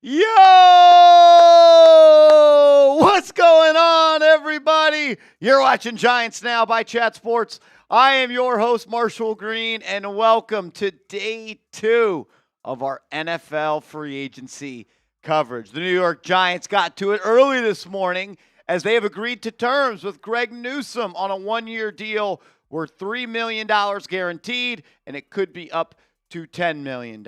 Yo! What's going on, everybody? You're watching Giants Now by Chat Sports. I am your host, Marshall Green, and welcome to day 2 of our NFL free agency coverage. The New York Giants got to it early this morning as they have agreed to terms with Greg Newsome on a 1-year deal worth $3 million guaranteed, and it could be up to $10 million.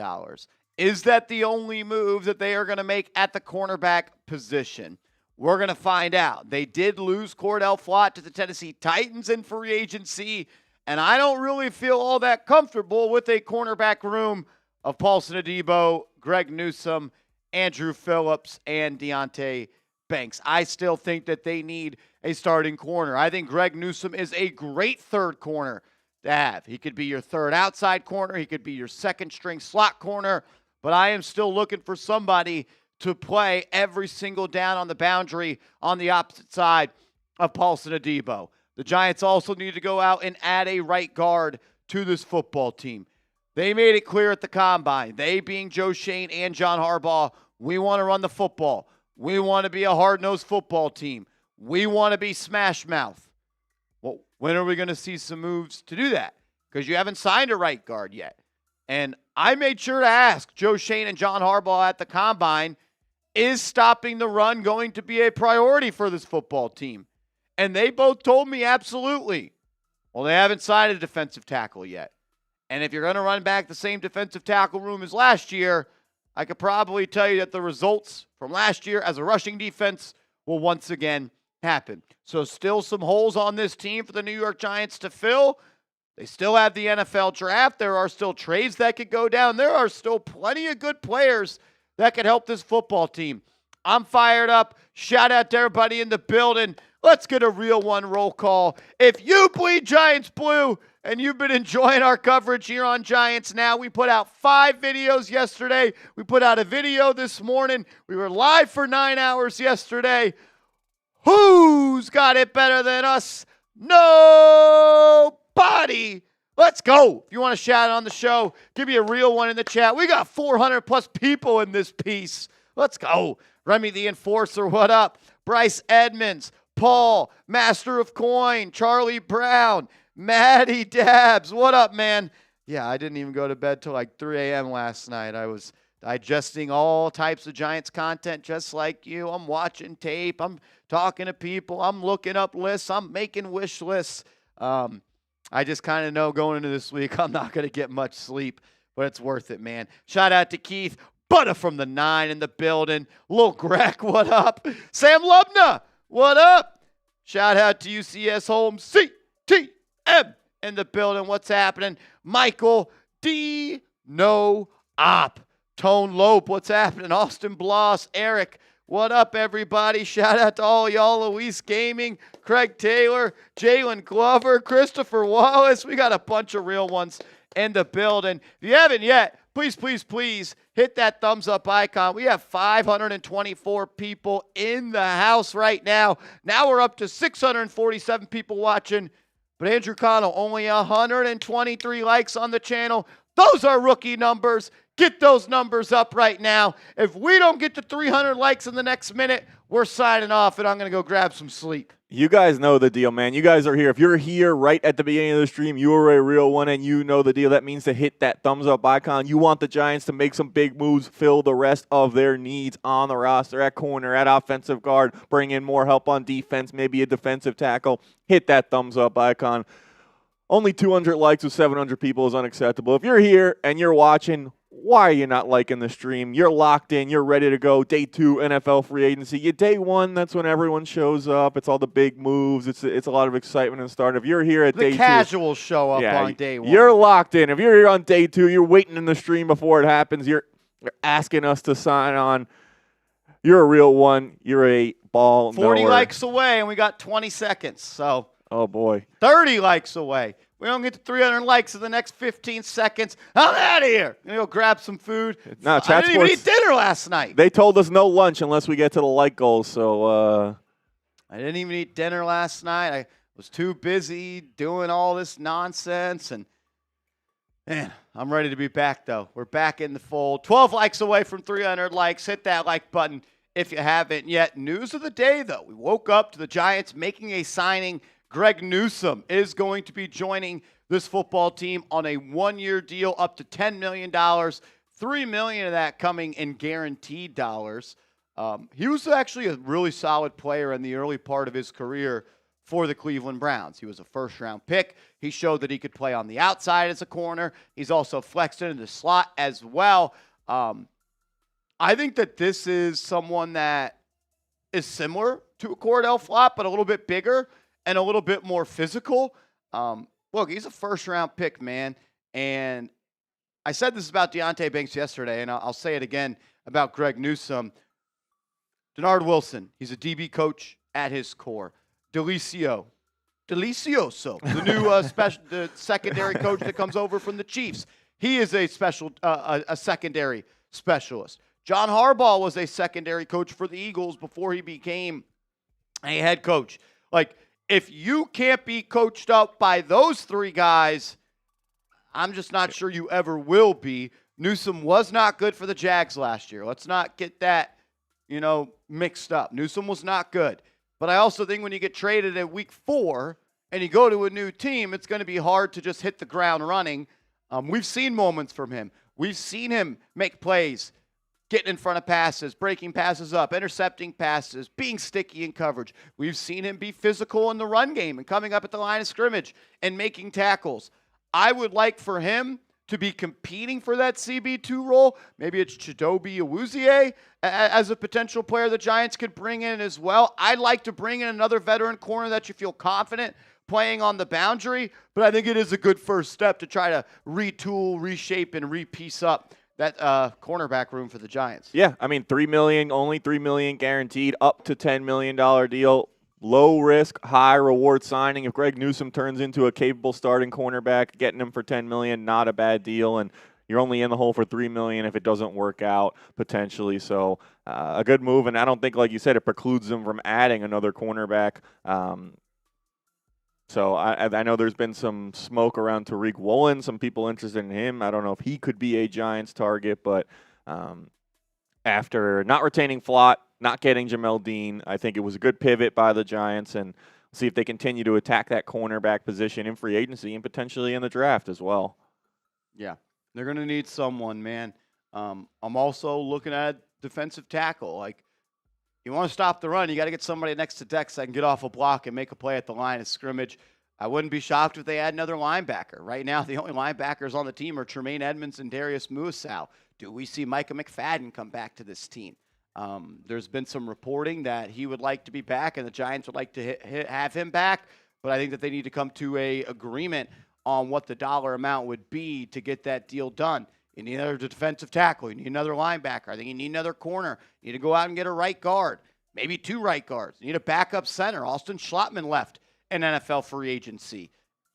Is that the only move that they are going to make at the cornerback position? We're going to find out. They did lose Cordell Flott to the Tennessee Titans in free agency, and I don't really feel all that comfortable with a cornerback room of Paulson Adebo, Greg Newsome, Andrew Phillips, and Deonte Banks. I still think that they need a starting corner. I think Greg Newsome is a great third corner to have. He could be your third outside corner. He could be your second-string slot corner. But I am still looking for somebody to play every single down on the boundary on the opposite side of Paulson Adebo. The Giants also need to go out and add a right guard to this football team. They made it clear at the Combine, they being Joe Schoen and John Harbaugh, we want to run the football. We want to be a hard-nosed football team. We want to be smash mouth. Well, when are we going to see some moves to do that? Because you haven't signed a right guard yet. And I made sure to ask Joe Schoen and John Harbaugh at the Combine, is stopping the run going to be a priority for this football team? And they both told me absolutely. Well, they haven't signed a defensive tackle yet. And if you're going to run back the same defensive tackle room as last year, I could probably tell you that the results from last year as a rushing defense will once again happen. So still some holes on this team for the New York Giants to fill. They still have the NFL draft. There are still trades that could go down. There are still plenty of good players that could help this football team. I'm fired up. Shout out to everybody in the building. Let's get a real one roll call. If you bleed Giants blue and you've been enjoying our coverage here on Giants Now, we put out 5 videos yesterday. We put out a video this morning. We were live for 9 hours yesterday. Who's got it better than us? Nobody. Let's go. If you want to shout on the show, give me a real one in the chat. We got 400 plus people in this piece. Let's go. Remy the Enforcer, what up? Bryce Edmonds, Paul, Master of Coin, Charlie Brown, Maddie Dabbs, what up, man? Yeah, I didn't even go to bed till like 3 a.m. last night. I was digesting all types of Giants content just like you. I'm watching tape. I'm talking to people. I'm looking up lists. I'm making wish lists. I just kind of know going into this week I'm not going to get much sleep, but it's worth it, man. Shout out to Keith. Butter from the 9 in the building. Lil Greg, what up? Sam Lubna, what up? Shout out to UCS Home CTM in the building. What's happening? Michael D. No Op. Tone Lope, what's happening? Austin Bloss, Eric, what up, everybody? Shout out to all y'all. Luis Gaming, Craig Taylor, Jalen Glover, Christopher Wallace. We got a bunch of real ones in the building. If you haven't yet, please, please, please hit that thumbs up icon. We have 524 people in the house right now. Now we're up to 647 people watching. But Andrew Connell, only 123 likes on the channel. Those are rookie numbers. Get those numbers up right now. If we don't get to 300 likes in the next minute, we're signing off, and I'm going to go grab some sleep. You guys know the deal, man. You guys are here. If you're here right at the beginning of the stream, you are a real one, and you know the deal. That means to hit that thumbs up icon. You want the Giants to make some big moves, fill the rest of their needs on the roster, at corner, at offensive guard, bring in more help on defense, maybe a defensive tackle. Hit that thumbs up icon. Only 200 likes with 700 people is unacceptable. If you're here and you're watching, why are you not liking the stream? You're locked in. You're ready to go. Day 2, NFL free agency. Day 1, that's when everyone shows up. It's all the big moves. It's a lot of excitement and start. If you're here at day 2. The casuals show up on day 1. You're locked in. If you're here on day 2, you're waiting in the stream before it happens. You're asking us to sign on. You're a real one. You're a ball 40 knower. likes away, and we got 20 seconds. So, oh, boy. 30 likes away. We don't get to 300 likes in the next 15 seconds. I'm out of here. I'm going to go grab some food. No, I didn't even eat dinner last night. They told us no lunch unless we get to the like goals. So I didn't even eat dinner last night. I was too busy doing all this nonsense. And, man, I'm ready to be back, though. We're back in the fold. 12 likes away from 300 likes. Hit that like button if you haven't yet. News of the day, though. We woke up to the Giants making a signing. Greg Newsome is going to be joining this football team on a 1-year deal up to $10 million, $3 million of that coming in guaranteed dollars. He was actually a really solid player in the early part of his career for the Cleveland Browns. He was a first-round pick. He showed that he could play on the outside as a corner. He's also flexed into the slot as well. I think that this is someone that is similar to a Cordell Flott, but a little bit bigger and a little bit more physical. Look, he's a first-round pick, man. And I said this about Deonte Banks yesterday, and I'll say it again about Greg Newsome. Denard Wilson, he's a DB coach at his core. Delicioso, the new the secondary coach that comes over from the Chiefs. He is a secondary specialist. John Harbaugh was a secondary coach for the Eagles before he became a head coach. Like, if you can't be coached up by those 3 guys, I'm just not sure you ever will be. Newsome was not good for the Jags last year. Let's not get that, mixed up. Newsome was not good. But I also think when you get traded at week 4 and you go to a new team, it's going to be hard to just hit the ground running. We've seen moments from him. We've seen him make plays, getting in front of passes, breaking passes up, intercepting passes, being sticky in coverage. We've seen him be physical in the run game and coming up at the line of scrimmage and making tackles. I would like for him to be competing for that CB2 role. Maybe it's Chidobe Awuzie as a potential player the Giants could bring in as well. I'd like to bring in another veteran corner that you feel confident playing on the boundary, but I think it is a good first step to try to retool, reshape, and re-piece up that cornerback room for the Giants. Yeah, I mean, $3 million, only $3 million guaranteed, up to $10 million deal. Low risk, high reward signing. If Greg Newsome turns into a capable starting cornerback, getting him for $10 million, not a bad deal. And you're only in the hole for $3 million if it doesn't work out potentially. So a good move. And I don't think, like you said, it precludes them from adding another cornerback. So I know there's been some smoke around Tariq Woolen, some people interested in him. I don't know if he could be a Giants target, but after not retaining Flott, not getting Jamel Dean, I think it was a good pivot by the Giants, and see if they continue to attack that cornerback position in free agency and potentially in the draft as well. Yeah, they're going to need someone, man. I'm also looking at defensive tackle. Like, you want to stop the run, you got to get somebody next to Dex that can get off a block and make a play at the line of scrimmage. I wouldn't be shocked if they had another linebacker. Right now, the only linebackers on the team are Tremaine Edmunds and Darius Muasau. Do we see Micah McFadden come back to this team? There's been some reporting that he would like to be back and the Giants would like to have him back, but I think that they need to come to a agreement on what the dollar amount would be to get that deal done. You need another defensive tackle. You need another linebacker. I think you need another corner. You need to go out and get a right guard, maybe 2 right guards. You need a backup center. Austin Schlottman left an NFL free agency.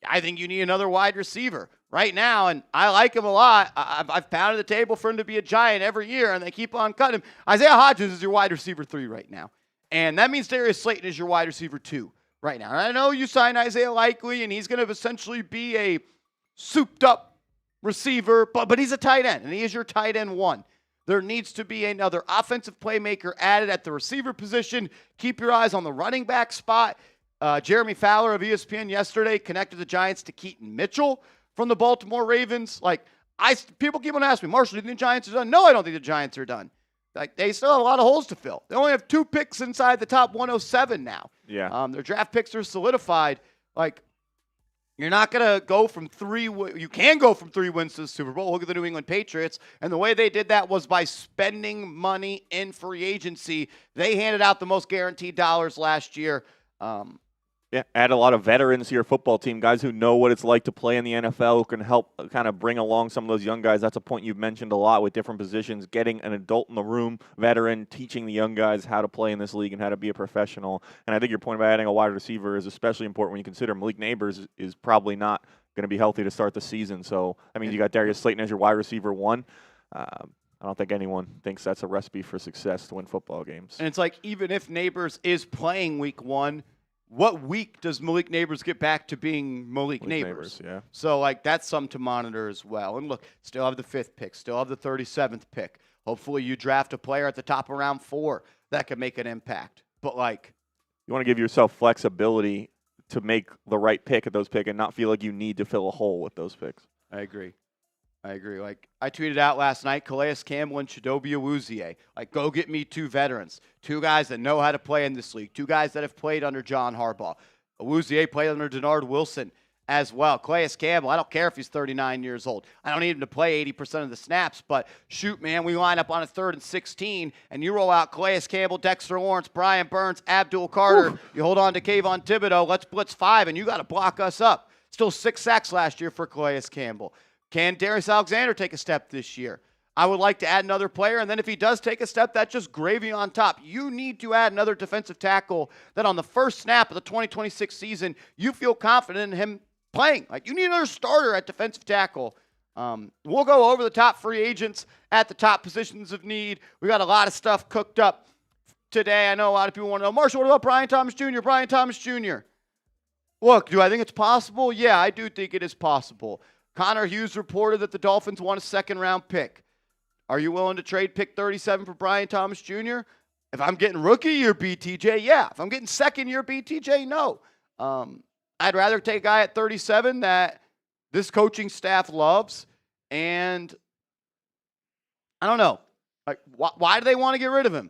I think you need another wide receiver right now, and I like him a lot. I've pounded the table for him to be a Giant every year, and they keep on cutting him. Isaiah Hodgins is your wide receiver 3 right now, and that means Darius Slayton is your wide receiver 2 right now. And I know you signed Isaiah Likely, and he's going to essentially be a souped-up receiver, but he's a tight end, and he is your tight end one. There needs to be another offensive playmaker added at the receiver position. Keep your eyes on the running back spot. Jeremy Fowler of ESPN yesterday connected the Giants to Keaton Mitchell from the Baltimore Ravens. People keep on asking me, Marshall, do you think the Giants are done? No, I don't think the Giants are done. They still have a lot of holes to fill. They only have 2 picks inside the top 107 now. Yeah. Their draft picks are solidified. You're not going to go from 3 you can go from 3 wins to the Super Bowl. Look at the New England Patriots. And the way they did that was by spending money in free agency. They handed out the most guaranteed dollars last year. Yeah, add a lot of veterans to your football team, guys who know what it's like to play in the NFL, who can help kind of bring along some of those young guys. That's a point you've mentioned a lot with different positions, getting an adult in the room, veteran, teaching the young guys how to play in this league and how to be a professional. And I think your point about adding a wide receiver is especially important when you consider Malik Neighbors is probably not going to be healthy to start the season. So, I mean, you got Darius Slayton as your wide receiver 1. I don't think anyone thinks that's a recipe for success to win football games. And it's even if Neighbors is playing week 1, what week does Malik Neighbors get back to being Malik Neighbors? Yeah. So, that's something to monitor as well. And look, still have the 5th pick, still have the 37th pick. Hopefully you draft a player at the top of round 4 that can make an impact. But, you want to give yourself flexibility to make the right pick at those picks and not feel like you need to fill a hole with those picks. I agree. I tweeted out last night, Calais Campbell and Chidobe Awuzie. Go get me 2 veterans, 2 guys that know how to play in this league, 2 guys that have played under John Harbaugh. Awuzie played under Denard Wilson as well. Calais Campbell, I don't care if he's 39 years old. I don't need him to play 80% of the snaps, but shoot, man, we line up on a 3rd and 16, and you roll out Calais Campbell, Dexter Lawrence, Brian Burns, Abdul Carter. Oof. You hold on to Kayvon Thibodeau. Let's blitz 5, and you got to block us up. Still 6 sacks last year for Calais Campbell. Can Darius Alexander take a step this year? I would like to add another player, and then if he does take a step, that's just gravy on top. You need to add another defensive tackle that on the first snap of the 2026 season, you feel confident in him playing. You need another starter at defensive tackle. We'll go over the top free agents at the top positions of need. We got a lot of stuff cooked up today. I know a lot of people want to know, Marshall, what about Brian Thomas Jr.? Brian Thomas Jr. Look, do I think it's possible? Yeah, I do think it is possible. Connor Hughes reported that the Dolphins want a 2nd-round pick. Are you willing to trade pick 37 for Brian Thomas Jr.? If I'm getting rookie year BTJ, yeah. If I'm getting 2nd-year BTJ, no. I'd rather take a guy at 37 that this coaching staff loves. And I don't know. Why do they want to get rid of him?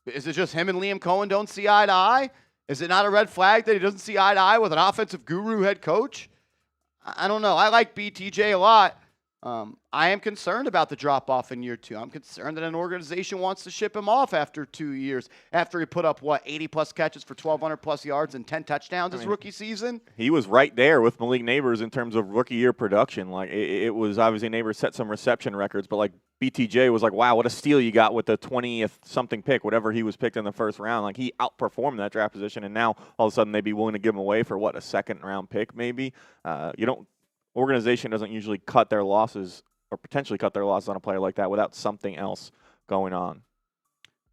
Is it just him and Liam Cohen don't see eye to eye? Is it not a red flag that he doesn't see eye to eye with an offensive guru head coach? I don't know. I like BTJ a lot. I am concerned about the drop-off in year 2. I'm concerned that an organization wants to ship him off after 2 years, after he put up, 80-plus catches for 1,200-plus yards and 10 touchdowns his rookie season? He was right there with Malik Neighbors in terms of rookie year production. It was obviously Neighbors set some reception records, but BTJ was wow, what a steal you got with the 20th-something pick, whatever he was picked in the first round. He outperformed that draft position, and now all of a sudden they'd be willing to give him away for, a 2nd-round pick maybe? Organization doesn't usually cut their losses or potentially cut their losses on a player like that without something else going on.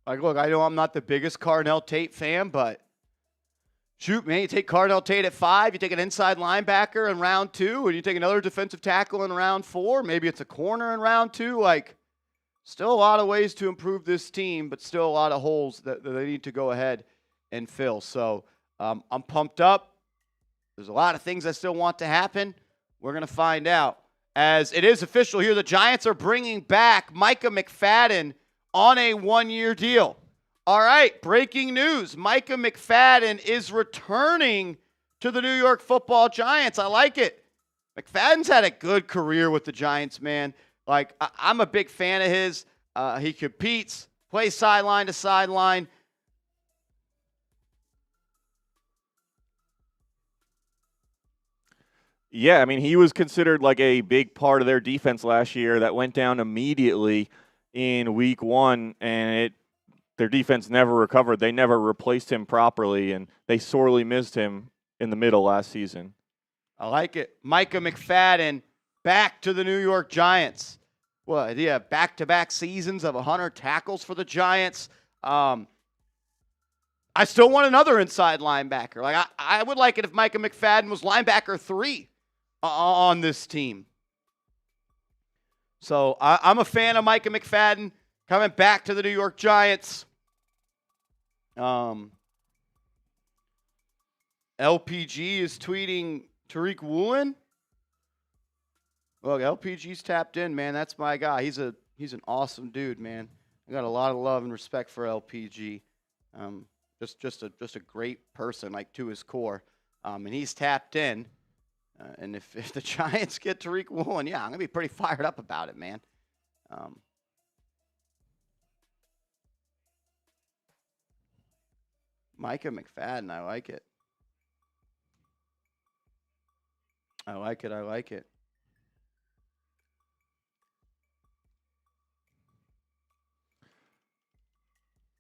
Look, I know I'm not the biggest Carnell Tate fan, but shoot, man, you take Carnell Tate at 5, you take an inside linebacker in round 2, and you take another defensive tackle in round 4. Maybe it's a corner in round 2. Still a lot of ways to improve this team, but still a lot of holes that they need to go ahead and fill. So I'm pumped up. There's a lot of things I still want to happen. We're going to find out. As it is official here, the Giants are bringing back Micah McFadden on a 1-year deal. All right, breaking news. Micah McFadden is returning to the New York Football Giants. I like it. McFadden's had a good career with the Giants, man. I'm a big fan of his. He competes, plays sideline to sideline. Yeah, he was considered a big part of their defense last year that went down immediately in week 1, and their defense never recovered. They never replaced him properly, and they sorely missed him in the middle last season. I like it. Micah McFadden back to the New York Giants. Well, yeah, back-to-back seasons of 100 tackles for the Giants. I still want another inside linebacker. I would like it if Micah McFadden was linebacker 3 on this team. So I'm a fan of Micah McFadden coming back to the New York Giants. LPG is tweeting Tariq Woolen. Look, LPG's tapped in, man. That's my guy. He's an awesome dude, man. I got a lot of love and respect for LPG. Just a great person, like to his core. And he's tapped in. And if the Giants get Tariq Woolen, yeah, I'm gonna be pretty fired up about it, man. Micah McFadden, I like it. I like it.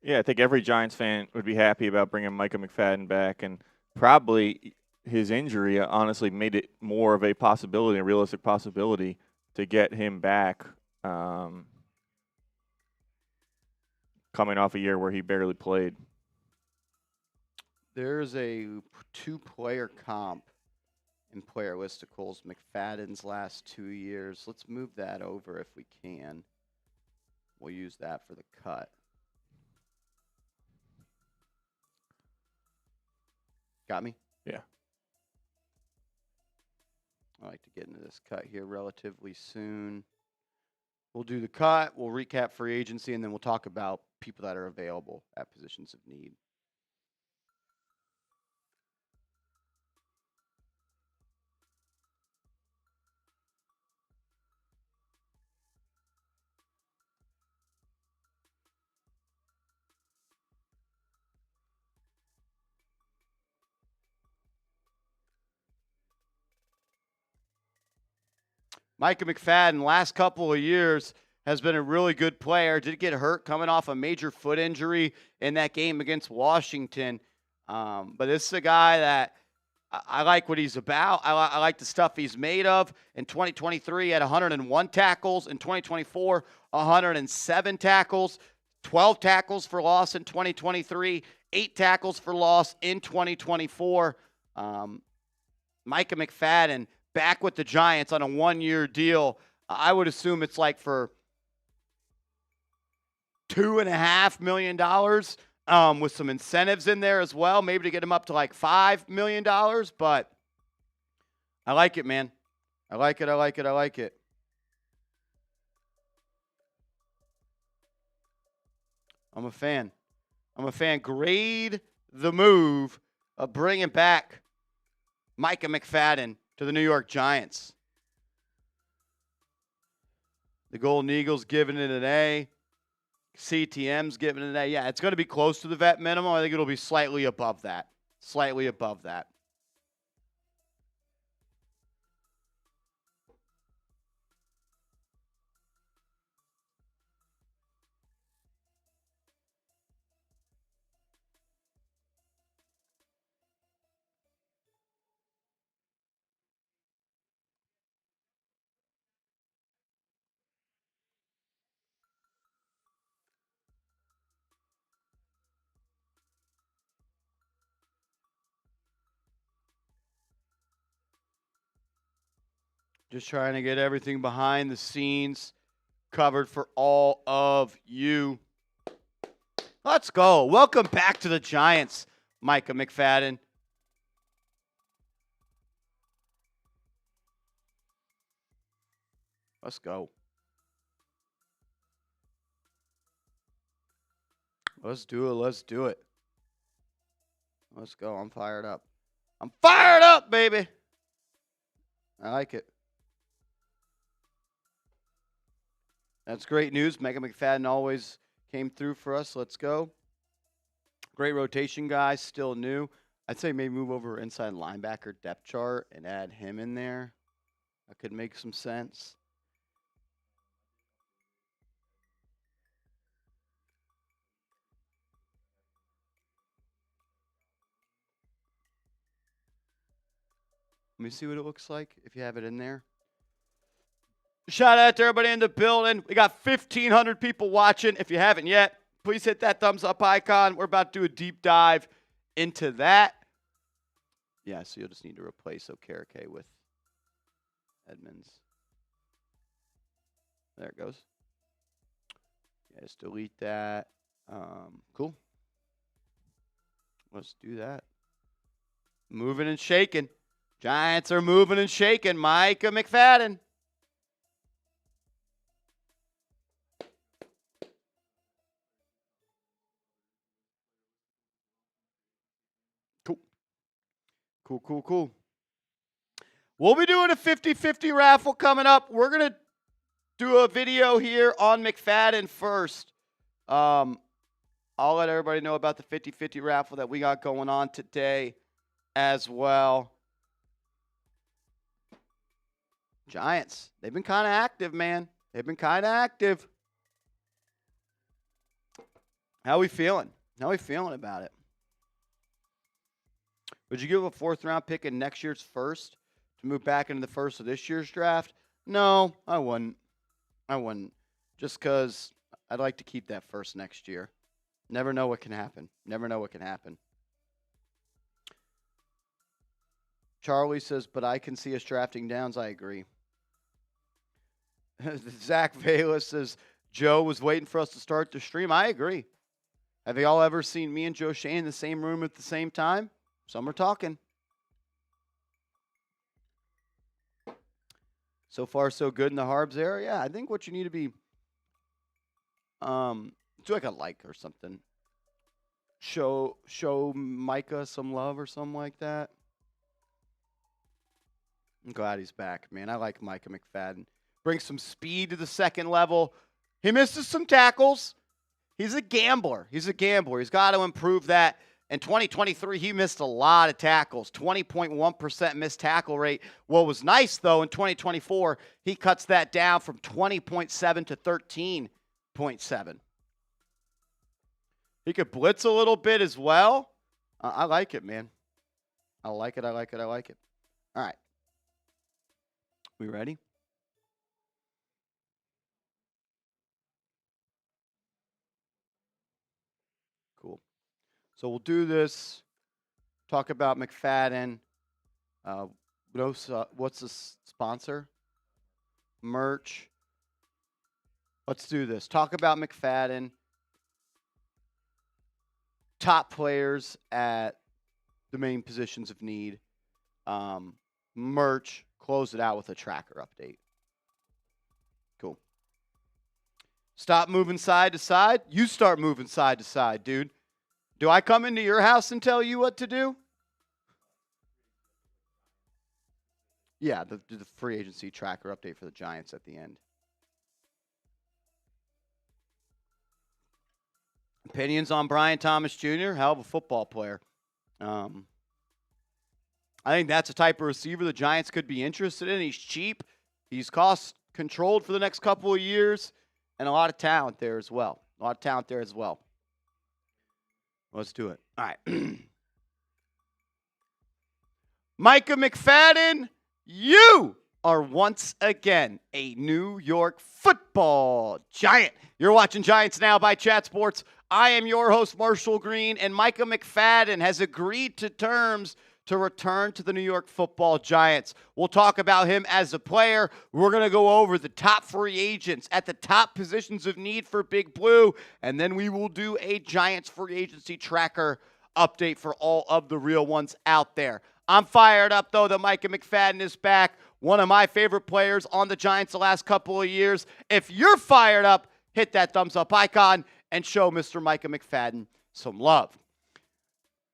Yeah, I think every Giants fan would be happy about bringing Micah McFadden back, and probably his injury honestly made it more of a possibility, a realistic possibility to get him back coming off a year where he barely played. There's a 2-player comp in player listicles, McFadden's last 2 years. Let's move that over if we can. We'll use that for the cut. Got me? Yeah. I like to get into this cut here relatively soon. We'll do the cut, we'll recap free agency, and then we'll talk about people that are available at positions of need. Micah McFadden, last couple of years, has been a really good player. Did get hurt coming off a major foot injury in that game against Washington. But this is a guy that I like what he's about. I like the stuff he's made of. In 2023, he had 101 tackles. In 2024, 107 tackles. 12 tackles for loss in 2023. 8 tackles for loss in 2024. Micah McFadden back with the Giants on a 1-year deal. I would assume it's like for $2.5 million with some incentives in there as well, maybe to get him up to like $5 million. But I like it, man. I like it. I'm a fan. Grade the move of bringing back Micah McFadden to the New York Giants. The Golden Eagles giving it an A. CTM's giving it an A. Yeah, it's going to be close to the vet minimum. I think it'll be slightly above that. Just trying to get everything behind the scenes covered for all of you. Let's go. Welcome back to the Giants, Micah McFadden. Let's go. Let's do it. Let's go. I'm fired up. Baby. I like it. That's great news. Micah McFadden always came through for us. Let's go. Great rotation, guys. Still new. I'd say maybe move over inside linebacker depth chart and add him in there. That could make some sense. Let me see what it looks like if you have it in there. Shout out to everybody in the building. We got 1,500 people watching. If you haven't yet, please hit that thumbs up icon. We're about to do a deep dive into that. Yeah, so you'll just need to replace Okereke with Edmunds. There it goes. Yeah, just delete that. Cool. Let's do that. Moving and shaking. Giants are moving and shaking. Micah McFadden. Cool. We'll be doing a 50-50 raffle coming up. We're going to do a video here on McFadden first. I'll let everybody know about the 50-50 raffle that we got going on today as well. Giants, they've been kind of active, man. They've been kind of active. How we feeling? How we feeling about it? Would you give a 4th-round pick in next year's first to move back into the first of this year's draft? No, I wouldn't. Just because I'd like to keep that first next year. Never know what can happen. Charlie says, but I can see us drafting downs. I agree. Zach Vela says, Joe was waiting for us to start the stream. I agree. Have y'all ever seen me and Joe Schoen in the same room at the same time? Some are talking. So far, so good in the Harbs era. Yeah, I think what you need to be, do like a like or something. Show Micah some love or something like that. I'm glad he's back, man. I like Micah McFadden. Brings some speed to the second level. He misses some tackles. He's a gambler. He's got to improve that. In 2023, he missed a lot of tackles, 20.1% missed tackle rate. What was nice, though, in 2024, he cuts that down from 20.7 to 13.7. He could blitz a little bit as well. I like it, man. I like it. All right. We ready? Cool. So we'll do this, talk about McFadden. What's the sponsor? Merch. Let's do this. Talk about McFadden. Top players at the main positions of need. Merch. Close it out with a tracker update. Cool. Stop moving side to side. You start moving side to side, dude. Do I come into your house and tell you what to do? Yeah, the free agency tracker update for the Giants at the end. Opinions on Brian Thomas Jr., hell of a football player. I think that's a type of receiver the Giants could be interested in. He's cheap. He's cost controlled for the next couple of years, and a lot of talent there as well. Let's do it. All right. Micah McFadden, you are once again a New York football Giant. You're watching Giants Now by Chat Sports. I am your host, Marshall Green, and Micah McFadden has agreed to terms to return to the New York football Giants. We'll talk about him as a player. We're going to go over the top free agents at the top positions of need for Big Blue, and then we will do a Giants free agency tracker update for all of the real ones out there. I'm fired up, though, that Micah McFadden is back. One of my favorite players on the Giants the last couple of years. If you're fired up, hit that thumbs up icon and show Mr. Micah McFadden some love.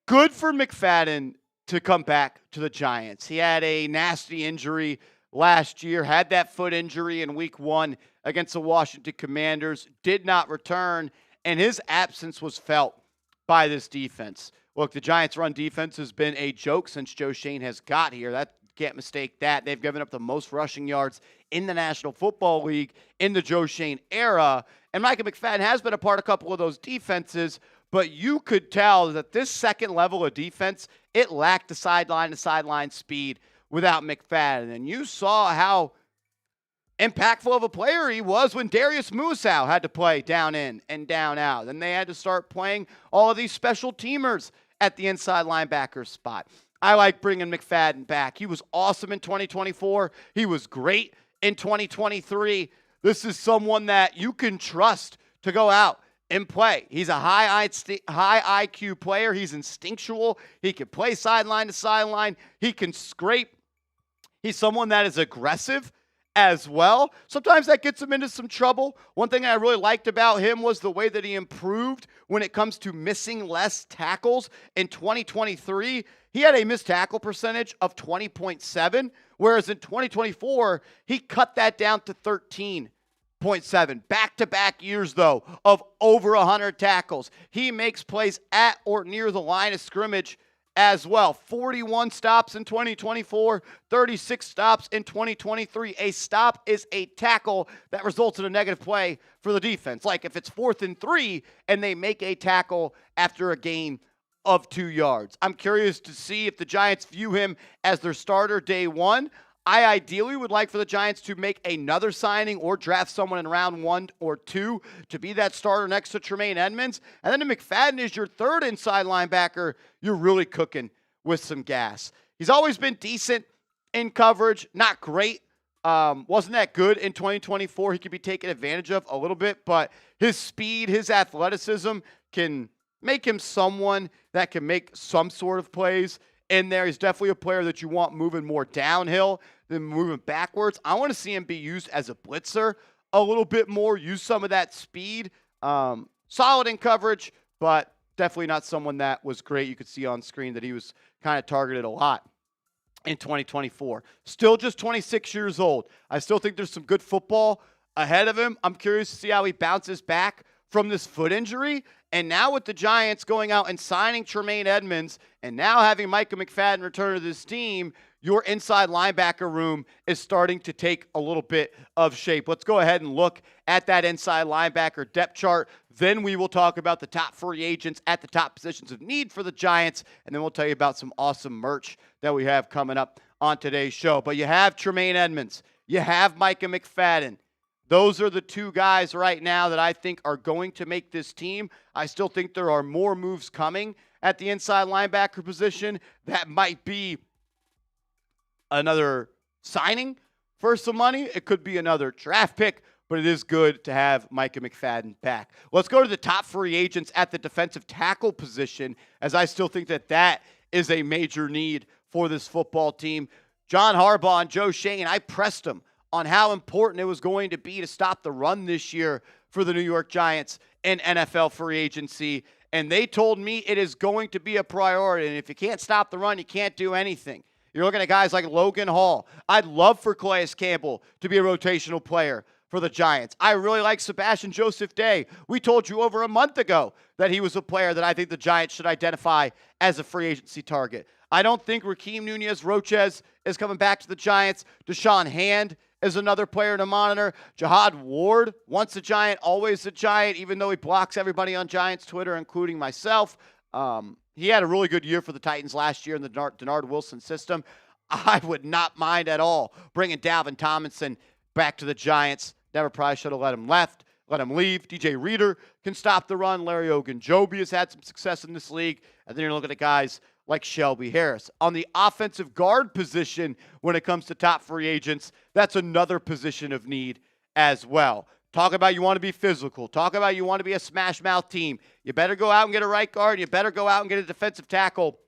Good for McFadden to come back to the Giants. He had a nasty injury last year, had that foot injury in week 1 against the Washington Commanders, did not return, and his absence was felt by this defense. Look, the Giants' run defense has been a joke since Joe Schoen has got here. Can't mistake that. They've given up the most rushing yards in the National Football League in the Joe Schoen era, and Micah McFadden has been a part of a couple of those defenses, but you could tell that this second level of defense, it lacked the sideline-to-sideline speed without McFadden. And you saw how impactful of a player he was when Darius Musow had to play down in and down out. Then they had to start playing all of these special teamers at the inside linebacker spot. I like bringing McFadden back. He was awesome in 2024. He was great in 2023. This is someone that you can trust to go out and play. He's a high IQ player. He's instinctual. He can play sideline to sideline. He can scrape. He's someone that is aggressive as well. Sometimes that gets him into some trouble. One thing I really liked about him was the way that he improved when it comes to missing less tackles. In 2023, he had a missed tackle percentage of 20.7, whereas in 2024, he cut that down to 13.7. Back-to-back years, though, of over 100 tackles. He makes plays at or near the line of scrimmage as well. 41 stops in 2024, 36 stops in 2023. A stop is a tackle that results in a negative play for the defense. Like if it's 4th and 3 and they make a tackle after a gain of 2 yards. I'm curious to see if the Giants view him as their starter day one. I ideally would like for the Giants to make another signing or draft someone in round 1 or 2 to be that starter next to Tremaine Edmunds. And then if McFadden is your third inside linebacker, you're really cooking with some gas. He's always been decent in coverage, not great. Wasn't that good in 2024. He could be taken advantage of a little bit, but his speed, his athleticism can make him someone that can make some sort of plays in there. He's definitely a player that you want moving more downhill than moving backwards. I want to see him be used as a blitzer a little bit more, use some of that speed. Solid in coverage, but definitely not someone that was great. You could see on screen that he was kind of targeted a lot in 2024. Still just 26 years old. I still think there's some good football ahead of him. I'm curious to see how he bounces back from this foot injury. And now with the Giants going out and signing Tremaine Edmunds and now having Micah McFadden return to this team, your inside linebacker room is starting to take a little bit of shape. Let's go ahead and look at that inside linebacker depth chart. Then we will talk about the top free agents at the top positions of need for the Giants. And then we'll tell you about some awesome merch that we have coming up on today's show. But you have Tremaine Edmunds. You have Micah McFadden. Those are the two guys right now that I think are going to make this team. I still think there are more moves coming at the inside linebacker position. That might be another signing for some money. It could be another draft pick, but it is good to have Micah McFadden back. Let's go to the top free agents at the defensive tackle position, as I still think that that is a major need for this football team. John Harbaugh and Joe Schoen, I pressed them on how important it was going to be to stop the run this year for the New York Giants in NFL free agency. And they told me it is going to be a priority. And if you can't stop the run, you can't do anything. You're looking at guys like Logan Hall. I'd love for Calais Campbell to be a rotational player for the Giants. I really like Sebastian Joseph Day. We told you over a month ago that he was a player that I think the Giants should identify as a free agency target. I don't think Raheem Nunez-Roches is coming back to the Giants. Deshaun Hand is another player to monitor. Jihad Ward, once a Giant, always a Giant, even though he blocks everybody on Giants Twitter, including myself. He had a really good year for the Titans last year in the Denard Wilson system. I would not mind at all bringing Dalvin Tomlinson back to the Giants. Never probably should have let him leave. DJ Reader can stop the run. Larry Ogunjobi has had some success in this league. And then you're looking at guys like Shelby Harris. On the offensive guard position, when it comes to top free agents, that's another position of need as well. Talk about you want to be physical. Talk about you want to be a smash mouth team. You better go out and get a right guard. You better go out and get a defensive tackle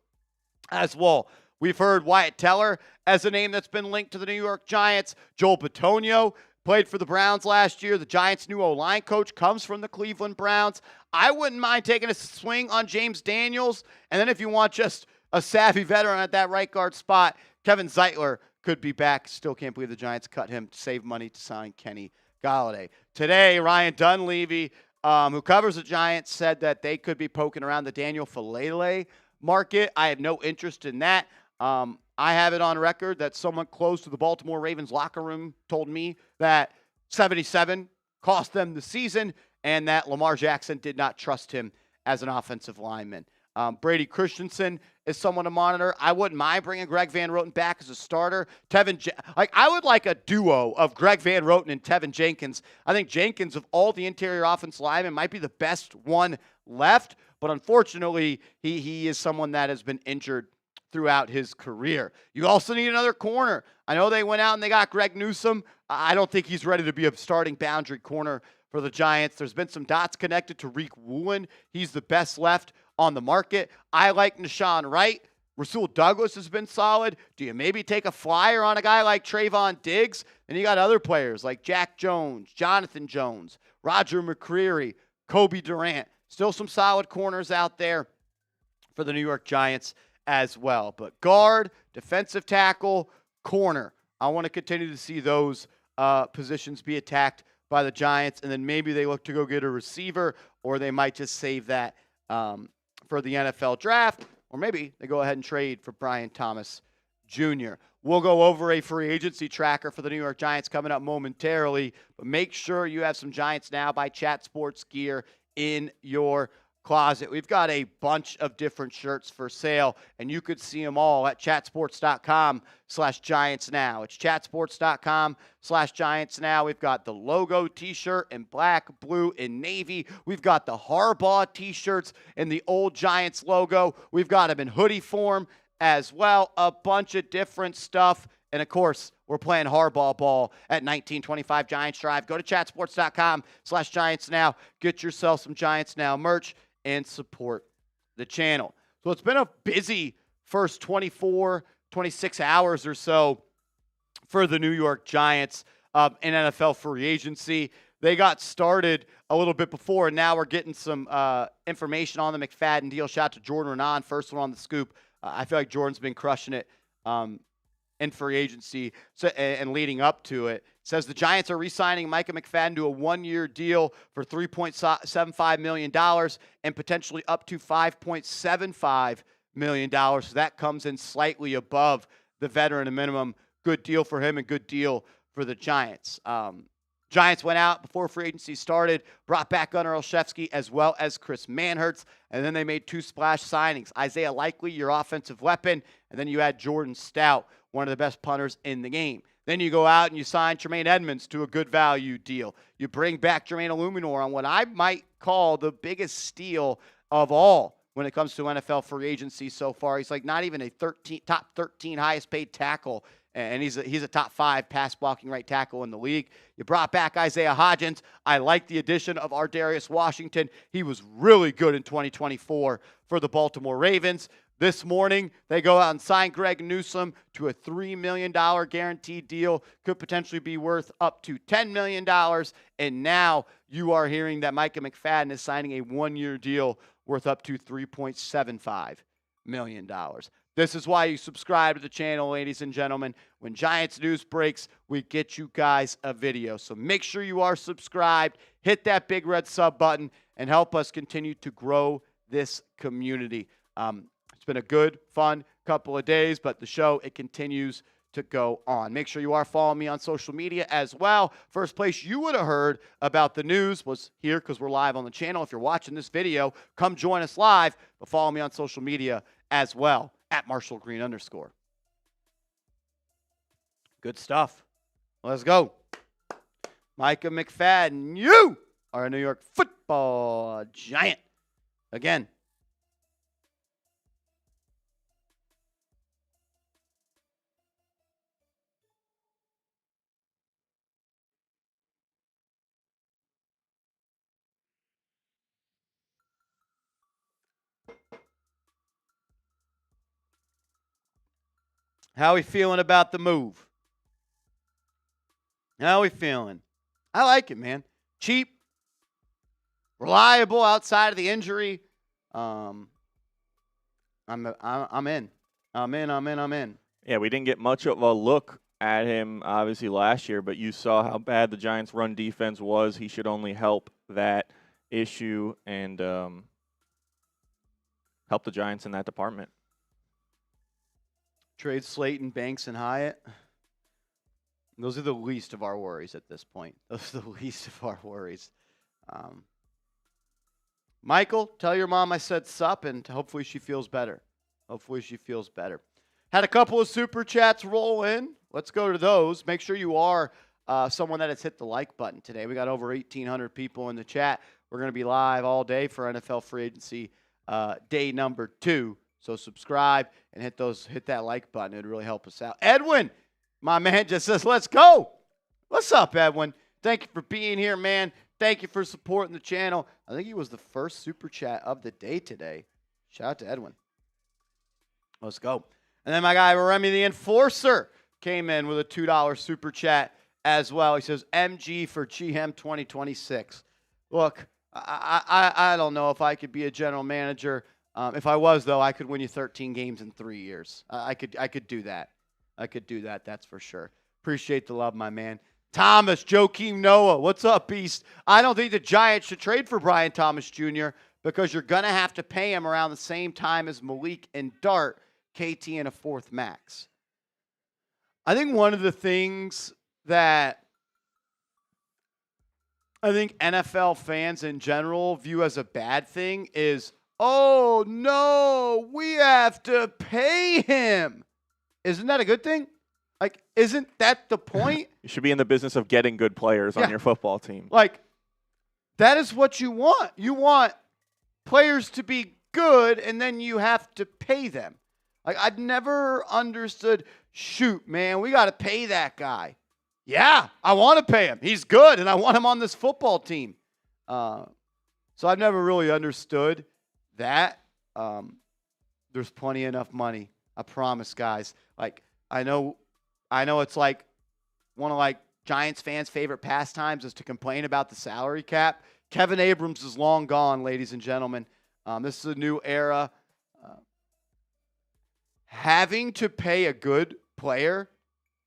as well. We've heard Wyatt Teller as a name that's been linked to the New York Giants. Joel Bitonio played for the Browns last year. The Giants' new O-line coach comes from the Cleveland Browns. I wouldn't mind taking a swing on James Daniels. And then if you want just a savvy veteran at that right guard spot, Kevin Zeitler could be back. Still can't believe the Giants cut him to save money to sign Kenny Golladay. Today, Ryan Dunleavy, who covers the Giants, said that they could be poking around the Daniel Falele market. I have no interest in that. I have it on record that someone close to the Baltimore Ravens locker room told me that 77 cost them the season and that Lamar Jackson did not trust him as an offensive lineman. Brady Christensen is someone to monitor. I wouldn't mind bringing Greg Van Roten back as a starter. I would like a duo of Greg Van Roten and Tevin Jenkins. I think Jenkins, of all the interior offensive linemen, might be the best one left. But unfortunately, he is someone that has been injured throughout his career. You also need another corner. I know they went out and they got Greg Newsome. I don't think he's ready to be a starting boundary corner for the Giants. There's been some dots connected to Riq Woolen. He's the best left on the market. I like Nashawn Wright. Rasul Douglas has been solid. Do you maybe take a flyer on a guy like Trayvon Diggs? And you got other players like Jack Jones, Jonathan Jones, Roger McCreary, Kobe Durant. Still some solid corners out there for the New York Giants as well. But guard, defensive tackle, corner. I want to continue to see those positions be attacked by the Giants, and then maybe they look to go get a receiver, or they might just save that for the NFL draft, or maybe they go ahead and trade for Brian Thomas Jr. We'll go over a free agency tracker for the New York Giants coming up momentarily, but make sure you have some Giants Now by Chat Sports gear in your closet. We've got a bunch of different shirts for sale, and you could see them all at chatsports.com/GiantsNow. It's chatsports.com/GiantsNow. We've got the logo t-shirt in black, blue, and navy. We've got the Harbaugh t-shirts in the old Giants logo. We've got them in hoodie form as well. A bunch of different stuff. And, of course, we're playing hardball ball at 1925 Giants Drive. Go to chatsports.com/GiantsNow. Get yourself some Giants Now merch and support the channel. So it's been a busy first 24, 26 hours or so for the New York Giants in NFL free agency. They got started a little bit before, and now we're getting some information on the McFadden deal. Shout out to Jordan Renan, first one on the scoop. I feel like Jordan's been crushing it in free agency and leading up to it. Says the Giants are re-signing Micah McFadden to a one-year deal for $3.75 million and potentially up to $5.75 million. So that comes in slightly above the veteran minimum. Good deal for him and good deal for the Giants. Giants went out before free agency started, brought back Gunnar Olszewski as well as Chris Manhertz, and then they made two splash signings. Isaiah Likely, your offensive weapon, and then you had Jordan Stout, one of the best punters in the game. Then you go out and you sign Tremaine Edmunds to a good value deal. You bring back Jermaine Eluemunor on what I might call the biggest steal of all when it comes to NFL free agency so far. He's like not even a top 13 highest paid tackle, and he's a top 5 pass blocking right tackle in the league. You brought back Isaiah Hodgins. I like the addition of Ardarius Washington. He was really good in 2024 for the Baltimore Ravens. This morning, they go out and sign Greg Newsome to a $3 million guaranteed deal. Could potentially be worth up to $10 million. And now you are hearing that Micah McFadden is signing a one-year deal worth up to $3.75 million. This is why you subscribe to the channel, ladies and gentlemen. When Giants news breaks, we get you guys a video. So make sure you are subscribed, hit that big red sub button, and help us continue to grow this community. It's been a good, fun couple of days, but the show, it continues to go on. Make sure you are following me on social media as well. First place you would have heard about the news was here because we're live on the channel. If you're watching this video, come join us live, but follow me on social media as well, at @MarshallGreen_. Good stuff. Let's go. Micah McFadden, you are a New York Football Giant. Again. How we feeling about the move? How we feeling? I like it, man. Cheap, reliable outside of the injury. I'm in. I'm in. Yeah, we didn't get much of a look at him, obviously, last year, but you saw how bad the Giants' run defense was. He should only help that issue and help the Giants in that department. Trade Slayton, Banks, and Hyatt. Those are the least of our worries at this point. Those are the least of our worries. Michael, tell your mom I said sup, and hopefully she feels better. Hopefully she feels better. Had a couple of super chats roll in. Let's go to those. Make sure you are someone that has hit the like button today. We got over 1,800 people in the chat. We're going to be live all day for NFL free agency day number 2 So subscribe and hit that like button. It would really help us out. Edwin, my man, just says, let's go. What's up, Edwin? Thank you for being here, man. Thank you for supporting the channel. I think he was the first super chat of the day today. Shout out to Edwin. Let's go. And then my guy, Remy the Enforcer, came in with a $2 super chat as well. He says, MG for GM 2026. Look, I don't know if I could be a general manager. If I was, though, I could win you 13 games in 3 years. I could do that. I could do that, that's for sure. Appreciate the love, my man. Thomas, Joakim Noah, what's up, Beast? I don't think the Giants should trade for Brian Thomas Jr. because you're going to have to pay him around the same time as Malik and Dart, KT, and a fourth max. I think one of the things that I think NFL fans in general view as a bad thing is, oh, no, we have to pay him. Isn't that a good thing? Like, isn't that the point? You should be in the business of getting good players on your football team. Like, that is what you want. You want players to be good, and then you have to pay them. Like, I've never understood, shoot, man, we got to pay that guy. Yeah, I want to pay him. He's good, and I want him on this football team. So I've never really understood that. There's plenty enough money. I promise, guys. Like, I know it's like one of like Giants fans' favorite pastimes is to complain about the salary cap. Kevin Abrams is long gone, ladies and gentlemen. This is a new era. Having to pay a good player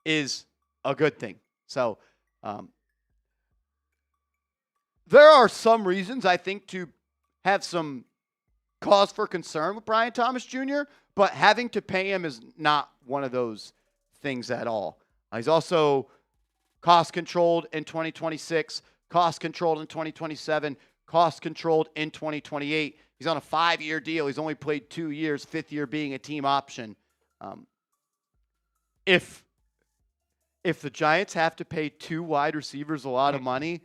is a good thing. So there are some reasons, I think, to have some cause for concern with Brian Thomas Jr., but having to pay him is not one of those things at all. He's also cost-controlled in 2026, cost-controlled in 2027, cost-controlled in 2028. He's on a 5-year deal. He's only played 2 years, 5th year being a team option. If the Giants have to pay 2 wide receivers a lot of money,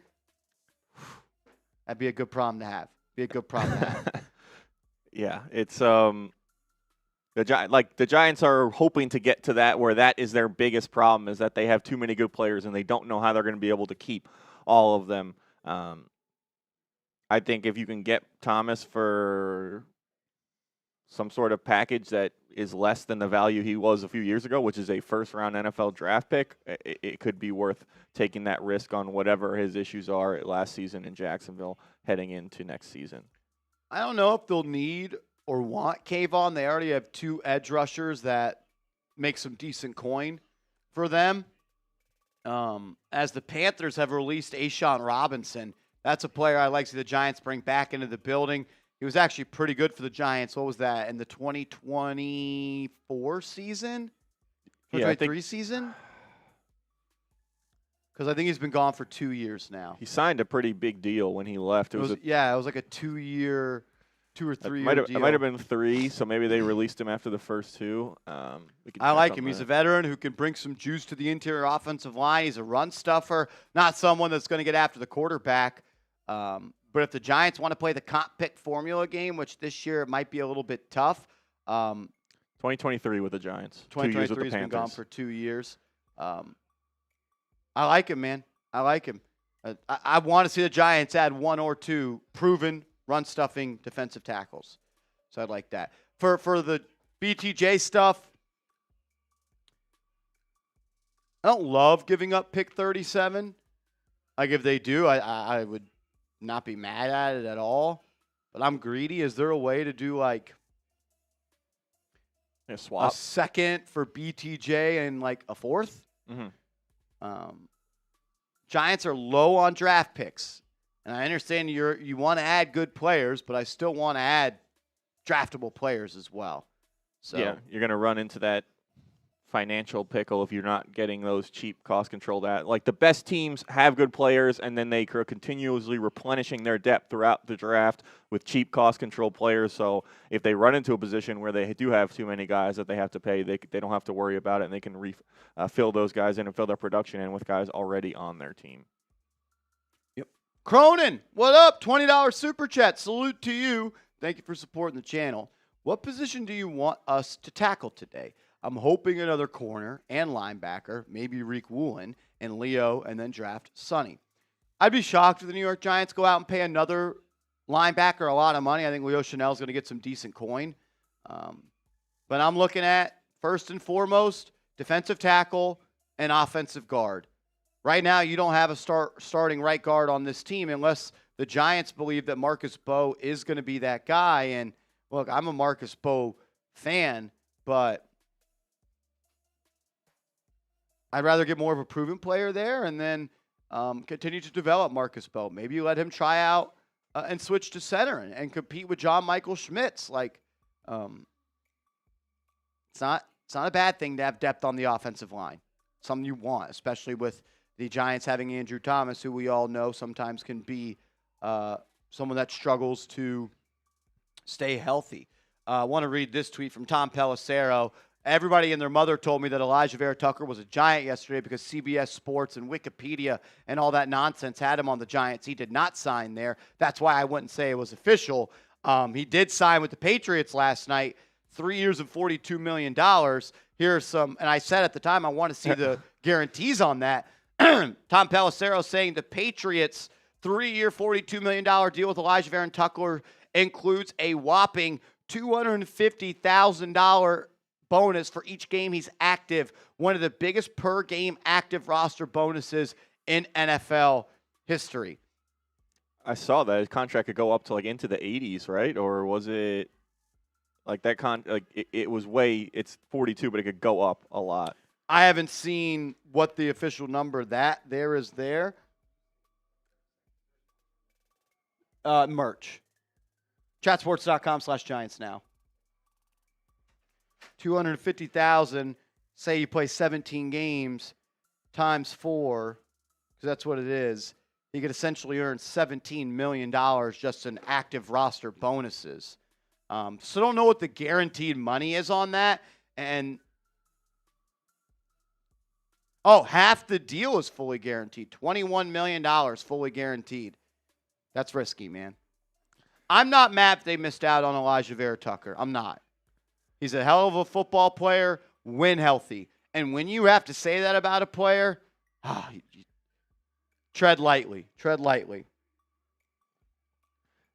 that'd be a good problem to have. Yeah, it's the Giants are hoping to get to that where that is their biggest problem, is that they have too many good players and they don't know how they're going to be able to keep all of them. I think if you can get Thomas for some sort of package that is less than the value he was a few years ago, which is a first-round NFL draft pick, it could be worth taking that risk on whatever his issues are last season in Jacksonville heading into next season. I don't know if they'll need or want Kayvon. They already have 2 edge rushers that make some decent coin for them. As the Panthers have released Ashawn Robinson, that's a player I like to see the Giants bring back into the building. He was actually pretty good for the Giants. What was that, in the 2024 season? 2023 season? Because I think he's been gone for 2 years now. He signed a pretty big deal when he left. It was like a 2-year, 2 or 3 year deal. It might have been 3, so maybe they released him after the first 2. I like him. He's a veteran who can bring some juice to the interior offensive line. He's a run stuffer, not someone that's going to get after the quarterback. But if the Giants want to play the comp pick formula game, which this year it might be a little bit tough. 2023 with the Giants. 2023 has been gone for 2 years. I like him, man. I like him. I want to see the Giants add 1 or 2 proven run-stuffing defensive tackles. So I'd like that. For the BTJ stuff, I don't love giving up pick 37. Like, if they do, I would not be mad at it at all. But I'm greedy. Is there a way to do, like, a swap? A second for BTJ and, like, a 4th? Mm-hmm. Giants are low on draft picks. And I understand you want to add good players, but I still want to add draftable players as well. So yeah, you're going to run into that financial pickle if you're not getting those cheap, cost-controlled ads. Like, the best teams have good players, and then they are continuously replenishing their depth throughout the draft with cheap, cost-controlled players. So if they run into a position where they do have too many guys that they have to pay, they don't have to worry about it, and they can fill those guys in and fill their production in with guys already on their team. Yep. Cronin, what up? $20 super chat. Salute to you. Thank you for supporting the channel. what position do you want us to tackle today? I'm hoping another corner and linebacker, maybe Reek Woolen and Leo, and then draft Sonny. I'd be shocked if the New York Giants go out and pay another linebacker a lot of money. I think Leo Chanel's going to get some decent coin. But I'm looking at, first and foremost, defensive tackle and offensive guard. Right now, you don't have a starting right guard on this team unless the Giants believe that Marcus Bowe is going to be that guy. And, look, I'm a Marcus Bowe fan, but I'd rather get more of a proven player there and then continue to develop Marcus Bowe. Maybe you let him try out and switch to center and compete with John Michael Schmitz. Like, it's not a bad thing to have depth on the offensive line. Something you want, especially with the Giants having Andrew Thomas, who we all know sometimes can be someone that struggles to stay healthy. I want to read this tweet from Tom Pelissero. Everybody and their mother told me that Elijah Vera Tucker was a Giant yesterday because CBS Sports and Wikipedia and all that nonsense had him on the Giants. He did not sign there. That's why I wouldn't say it was official. He did sign with the Patriots last night, 3 years and $42 million. Here's some, and I said at the time I want to see the guarantees on that. Tom Pelissero saying the Patriots' 3-year, $42 million deal with Elijah Vera Tucker includes a whopping $250,000 bonus for each game he's active, one of the biggest per-game active roster bonuses in NFL history. I saw that his contract could go up to like into the 80s, right? Or was it like that? It was it's 42, but it could go up a lot. I haven't seen what the official number there is there. Merch. Chatsports.com/Giants now. $250,000, say you play 17 games times 4, because that's what it is. You could essentially earn $17 million just in active roster bonuses. So don't know what the guaranteed money is on that. And, half the deal is fully guaranteed. $21 million fully guaranteed. That's risky, man. I'm not mad if they missed out on Elijah Vera Tucker. I'm not. He's a hell of a football player when healthy. And when you have to say that about a player, tread lightly. Tread lightly.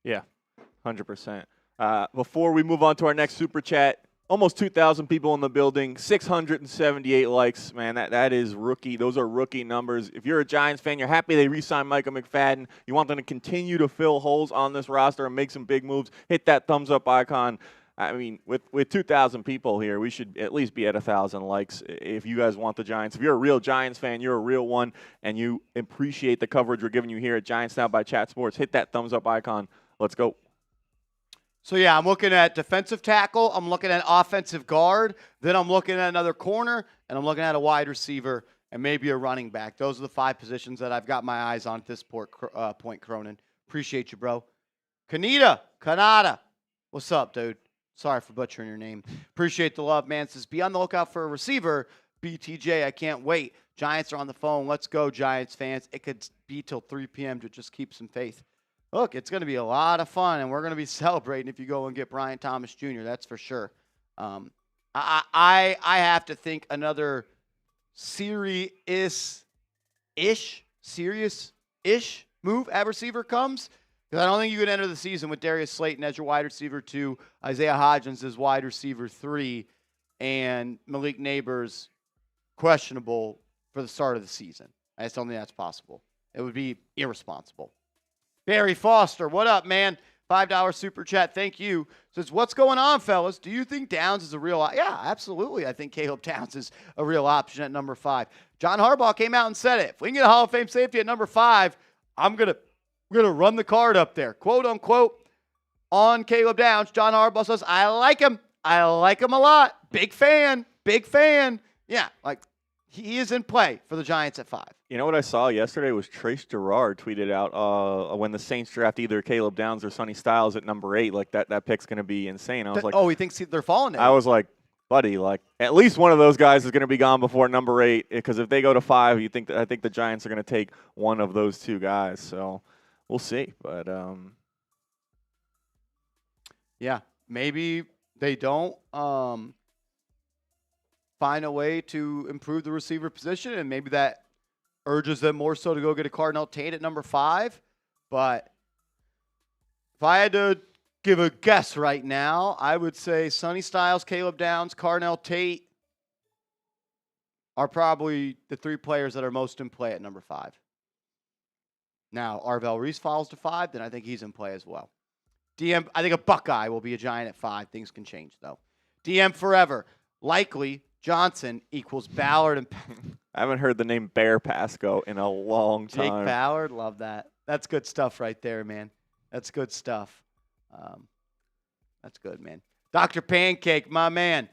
Yeah, 100%. Before we move on to our next Super Chat, almost 2,000 people in the building, 678 likes. Man, that is rookie. Those are rookie numbers. If you're a Giants fan, you're happy they re-signed Micah McFadden. You want them to continue to fill holes on this roster and make some big moves. Hit that thumbs up icon. I mean, with 2,000 people here, we should at least be at 1,000 likes if you guys want the Giants. If you're a real Giants fan, you're a real one, and you appreciate the coverage we're giving you here at Giants Now by Chat Sports, hit that thumbs up icon. Let's go. So, yeah, I'm looking at defensive tackle. I'm looking at offensive guard. Then I'm looking at another corner, and I'm looking at a wide receiver and maybe a running back. Those are the 5 positions that I've got my eyes on at this point, Cronin. Appreciate you, bro. Kanada. What's up, dude? Sorry for butchering your name. Appreciate the love, man. Says, be on the lookout for a receiver. BTJ, I can't wait. Giants are on the phone. Let's go, Giants fans. It could be till 3 p.m. to just keep some faith. Look, it's going to be a lot of fun, and we're going to be celebrating if you go and get Brian Thomas Jr., that's for sure. I have to think another serious-ish move at receiver comes. Because I don't think you could enter the season with Darius Slayton as your wide receiver 2, Isaiah Hodgins as wide receiver 3, and Malik Neighbors questionable for the start of the season. I just don't think that's possible. It would be irresponsible. Barry Foster, what up, man? $5 super chat, thank you. Says, what's going on, fellas? Do you think Downs is a real Yeah, absolutely. I think Caleb Downs is a real option at number 5. John Harbaugh came out and said it. If we can get a Hall of Fame safety at number 5, we're going to run the card up there. Quote, unquote, on Caleb Downs. John Harbaugh says, I like him. I like him a lot. Big fan. Yeah, like, he is in play for the Giants at 5. You know what I saw yesterday was Trace Gerard tweeted out when the Saints draft either Caleb Downs or Sonny Styles at number 8. Like, that pick's going to be insane. I was like, he thinks they're falling there. I was like, buddy, like, at least one of those guys is going to be gone before number 8. Because if they go to 5, I think the Giants are going to take one of those 2 guys. So we'll see. But yeah, maybe they don't find a way to improve the receiver position, and maybe that urges them more so to go get a Cardinal Tate at number 5. But if I had to give a guess right now, I would say Sonny Styles, Caleb Downs, Cardinal Tate are probably the 3 players that are most in play at number 5. Now, Arvell Reese falls to 5, then I think he's in play as well. DM, I think a Buckeye will be a Giant at 5. Things can change, though. DM forever. Likely, Johnson equals Ballard and I haven't heard the name Bear Pasco in a long time. Jake Ballard, love that. That's good stuff right there, man. That's good stuff. That's good, man. Dr. Pancake, my man.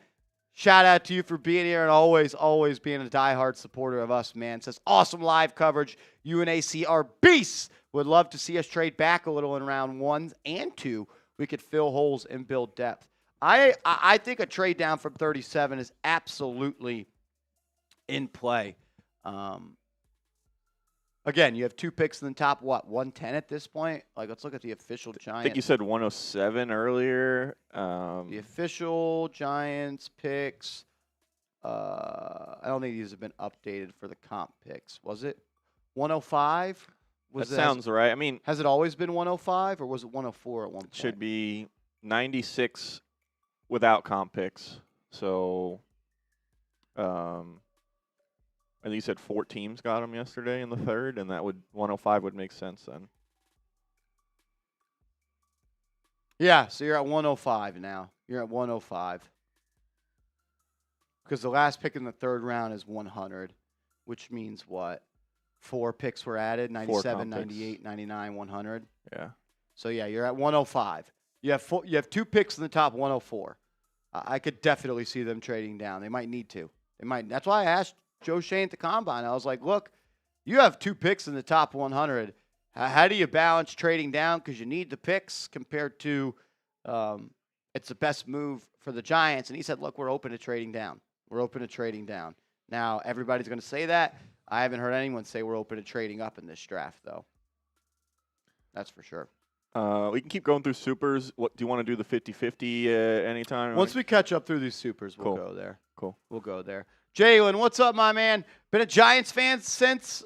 Shout out to you for being here and always being a diehard supporter of us, man. Says awesome live coverage. UNAC are beasts. Would love to see us trade back a little in round 1 and 2. We could fill holes and build depth. I think a trade down from 37 is absolutely in play. Again, you have 2 picks in the top, 110 at this point? Like, let's look at the official Giants. I think you said 107 earlier. The official Giants picks, I don't think these have been updated for the comp picks. Was it 105? That sounds right. I mean, has it always been 105, or was it 104 at one point? Should be 96 without comp picks. So, I think you said 4 teams got them yesterday in the 3rd, and that would 105 would make sense then. Yeah, so you're at 105 now. You're at 105. Because the last pick in the 3rd round is 100, which means what? 4 picks were added, 97, 98, 99, 100. Yeah. So, yeah, you're at 105. You have 2 picks in the top 104. I could definitely see them trading down. They might need to. That's why I asked Joe Schoen at the Combine. I was like, look, you have 2 picks in the top 100. How do you balance trading down? Because you need the picks compared to it's the best move for the Giants. And he said, look, we're open to trading down. We're open to trading down. Now, everybody's going to say that. I haven't heard anyone say we're open to trading up in this draft, though. That's for sure. We can keep going through supers. What do you want to do the 50-50 anytime? Once we catch up through these supers, we'll go there. Cool. We'll go there. Jalen, what's up, my man? Been a Giants fan for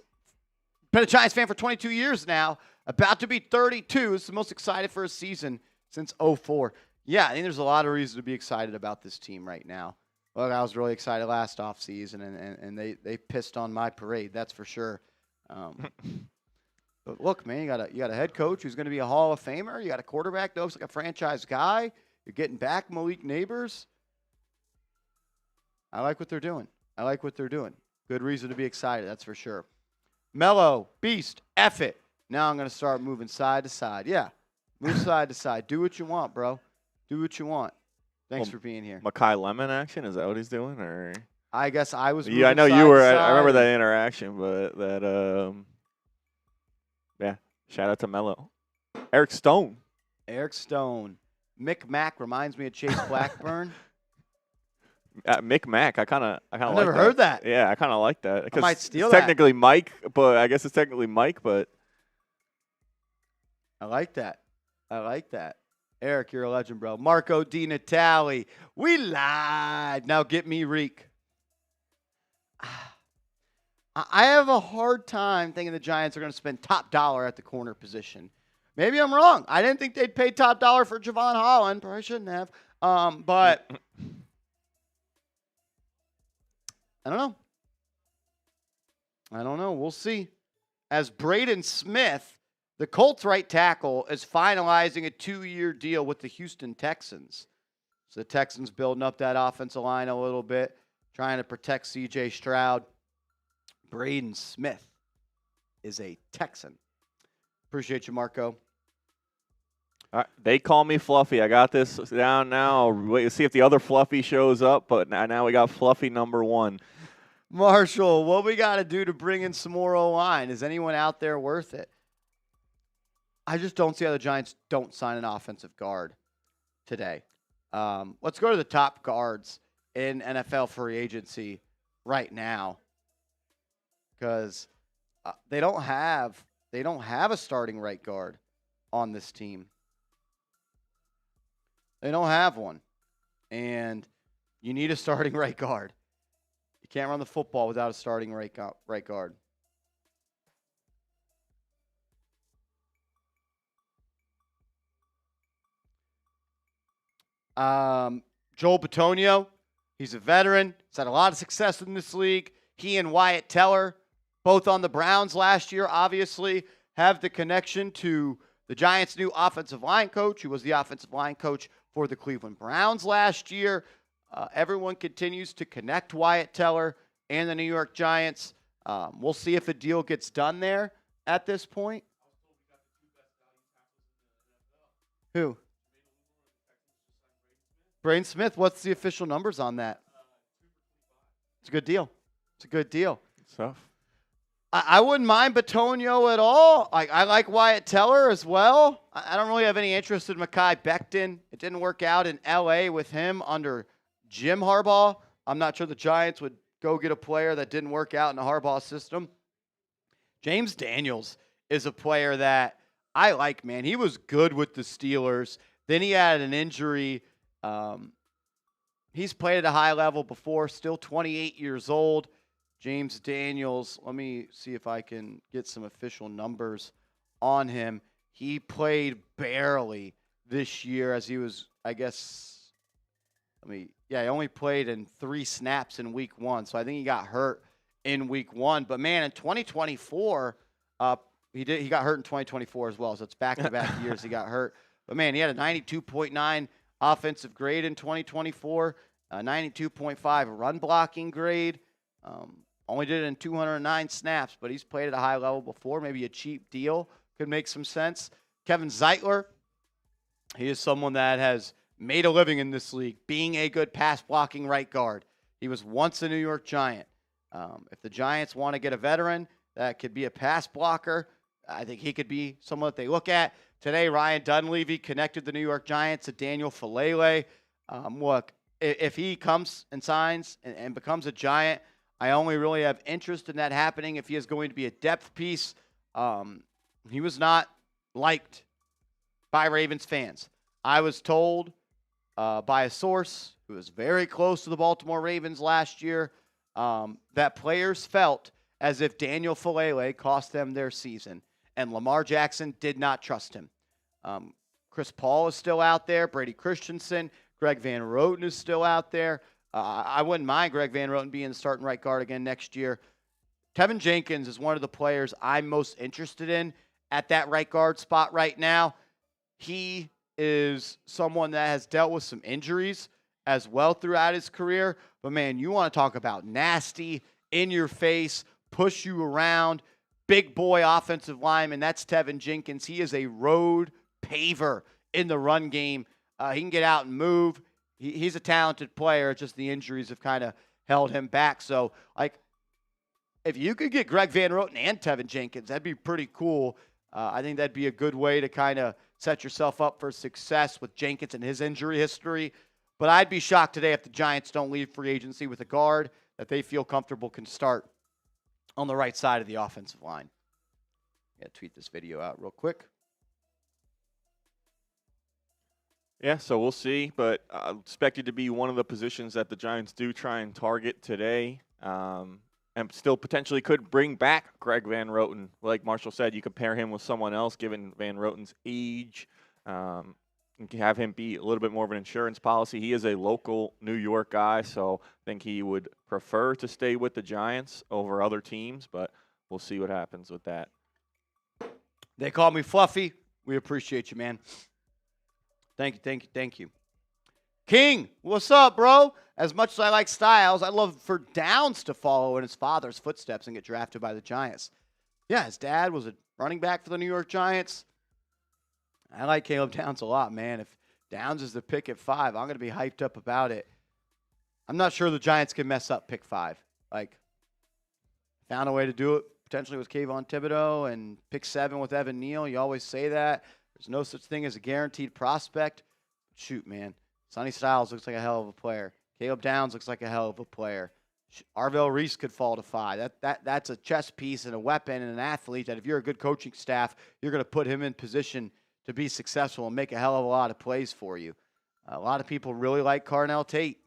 22 years now. About to be 32. It's the most excited for a season since 04. Yeah, I think there's a lot of reason to be excited about this team right now. Look, I was really excited last offseason, and they pissed on my parade, that's for sure. But look, man, you got a head coach who's going to be a Hall of Famer. You got a quarterback that looks like a franchise guy. You're getting back Malik Neighbors. I like what they're doing. Good reason to be excited, that's for sure. Mellow, beast, F it. Now I'm going to start moving side to side. Yeah, move side to side. Do what you want, bro. Do what you want. Thanks for being here. Makai Lemon action? Is that what he's doing? Or I guess I was. Yeah, I know you were. I remember that interaction, but that. Yeah. Shout out to Mello. Eric Stone. Mick Mack reminds me of Chase Blackburn. Mick Mack. I kind of like that. I've never heard that. Yeah, I kind of like that. I might steal that. Technically Mike, but I guess it's technically Mike, but. I like that. Eric, you're a legend, bro. Marco Di Natale. We lied. Now get me Reek. I have a hard time thinking the Giants are going to spend top dollar at the corner position. Maybe I'm wrong. I didn't think they'd pay top dollar for Javon Holland. Probably shouldn't have. But I don't know. We'll see. As Braden Smith, the Colts right tackle, is finalizing a 2-year deal with the Houston Texans. So the Texans building up that offensive line a little bit, trying to protect C.J. Stroud. Braden Smith is a Texan. Appreciate you, Marco. They call me Fluffy. I got this down now. Wait to see if the other Fluffy shows up, but now we got Fluffy number 1. Marshall, what we got to do to bring in some more O-line? Is anyone out there worth it? I just don't see how the Giants don't sign an offensive guard today. Let's go to the top guards in NFL free agency right now, because they don't have a starting right guard on this team. They don't have one. and you need a starting right guard. You can't run the football without a starting right guard. Joel Bitonio, he's a veteran. He's had a lot of success in this league. He and Wyatt Teller, both on the Browns last year, obviously have the connection to the Giants' new offensive line coach, who was the offensive line coach for the Cleveland Browns last year. Everyone continues to connect Wyatt Teller and the New York Giants. We'll see if a deal gets done there at this point. Who? Braden Smith, what's the official numbers on that? It's a good deal. It's a good deal. It's tough. I wouldn't mind Bitonio at all. I like Wyatt Teller as well. I don't really have any interest in Mekhi Becton. It didn't work out in L.A. with him under Jim Harbaugh. I'm not sure the Giants would go get a player that didn't work out in the Harbaugh system. James Daniels is a player that I like, man. He was good with the Steelers. Then he had an injury. He's played at a high level before, still 28 years old. James Daniels, let me see if I can get some official numbers on him. He played barely this year as he was, I guess, he only played in 3 snaps in week 1. So I think he got hurt in week 1. But, man, in 2024, he got hurt in 2024 as well. So it's back-to-back years he got hurt. But, man, he had a 92.9 offensive grade in 2024, 92.5 run blocking grade. Only did it in 209 snaps, but he's played at a high level before. Maybe a cheap deal could make some sense. Kevin Zeitler, he is someone that has made a living in this league, being a good pass-blocking right guard. He was once a New York Giant. If the Giants want to get a veteran that could be a pass blocker, I think he could be someone that they look at. Today, Ryan Dunleavy connected the New York Giants to Daniel Falele. Look, if he comes and signs and becomes a Giant, I only really have interest in that happening if he is going to be a depth piece. He was not liked by Ravens fans. I was told by a source who was very close to the Baltimore Ravens last year that players felt as if Daniel Falele cost them their season, and Lamar Jackson did not trust him. Chris Paul is still out there. Brady Christensen, Greg Van Roten is still out there. I wouldn't mind Greg Van Roten being the starting right guard again next year. Tevin Jenkins is one of the players I'm most interested in at that right guard spot right now. He is someone that has dealt with some injuries as well throughout his career. But, man, you want to talk about nasty, in your face, push you around, big boy offensive lineman. That's Tevin Jenkins. He is a road paver in the run game. He can get out and move. He's a talented player. Just the injuries have kind of held him back. So, if you could get Greg Van Roten and Tevin Jenkins, that'd be pretty cool. I think that'd be a good way to kind of set yourself up for success with Jenkins and his injury history. But I'd be shocked today if the Giants don't leave free agency with a guard that they feel comfortable can start on the right side of the offensive line. Tweet this video out real quick. Yeah, so we'll see, but expected to be one of the positions that the Giants do try and target today, and still potentially could bring back Greg Van Roten. Like Marshall said, you could pair him with someone else, given Van Roten's age, and have him be a little bit more of an insurance policy. He is a local New York guy, so I think he would prefer to stay with the Giants over other teams, but we'll see what happens with that. They call me Fluffy. We appreciate you, man. Thank you. King, what's up, bro? As much as I like Styles, I'd love for Downs to follow in his father's footsteps and get drafted by the Giants. Yeah, his dad was a running back for the New York Giants. I like Caleb Downs a lot, man. If Downs is the pick at 5, I'm going to be hyped up about it. I'm not sure the Giants can mess up pick 5. Found a way to do it, potentially with Kayvon Thibodeau, and pick 7 with Evan Neal. You always say that. There's no such thing as a guaranteed prospect. Shoot, man. Sonny Styles looks like a hell of a player. Caleb Downs looks like a hell of a player. Arvell Reese could fall to 5. That's a chess piece and a weapon and an athlete that if you're a good coaching staff, you're going to put him in position to be successful and make a hell of a lot of plays for you. A lot of people really like Carnell Tate.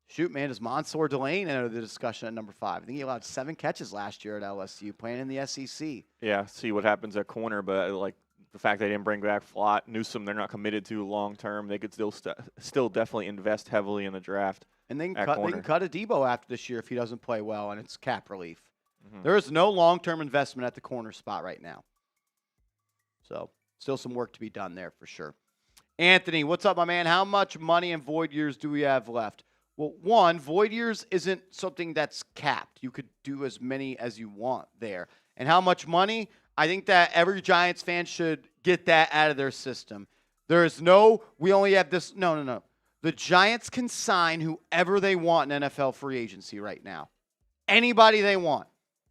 Shoot, man, does Mansour Delane enter the discussion at number 5? I think he allowed 7 catches last year at LSU, playing in the SEC. Yeah, see what happens at corner, but like the fact they didn't bring back Newsome, they're not committed to long term. They could still definitely invest heavily in the draft. And they can cut a Debo after this year if he doesn't play well, and it's cap relief. There is no long-term investment at the corner spot right now. So still some work to be done there for sure. Anthony, what's up, my man? How much money and void years do we have left? Well, one, void years isn't something that's capped. You could do as many as you want there. And how much money? I think that every Giants fan should get that out of their system. There is no, we only have this. No. The Giants can sign whoever they want in NFL free agency right now. Anybody they want.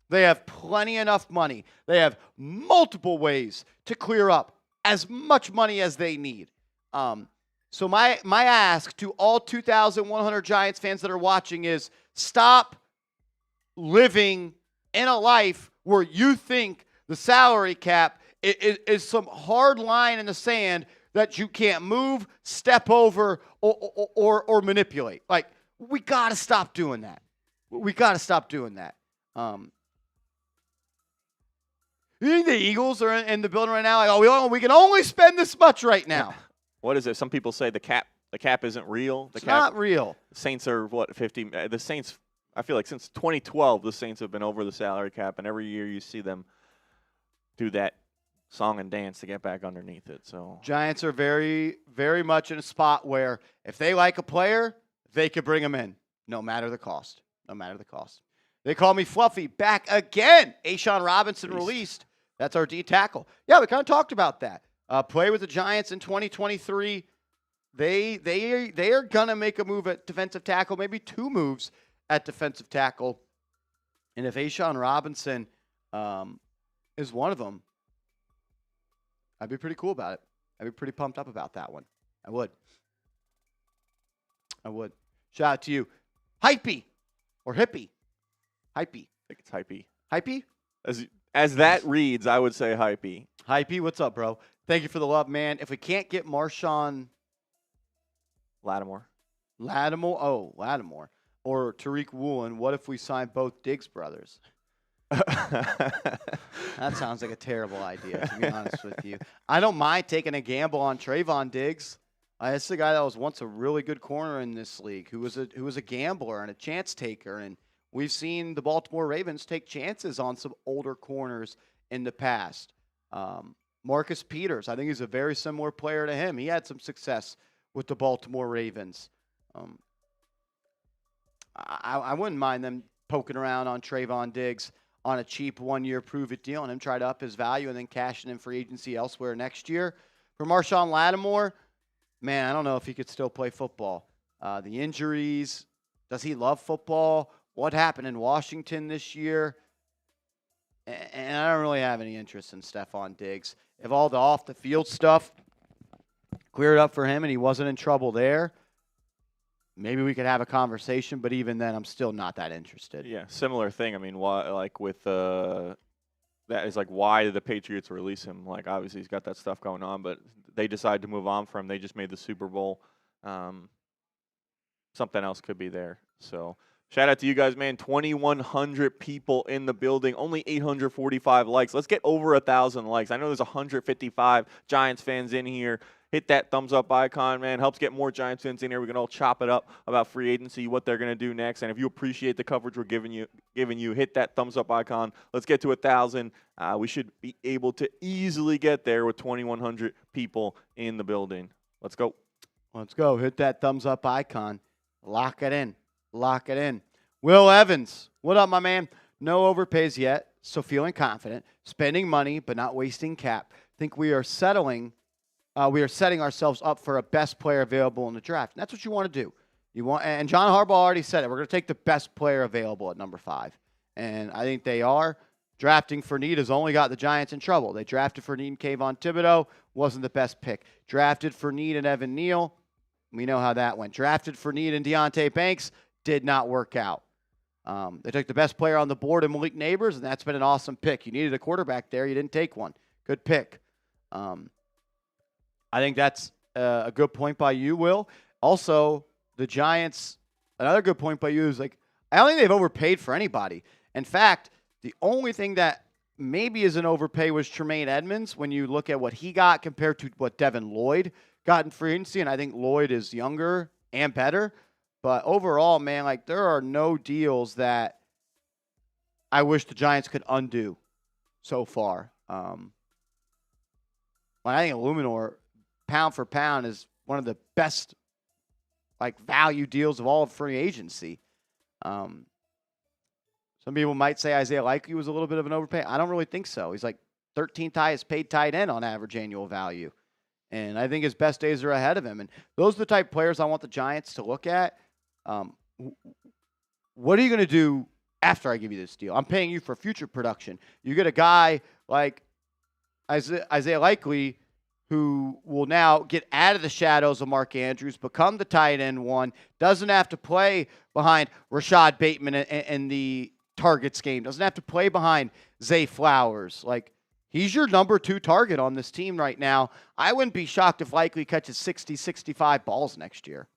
They have plenty enough money. They have multiple ways to clear up as much money as they need. So my ask to all 2,100 Giants fans that are watching is stop living in a life where you think the salary cap is some hard line in the sand that you can't move, step over, or manipulate. Like, we got to stop doing that. We got to stop doing that. You think the Eagles are in the building right now? Like, we can only spend this much right now. What is it? Some people say the cap isn't real. It's not real. The Saints are, 50? The Saints, I feel like since 2012, the Saints have been over the salary cap, and every year you see them do that song and dance to get back underneath it. So Giants are very, very much in a spot where if they like a player, they could bring him in, no matter the cost. No matter the cost. They call me Fluffy. Back again. Ashawn Robinson released. That's our D tackle. Yeah, we kind of talked about that. Play with the Giants in 2023. They are going to make a move at defensive tackle, maybe 2 moves at defensive tackle. And if Ashawn Robinson is one of them, I'd be pretty cool about it. I'd be pretty pumped up about that one. I would. Shout out to you. Hypey or Hippie. Hypey. I think it's Hypey. Hypey? As that reads, I would say Hypey. Hypey, what's up, bro? Thank you for the love, man. If we can't get Marshawn Lattimore. Lattimore. Or Tariq Woolen, what if we sign both Diggs brothers? That sounds like a terrible idea, to be honest with you. I don't mind taking a gamble on Trayvon Diggs. This is a guy that was once a really good corner in this league, who was a gambler and a chance taker. And we've seen the Baltimore Ravens take chances on some older corners in the past. Marcus Peters, I think he's a very similar player to him. He had some success with the Baltimore Ravens. I wouldn't mind them poking around on Trayvon Diggs on a cheap 1-year prove-it deal and him try to up his value and then cash it in free agency elsewhere next year. For Marshawn Lattimore, man, I don't know if he could still play football. The injuries, does he love football? What happened in Washington this year? And I don't really have any interest in Stephon Diggs. If all the off-the-field stuff cleared up for him and he wasn't in trouble there, maybe we could have a conversation, but even then, I'm still not that interested. Yeah, similar thing. I mean, why, like with that is like, why did the Patriots release him? Like, obviously he's got that stuff going on, but they decided to move on from him. They just made the Super Bowl. Something else could be there. So shout out to you guys, man. 2,100 people in the building, only 845 likes. Let's get over 1,000 likes. I know there's 155 Giants fans in here. Hit that thumbs up icon, man. Helps get more Giants fans in here. We can all chop it up about free agency, what they're going to do next. And if you appreciate the coverage we're giving you, hit that thumbs up icon. Let's get to 1,000. We should be able to easily get there with 2,100 people in the building. Let's go. Let's go. Hit that thumbs up icon. Lock it in. Lock it in. Will Evans, what up, my man? No overpays yet, so feeling confident. Spending money, but not wasting cap. Think we are setting ourselves up for a best player available in the draft. And that's what you want to do. And John Harbaugh already said it. We're going to take the best player available at number 5. And I think they are. Drafting Fournette has only got the Giants in trouble. They drafted Fournette and Kayvon Thibodeau. Wasn't the best pick. Drafted Fournette and Evan Neal. We know how that went. Drafted Fournette and Deontay Banks. Did not work out. They took the best player on the board in Malik Neighbors, and that's been an awesome pick. You needed a quarterback there. You didn't take one. Good pick. I think that's a good point by you, Will. Also, the Giants, another good point by you is like, I don't think they've overpaid for anybody. In fact, the only thing that maybe is an overpay was Tremaine Edmunds when you look at what he got compared to what Devin Lloyd got in free agency. And I think Lloyd is younger and better. But overall, man, like there are no deals that I wish the Giants could undo so far. I think Eluemunor, pound for pound, is one of the best like value deals of all of free agency. Some people might say Isaiah Likely was a little bit of an overpay. I don't really think so. He's like 13th highest paid tight end on average annual value. And I think his best days are ahead of him. And those are the type of players I want the Giants to look at. What are you going to do after I give you this deal? I'm paying you for future production. You get a guy like Isaiah Likely, who will now get out of the shadows of Mark Andrews, become the tight end one, doesn't have to play behind Rashad Bateman in the targets game, doesn't have to play behind Zay Flowers. Like, he's your number 2 target on this team right now. I wouldn't be shocked if Likely catches 60, 65 balls next year.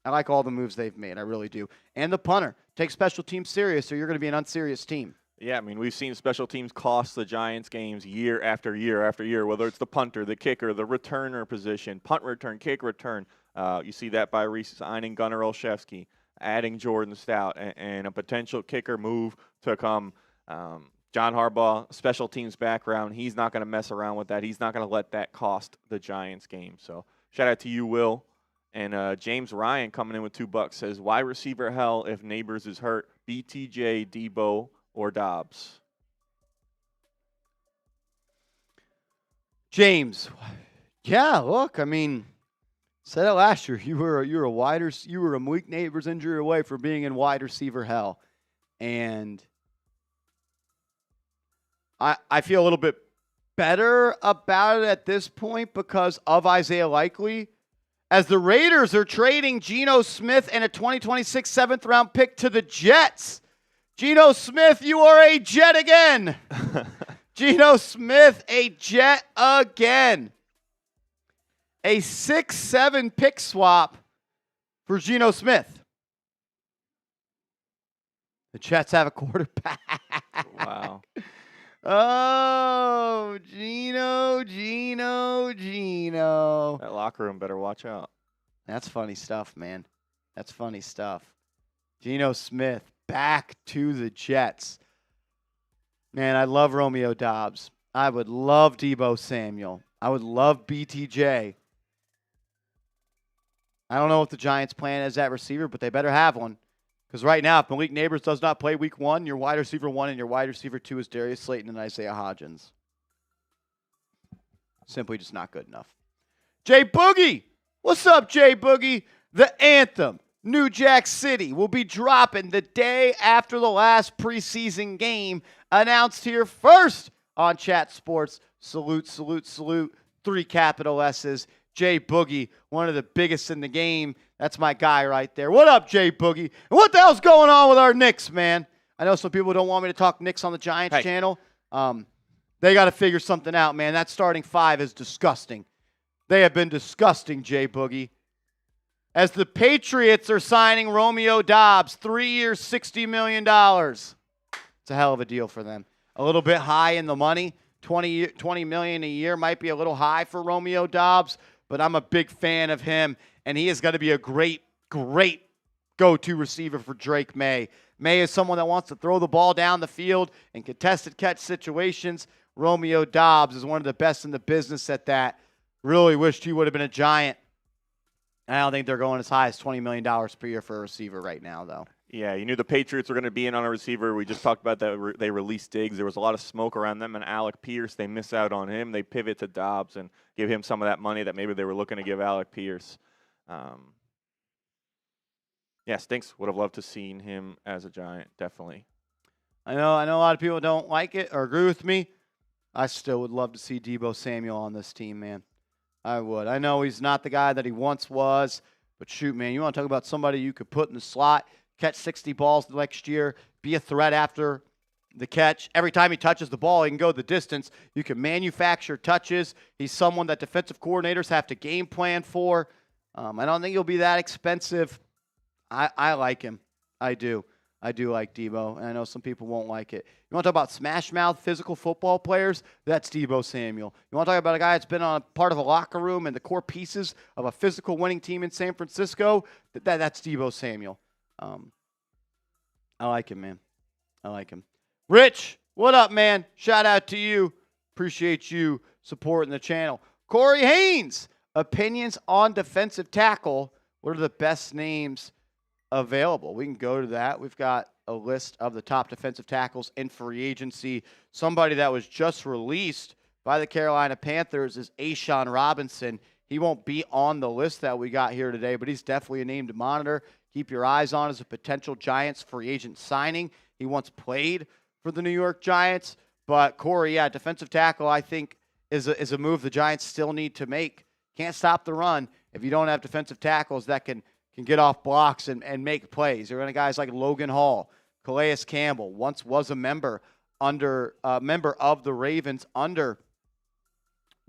I like all the moves they've made. I really do. And the punter. Take special teams serious or you're going to be an unserious team. Yeah, I mean, we've seen special teams cost the Giants games year after year after year, whether it's the punter, the kicker, the returner position, punt return, kick return. You see that by re-signing Gunnar Olszewski, adding Jordan Stout, and a potential kicker move to come. John Harbaugh, special teams background, he's not going to mess around with that. He's not going to let that cost the Giants game. So shout out to you, Will. And James Ryan coming in with $2 says, why receiver hell if Neighbors is hurt? BTJ, Debo, or Dobbs? James, yeah, look, I mean, said it last year. You were a Malik Neighbors injury away from being in wide receiver hell, and I feel a little bit better about it at this point because of Isaiah Likely, as the Raiders are trading Geno Smith and a 2026 7th-round pick to the Jets. Geno Smith, you are a Jet again. Geno Smith, a Jet again. A 6-7 pick swap for Geno Smith. The Jets have a quarterback. Wow. Oh, Geno. That locker room better watch out. That's funny stuff, man. That's funny stuff. Geno Smith back to the Jets. Man, I love Romeo Dobbs. I would love Deebo Samuel. I would love BTJ. I don't know what the Giants' plan is at receiver, but they better have one. Because right now, if Malik Neighbors does not play week 1, your wide receiver 1 and your wide receiver 2 is Darius Slayton and Isaiah Hodgins. Simply just not good enough. Jay Boogie. What's up, Jay Boogie? The Anthem, New Jack City, will be dropping the day after the last preseason game, announced here first on Chat Sports. Salute, salute, salute. 3 capital S's. Jay Boogie, one of the biggest in the game. That's my guy right there. What up, Jay Boogie? And what the hell's going on with our Knicks, man? I know some people don't want me to talk Knicks on the Giants channel. They got to figure something out, man. That starting 5 is disgusting. They have been disgusting, Jay Boogie. As the Patriots are signing Romeo Dobbs, 3 years, $60 million. It's a hell of a deal for them. A little bit high in the money. $20 million a year might be a little high for Romeo Dobbs, but I'm a big fan of him, and he is going to be a great, great go-to receiver for Drake May. May is someone that wants to throw the ball down the field in contested catch situations. Romeo Dobbs is one of the best in the business at that. Really wished he would have been a Giant. I don't think they're going as high as $20 million per year for a receiver right now, though. Yeah, you knew the Patriots were going to be in on a receiver. We just talked about that. They released Diggs. There was a lot of smoke around them and Alec Pierce. They miss out on him. They pivot to Dobbs and give him some of that money that maybe they were looking to give Alec Pierce. Yeah, stinks. Would have loved to seen him as a Giant, definitely. I know a lot of people don't like it or agree with me. I still would love to see Deebo Samuel on this team, man. I would. I know he's not the guy that he once was, but shoot, man, you want to talk about somebody you could put in the slot, catch 60 balls the next year, be a threat after the catch. Every time he touches the ball, he can go the distance. You can manufacture touches. He's someone that defensive coordinators have to game plan for. I don't think he'll be that expensive. I like him. I do. I do like Deebo, and I know some people won't like it. You want to talk about smash-mouth physical football players? That's Deebo Samuel. You want to talk about a guy that's been on a part of a locker room and the core pieces of a physical winning team in San Francisco? That's Deebo Samuel. I like him, man. I like him. Rich, what up, man? Shout out to you. Appreciate you supporting the channel. Corey Haynes, opinions on defensive tackle. What are the best names available? We can go to that. We've got a list of the top defensive tackles in free agency. Somebody that was just released by the Carolina Panthers is Ashawn Robinson. He won't be on the list that we got here today, but he's definitely a name to monitor. Keep your eyes on as a potential Giants free agent signing. He once played for the New York Giants. But Corey, yeah, defensive tackle, I think, is a move the Giants still need to make. Can't stop the run if you don't have defensive tackles that can get off blocks and make plays. You're going to guys like Logan Hall, Calais Campbell, once was a member of the Ravens under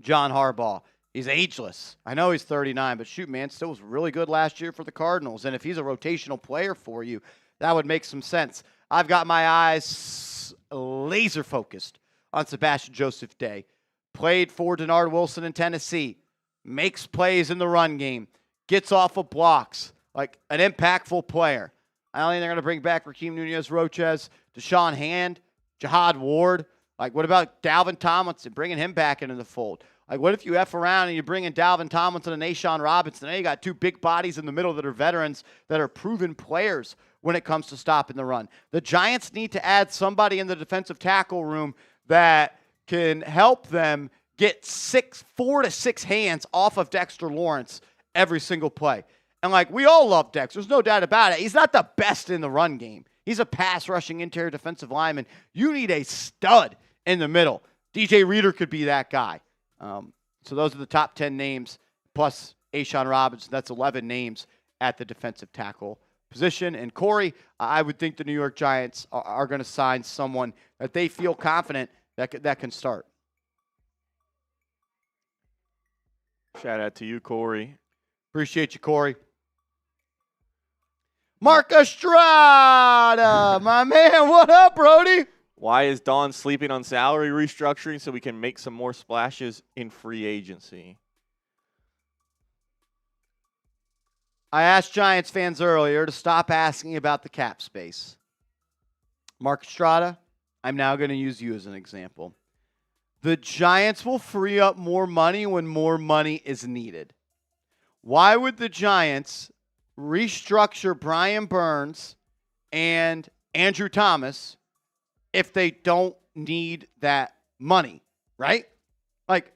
John Harbaugh. He's ageless. I know he's 39, but shoot, man, still was really good last year for the Cardinals. And if he's a rotational player for you, that would make some sense. I've got my eyes laser focused on Sebastian Joseph Day. Played for Denard Wilson in Tennessee. Makes plays in the run game. Gets off of blocks. Like an impactful player. I don't think they're going to bring back Raheem Nunez-Roches, Deshaun Hand, Jihad Ward. Like, what about Dalvin Tomlinson, bringing him back into the fold? Like, what if you F around and you bring in Dalvin Tomlinson and Ashawn Robinson? Now you got two big bodies in the middle that are veterans that are proven players when it comes to stopping the run. The Giants need to add somebody in the defensive tackle room that can help them get 4 to 6 hands off of Dexter Lawrence every single play. And, like, we all love Dex. There's no doubt about it. He's not the best in the run game. He's a pass-rushing interior defensive lineman. You need a stud in the middle. DJ Reader could be that guy. So those are the top 10 names, plus Ashawn Robinson. That's 11 names at the defensive tackle position. And, Corey, I would think the New York Giants are going to sign someone that they feel confident that can start. Shout out to you, Corey. Appreciate you, Corey. Mark Estrada, my man. What up, Brody? Why is Don sleeping on salary restructuring so we can make some more splashes in free agency? I asked Giants fans earlier to stop asking about the cap space. Mark Estrada, I'm now going to use you as an example. The Giants will free up more money when more money is needed. Why would the Giants restructure Brian Burns and Andrew Thomas if they don't need that money, right? Like,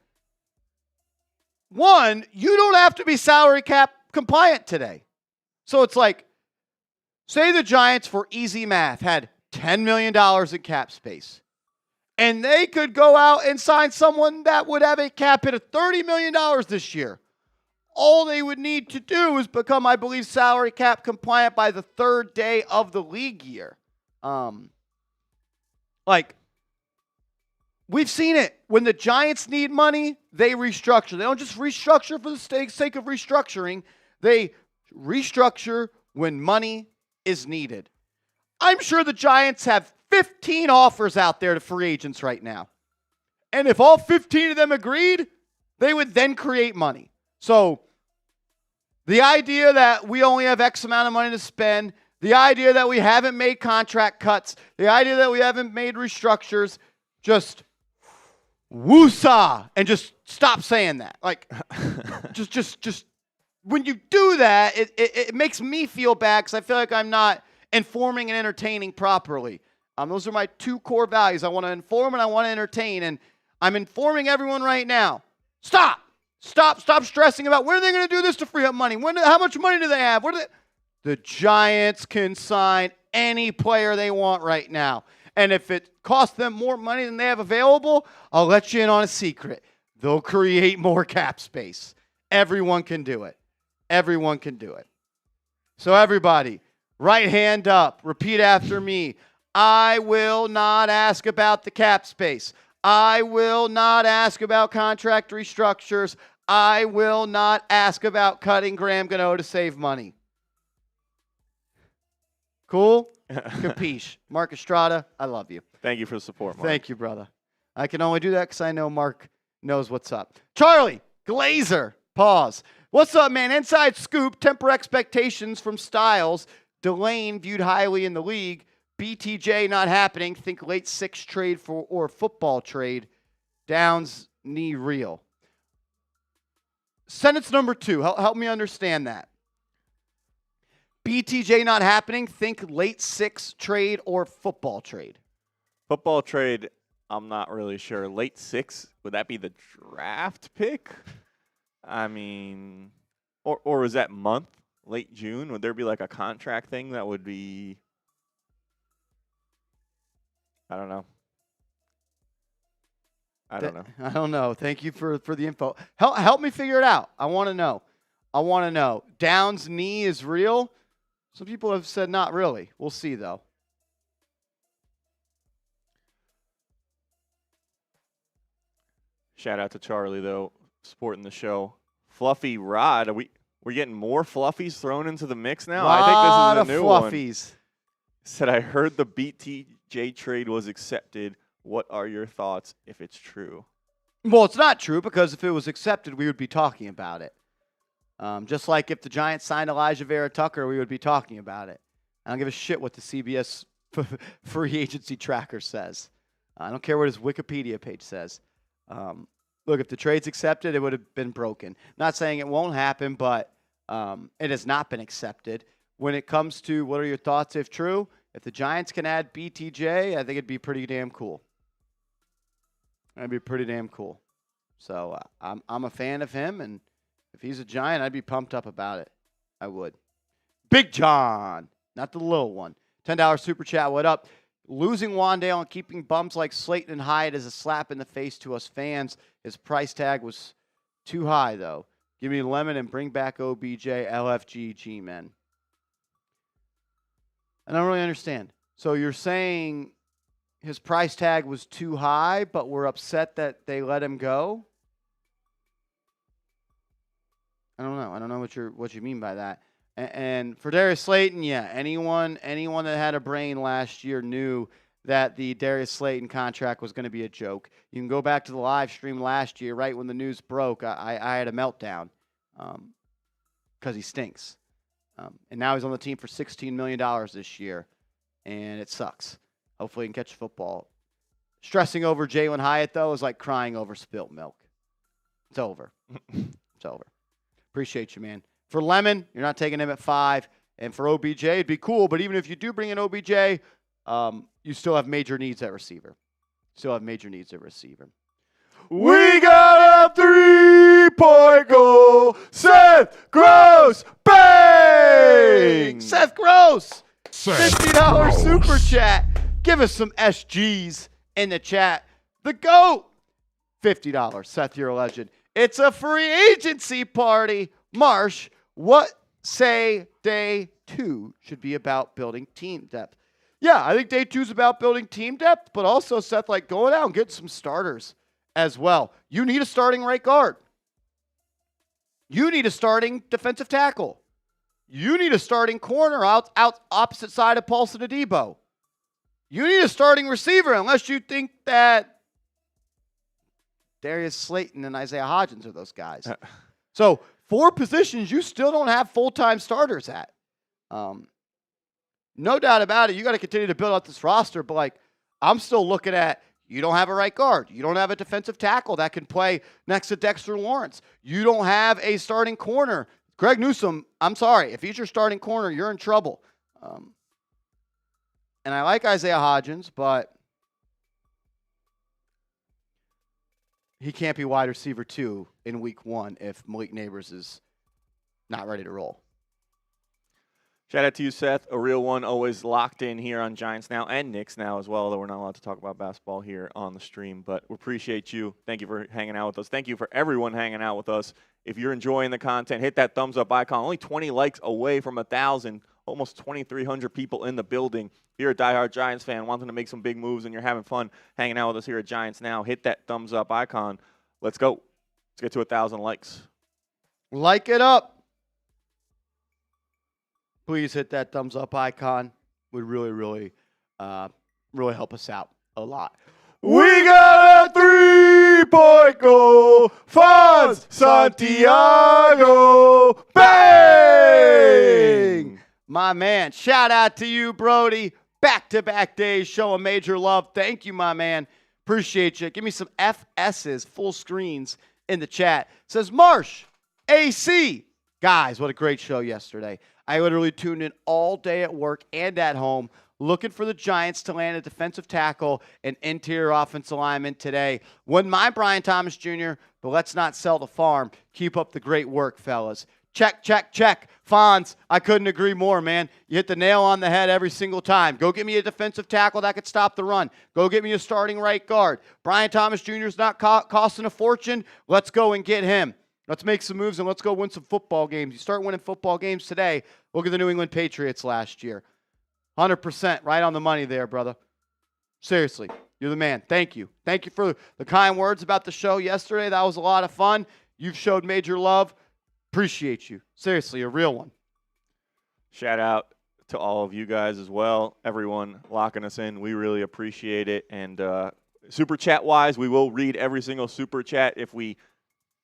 one, you don't have to be salary cap compliant today. So it's like, say the Giants, for easy math, had $10 million in cap space. And they could go out and sign someone that would have a cap hit of $30 million this year. All they would need to do is become, I believe, salary cap compliant by the third day of the league year. We've seen it. When the Giants need money, they restructure. They don't just restructure for the sake of restructuring. They restructure when money is needed. I'm sure the Giants have 15 offers out there to free agents right now. And if all 15 of them agreed, they would then create money. So the idea that we only have X amount of money to spend, the idea that we haven't made contract cuts, the idea that we haven't made restructures, just woosah, and just stop saying that. Like, just when you do that, it makes me feel bad because I feel like I'm not informing and entertaining properly. Those are my two core values. I want to inform and I want to entertain, and I'm informing everyone right now. Stop stressing about when are they going to do this to free up money? How much money do they have? The Giants can sign any player they want right now. And if it costs them more money than they have available, I'll let you in on a secret. They'll create more cap space. Everyone can do it. Everyone can do it. So everybody, right hand up. Repeat after me. I will not ask about the cap space. I will not ask about contract restructures. I will not ask about cutting Graham Gano to save money. Cool? Capiche. Mark Estrada, I love you. Thank you for the support, Mark. Thank you, brother. I can only do that because I know Mark knows what's up. Charlie Glazer, pause. What's up, man? Inside scoop, temper expectations from Styles. Delane viewed highly in the league. BTJ not happening. Think late 6 trade or football trade. Downs knee real. Sentence number 2. Help me understand that. BTJ not happening. Think late 6 trade or football trade. Football trade, I'm not really sure. Late 6, would that be the draft pick? I mean, or is that month? Late June? Would there be like a contract thing that would be? I don't know. I don't know. Thank you for the info. Help me figure it out. I want to know. Downs' knee is real? Some people have said not really. We'll see, though. Shout out to Charlie, though, supporting the show. Fluffy Rod. We're getting more fluffies thrown into the mix now? I think this is a new fluffies. One. Said, I heard the BTJ trade was accepted. What are your thoughts if it's true? Well, it's not true because if it was accepted, we would be talking about it. Just like if the Giants signed Elijah Vera Tucker, we would be talking about it. I don't give a shit what the CBS free agency tracker says. I don't care what his Wikipedia page says. Look, if the trade's accepted, it would have been broken. Not saying it won't happen, but it has not been accepted. When it comes to what are your thoughts if true, if the Giants can add BTJ, I think it'd be pretty damn cool. That'd be pretty damn cool. So I'm a fan of him, and if he's a Giant, I'd be pumped up about it. I would. Big John, not the little one. $10 super chat. What up? Losing Wandale and keeping bums like Slayton and Hyatt is a slap in the face to us fans. His price tag was too high, though. Give me Lemon and bring back OBJ, LFG, G-Men. I don't really understand. So you're saying his price tag was too high, but we're upset that they let him go? I don't know. I don't know what you mean by that. And for Darius Slayton, yeah, anyone that had a brain last year knew that the Darius Slayton contract was going to be a joke. You can go back to the live stream last year, right when the news broke. I had a meltdown because he stinks. And now he's on the team for $16 million this year, and it sucks. Hopefully he can catch football. Stressing over Jalen Hyatt, though, is like crying over spilt milk. It's over. It's over. Appreciate you, man. For Lemon, you're not taking him at 5. And for OBJ, it'd be cool. But even if you do bring in OBJ, you still have major needs at receiver. We got a 3-point goal. Seth Gross, bang! Seth Gross, $50 super chat. Give us some SGs in the chat. The GOAT, $50. Seth, you're a legend. It's a free agency party. Marsh, what say day 2 should be about building team depth? Yeah, I think day 2 is about building team depth, but also, Seth, like going out and getting some starters as well. You need a starting right guard. You need a starting defensive tackle. You need a starting corner out opposite side of Paulson Adebo. You need a starting receiver unless you think that Darius Slayton and Isaiah Hodgins are those guys. So 4 positions you still don't have full-time starters at. No doubt about it. You got to continue to build out this roster, but like I'm still looking at you don't have a right guard. You don't have a defensive tackle that can play next to Dexter Lawrence. You don't have a starting corner. Greg Newsome, I'm sorry. If he's your starting corner, you're in trouble. And I like Isaiah Hodgins, but he can't be wide receiver 2 in week 1 if Malik Neighbors is not ready to roll. Shout out to you, Seth. A real one, always locked in here on Giants Now and Knicks Now as well, although we're not allowed to talk about basketball here on the stream. But we appreciate you. Thank you for hanging out with us. Thank you for everyone hanging out with us. If you're enjoying the content, hit that thumbs up icon. Only 20 likes away from 1,000 almost 2,300 people in the building. If you're a diehard Giants fan wanting to make some big moves and you're having fun hanging out with us here at Giants Now, hit that thumbs up icon. Let's go. Let's get to 1,000 likes. Like it up. Please hit that thumbs up icon. Would really, really help us out a lot. We got a 3-point goal. Fonz Santiago. Bang! My man. Shout out to you, Brody. Back-to-back days showing major love. Thank you, my man. Appreciate you. Give me some FS's, full screens in the chat. Says Marsh, AC. Guys, what a great show yesterday. I literally tuned in all day at work and at home, looking for the Giants to land a defensive tackle and interior offensive lineman today. Wouldn't mind Brian Thomas Jr., but let's not sell the farm. Keep up the great work, fellas. Check, check, check. Fonz, I couldn't agree more, man. You hit the nail on the head every single time. Go get me a defensive tackle that could stop the run. Go get me a starting right guard. Brian Thomas Jr. is not costing a fortune. Let's go and get him. Let's make some moves and let's go win some football games. You start winning football games today. Look at the New England Patriots last year. 100% right on the money there, brother. Seriously, you're the man. Thank you. Thank you for the kind words about the show yesterday. That was a lot of fun. You've showed major love. Appreciate you. Seriously, a real one. Shout out to all of you guys as well. Everyone locking us in. We really appreciate it. And super chat wise, we will read every single super chat. If we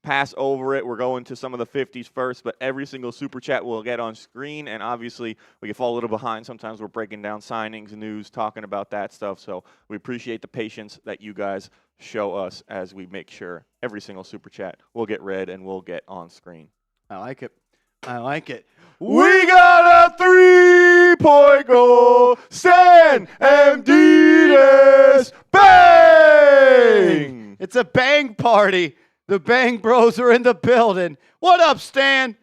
pass over it, we're going to some of the 50s first, but every single super chat will get on screen. And obviously, we can fall a little behind. Sometimes we're breaking down signings, news, talking about that stuff. So we appreciate the patience that you guys show us as we make sure every single super chat will get read and will get on screen. I like it. I like it. We got a 3-point goal. Stan Amditas. Bang! It's a bang party. The Bang Bros are in the building. What up, Stan?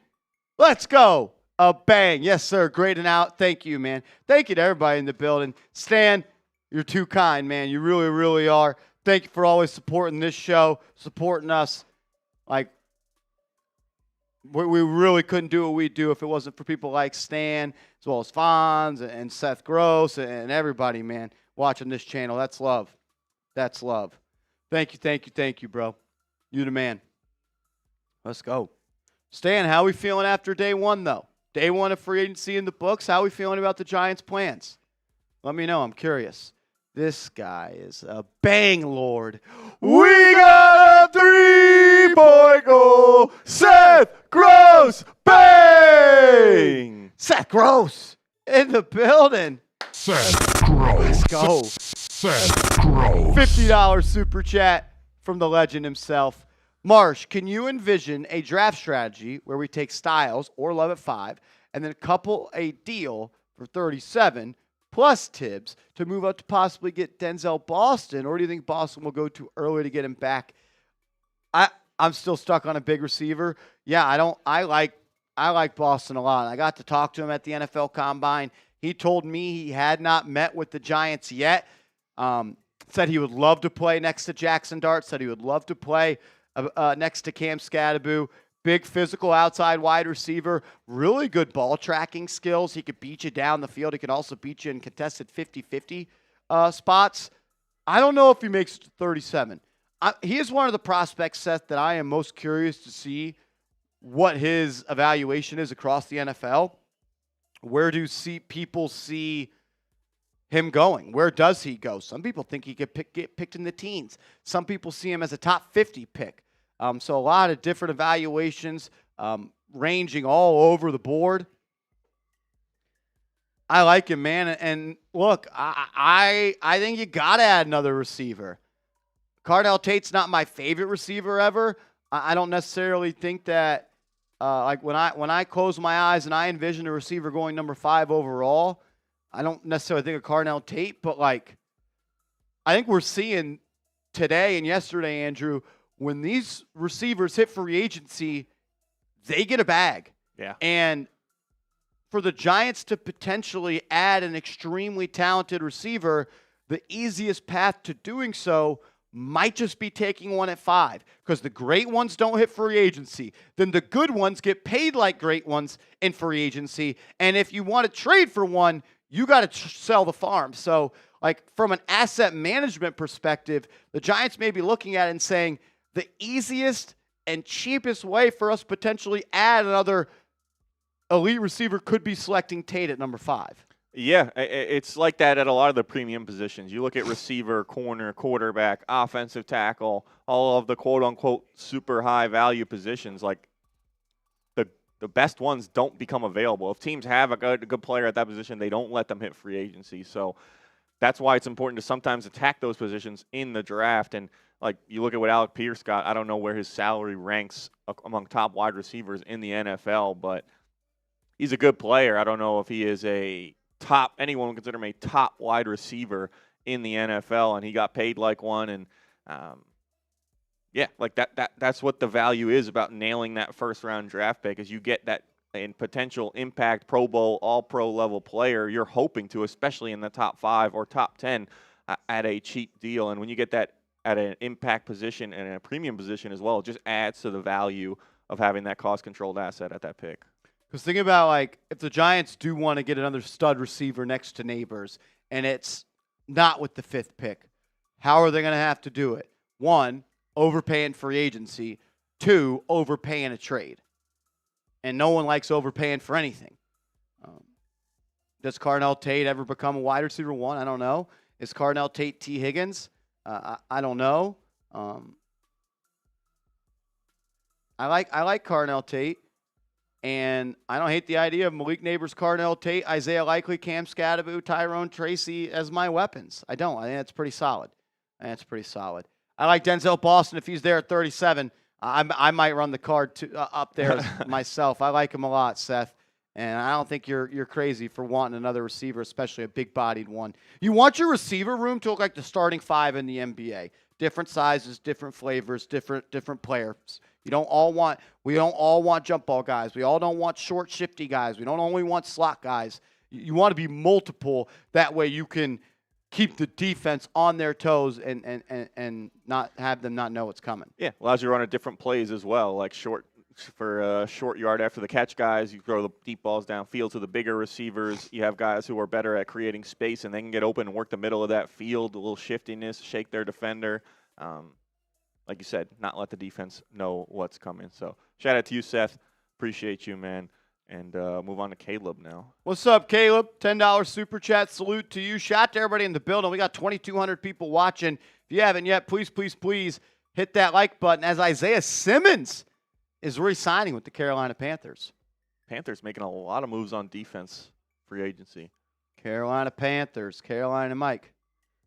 Let's go. A bang. Yes, sir. Great and out. Thank you, man. Thank you to everybody in the building. Stan, you're too kind, man. You really, really are. Thank you for always supporting this show, supporting us. Like, we really couldn't do what we do if it wasn't for people like Stan, as well as Fonz and Seth Gross and everybody, man, watching this channel. That's love. That's love. Thank you, thank you, thank you, bro. You the man. Let's go. Stan, how are we feeling after day one, though? Day one of free agency in the books. How are we feeling about the Giants' plans? Let me know. I'm curious. This guy is a bang lord. We got a 3-point goal. Seth Gross. Bang! Seth Gross in the building. Seth Gross. Let's go. Seth Gross. $50 super chat from the legend himself. Marsh, can you envision a draft strategy where we take Styles or Love at 5 and then couple a deal for 37 plus Tibbs to move up to possibly get Denzel Boston? Or do you think Boston will go too early to get him back? I'm still stuck on a big receiver. Yeah, I like Boston a lot. I got to talk to him at the NFL Combine. He told me he had not met with the Giants yet. Said he would love to play next to Jackson Dart. Said he would love to play next to Cam Scadaboo. Big physical outside wide receiver. Really good ball tracking skills. He could beat you down the field. He could also beat you in contested 50-50 spots. I don't know if he makes it to 37. He is one of the prospects, Seth, that I am most curious to see what his evaluation is across the NFL. Where do people see him going? Where does he go? Some people think he could get picked in the teens. Some people see him as a top 50 pick. So a lot of different evaluations ranging all over the board. I like him, man. And look, I think you got to add another receiver. Cardell Tate's not my favorite receiver ever. I don't necessarily think that like when I close my eyes and I envision a receiver going number 5 overall, I don't necessarily think of Cardell Tate, but like I think we're seeing today and yesterday, Andrew, when these receivers hit free agency, they get a bag. Yeah. And for the Giants to potentially add an extremely talented receiver, the easiest path to doing so might just be taking one at 5 because the great ones don't hit free agency. Then the good ones get paid like great ones in free agency. And if you want to trade for one, you got to sell the farm. So, like, from an asset management perspective, the Giants may be looking at it and saying the easiest and cheapest way for us potentially add another elite receiver could be selecting Tate at number 5. Yeah, it's like that at a lot of the premium positions. You look at receiver, corner, quarterback, offensive tackle, all of the quote-unquote super high-value positions. Like, the best ones don't become available. If teams have a good player at that position, they don't let them hit free agency. So that's why it's important to sometimes attack those positions in the draft. And, like, you look at what Alec Pierce got. I don't know where his salary ranks among top wide receivers in the NFL, but he's a good player. I don't know if he is anyone would consider him a top wide receiver in the NFL, and he got paid like one. And like that's what the value is about nailing that first round draft pick, is you get that in potential impact Pro Bowl, all pro level player you're hoping to, especially in the top 5 or top 10 at a cheap deal. And when you get that at an impact position and a premium position as well, it just adds to the value of having that cost controlled asset at that pick. Because think about, like, if the Giants do want to get another stud receiver next to Neighbors, and it's not with the 5th pick, how are they going to have to do it? 1, overpaying free agency. 2, overpaying a trade. And no one likes overpaying for anything. Does Carnell Tate ever become a wide receiver 1? I don't know. Is Carnell Tate T. Higgins? I don't know. I like Carnell Tate. And I don't hate the idea of Malik Neighbors, Carnell Tate, Isaiah Likely, Cam Scadaboo, Tyrone Tracy as my weapons. I don't. I think that's pretty solid. I like Denzel Boston. If he's there at 37, I might run the card up there myself. I like him a lot, Seth. And I don't think you're crazy for wanting another receiver, especially a big-bodied one. You want your receiver room to look like the starting 5 in the NBA. Different sizes, different flavors, different players. We don't all want jump ball guys. We all don't want short, shifty guys. We don't only want slot guys. You want to be multiple. That way you can keep the defense on their toes and not have them not know what's coming. Yeah, allows you to run at different plays as well, like short yard after the catch guys. You throw the deep balls downfield to the bigger receivers. You have guys who are better at creating space, and they can get open and work the middle of that field, a little shiftiness, shake their defender. Like you said, not let the defense know what's coming. So shout out to you, Seth. Appreciate you, man. And move on to Caleb now. What's up, Caleb? $10 super chat. Salute to you. Shout out to everybody in the building. We got 2,200 people watching. If you haven't yet, please hit that like button as Isaiah Simmons is re-signing with the Carolina Panthers. Panthers making a lot of moves on defense, free agency. Carolina Panthers. Carolina Mike.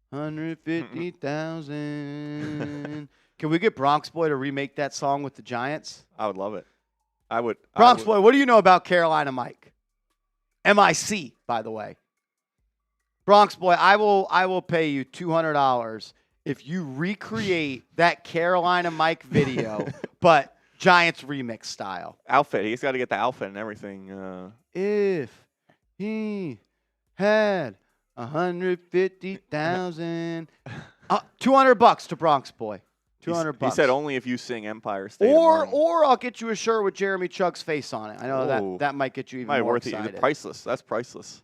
150,000. Can we get Bronx Boy to remake that song with the Giants? I would love it. Bronx Boy, what do you know about Carolina Mike? MIC, by the way. Bronx Boy, I will pay you $200 if you recreate that Carolina Mike video, but Giants remix style. Outfit. He's got to get the outfit and everything. If he had 150,000, $200 to Bronx Boy. $200. He said only if you sing Empire State. Or I'll get you a shirt with Jeremy Chugg's face on it. I know that might get you even more excited. Priceless. That's priceless.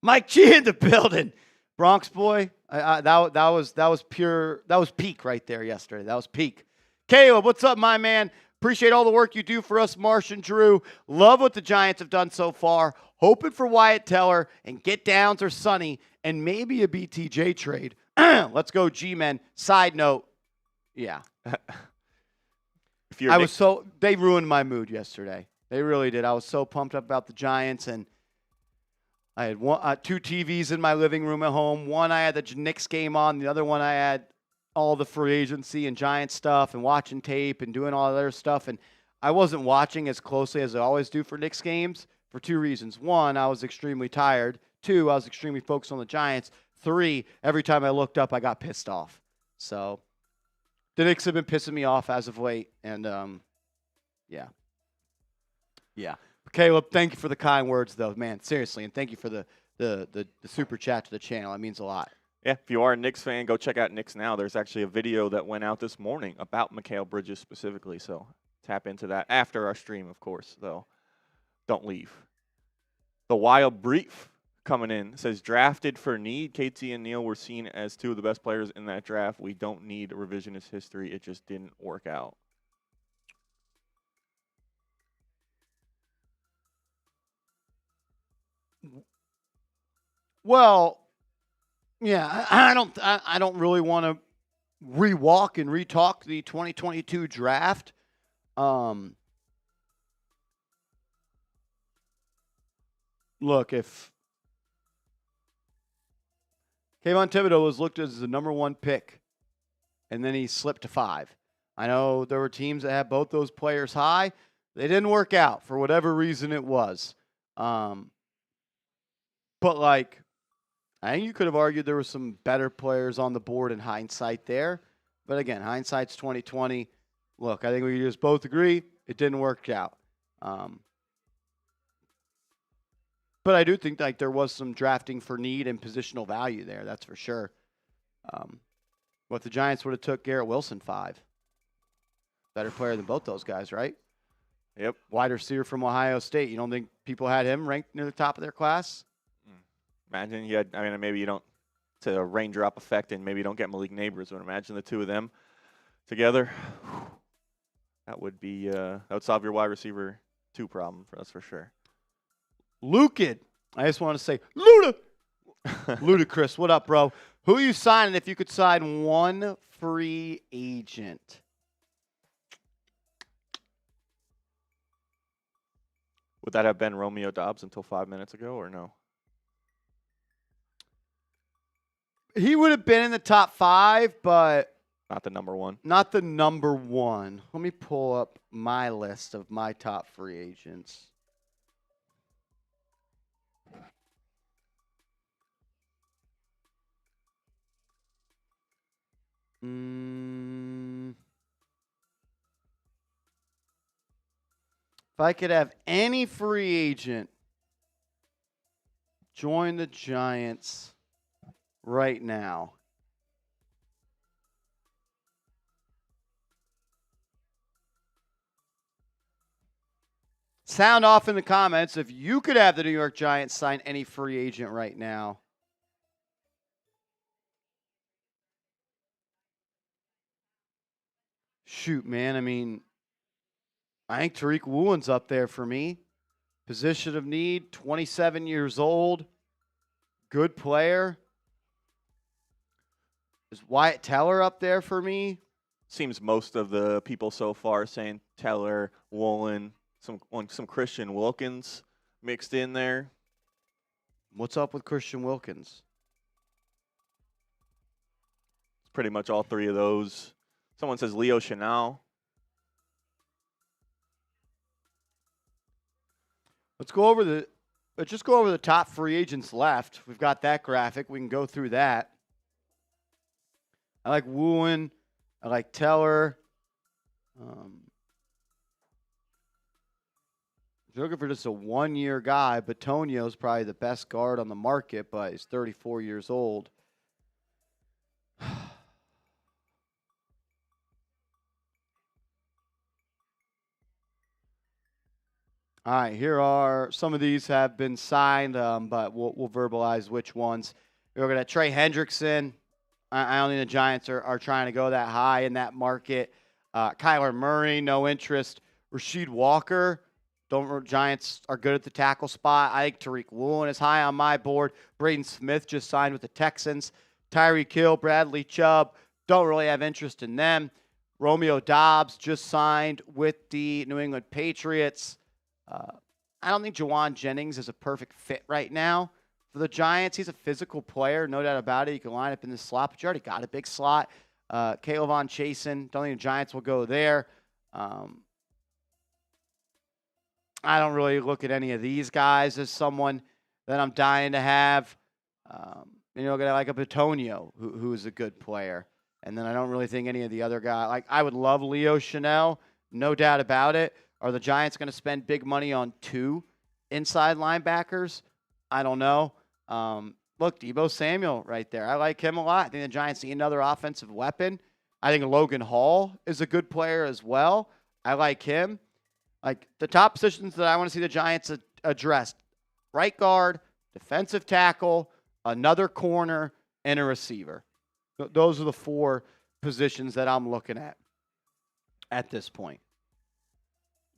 Mike G in the building. Bronx Boy. That was pure. That was peak right there yesterday. That was peak. Caleb, what's up, my man? Appreciate all the work you do for us, Marsh and Drew. Love what the Giants have done so far. Hoping for Wyatt Teller and get downs or Sonny and maybe a BTJ trade. Let's go, G-Men. Side note. Yeah. They ruined my mood yesterday. They really did. I was so pumped up about the Giants, and I had two TVs in my living room at home. One, I had the Knicks game on. The other one, I had all the free agency and Giants stuff and watching tape and doing all that other stuff. And I wasn't watching as closely as I always do for Knicks games for two reasons. One, I was extremely tired. Two, I was extremely focused on the Giants. Three, every time I looked up, I got pissed off. So the Knicks have been pissing me off as of late, and yeah. Caleb, thank you for the kind words, though, man. Seriously, and thank you for the super chat to the channel. It means a lot. Yeah, if you are a Knicks fan, go check out Knicks Now. There's actually a video that went out this morning about Mikal Bridges specifically, so tap into that after our stream, of course, though. Don't leave. The Wild Brief coming in says, drafted for need. KT and Neal were seen as two of the best players in that draft. We don't need revisionist history. It just didn't work out. Well, yeah, I don't really want to rewalk and retalk the 2022 draft. Look, if Kayvon Thibodeau was looked as the number 1 pick, and then he slipped to 5. I know there were teams that had both those players high. They didn't work out for whatever reason it was. But, like, I think you could have argued there were some better players on the board in hindsight there. But, again, hindsight's 2020. Look, I think we just both agree it didn't work out. But I do think like there was some drafting for need and positional value there. That's for sure. What the Giants would have took Garrett Wilson 5. Better player than both those guys, right? Yep. Wide receiver from Ohio State. You don't think people had him ranked near the top of their class? Imagine you had, I mean, maybe you don't, it's a raindrop effect, and maybe you don't get Malik Neighbors, but imagine the two of them together. That would be, that would solve your wide receiver 2 problem, that's for sure. Lukin. I just want to say, Ludacris, what up, bro? Who are you signing if you could sign one free agent? Would that have been Romeo Doubs until 5 minutes ago, or no? He would have been in the top 5, but Not the number 1. not the number 1. Let me pull up my list of my top free agents. If I could have any free agent join the Giants right now, sound off in the comments if you could have the New York Giants sign any free agent right now. Shoot, man. I mean, I think Tariq Woolen's up there for me. Position of need, 27 years old. Good player. Is Wyatt Teller up there for me? Seems most of the people so far saying Teller, Woolen, some Christian Wilkins mixed in there. What's up with Christian Wilkins? It's pretty much all 3 of those. Someone says Leo Chenal. Let's just go over the top free agents left. We've got that graphic. We can go through that. I like Woolen. I like Teller. If you're looking for just a one-year guy, Batonio's probably the best guard on the market, but he's 34 years old. All right, here are some of these have been signed, but we'll verbalize which ones. We're looking at Trey Hendrickson. I don't think the Giants are trying to go that high in that market. Kyler Murray, no interest. Rasheed Walker, Giants are good at the tackle spot. I think Tariq Woolen is high on my board. Braden Smith just signed with the Texans. Tyreek Hill, Bradley Chubb, don't really have interest in them. Romeo Doubs just signed with the New England Patriots. I don't think Jawan Jennings is a perfect fit right now for the Giants. He's a physical player, no doubt about it. You can line up in the slot, but you already got a big slot. Caleb Von Chasen, don't think the Giants will go there. I don't really look at any of these guys as someone that I'm dying to have. Like a Batonio, who is a good player. And then I don't really think any of the other guys. Like, I would love Leo Chanel, no doubt about it. Are the Giants going to spend big money on 2 inside linebackers? I don't know. look, Deebo Samuel right there. I like him a lot. I think the Giants need another offensive weapon. I think Logan Hall is a good player as well. I like him. Like the top positions that I want to see the Giants address: right guard, defensive tackle, another corner, and a receiver. Those are the 4 positions that I'm looking at this point.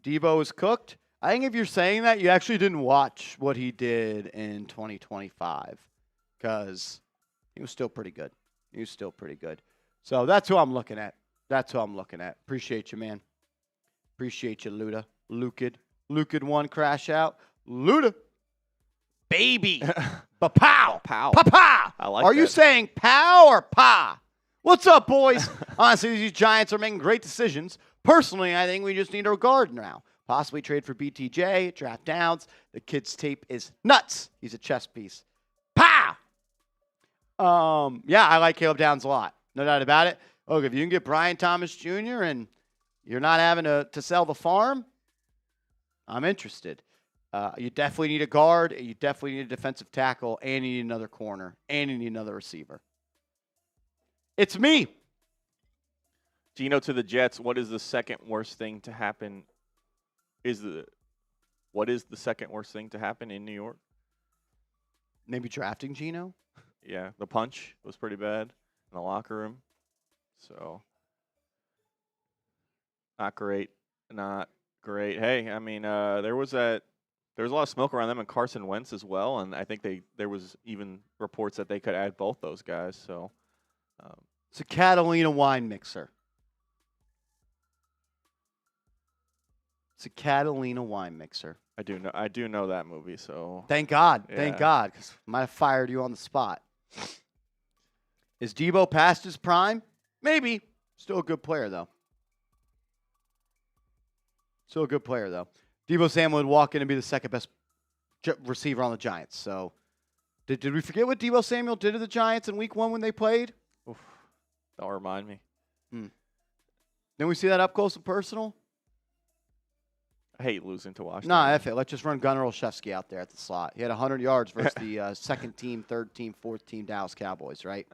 Deebo is cooked. I think if you're saying that, you actually didn't watch what he did in 2025 because he was still pretty good. So that's who I'm looking at. Appreciate you, man. Appreciate you, Luda. Lukid 1 crash out. Luda. Baby. Ba-pow. Pow. Pa-pa. I like Are that. you saying pow or pa? What's up, boys? Honestly, these Giants are making great decisions. Personally, I think we just need a guard now. Possibly trade for BTJ, draft Downs. The kid's tape is nuts. He's a chess piece. Pow! Yeah, I like Caleb Downs a lot. No doubt about it. Look, if you can get Brian Thomas Jr. and you're not having to sell the farm, I'm interested. You definitely need a guard. You definitely need a defensive tackle. And you need another corner. And you need another receiver. It's me. Gino to the Jets. What is the second worst thing to happen? What is the second worst thing to happen in New York? Maybe drafting Gino? Yeah, the punch was pretty bad in the locker room. So, not great. Hey, I mean, there was a lot of smoke around them and Carson Wentz as well, and I think there was even reports that they could add both those guys. So, it's a Catalina wine mixer. I do know that movie. So Thank God. Yeah. Thank God, because I might have fired you on the spot. Is Deebo past his prime? Maybe. Still a good player, though. Deebo Samuel would walk in and be the second best receiver on the Giants. So, did we forget what Deebo Samuel did to the Giants in Week 1 when they played? Oof, don't remind me. Didn't we see that up close and personal? I hate losing to Washington. Nah, F it. Let's just run Gunnar Olszewski out there at the slot. He had 100 yards versus the second team, third team, fourth team Dallas Cowboys, right?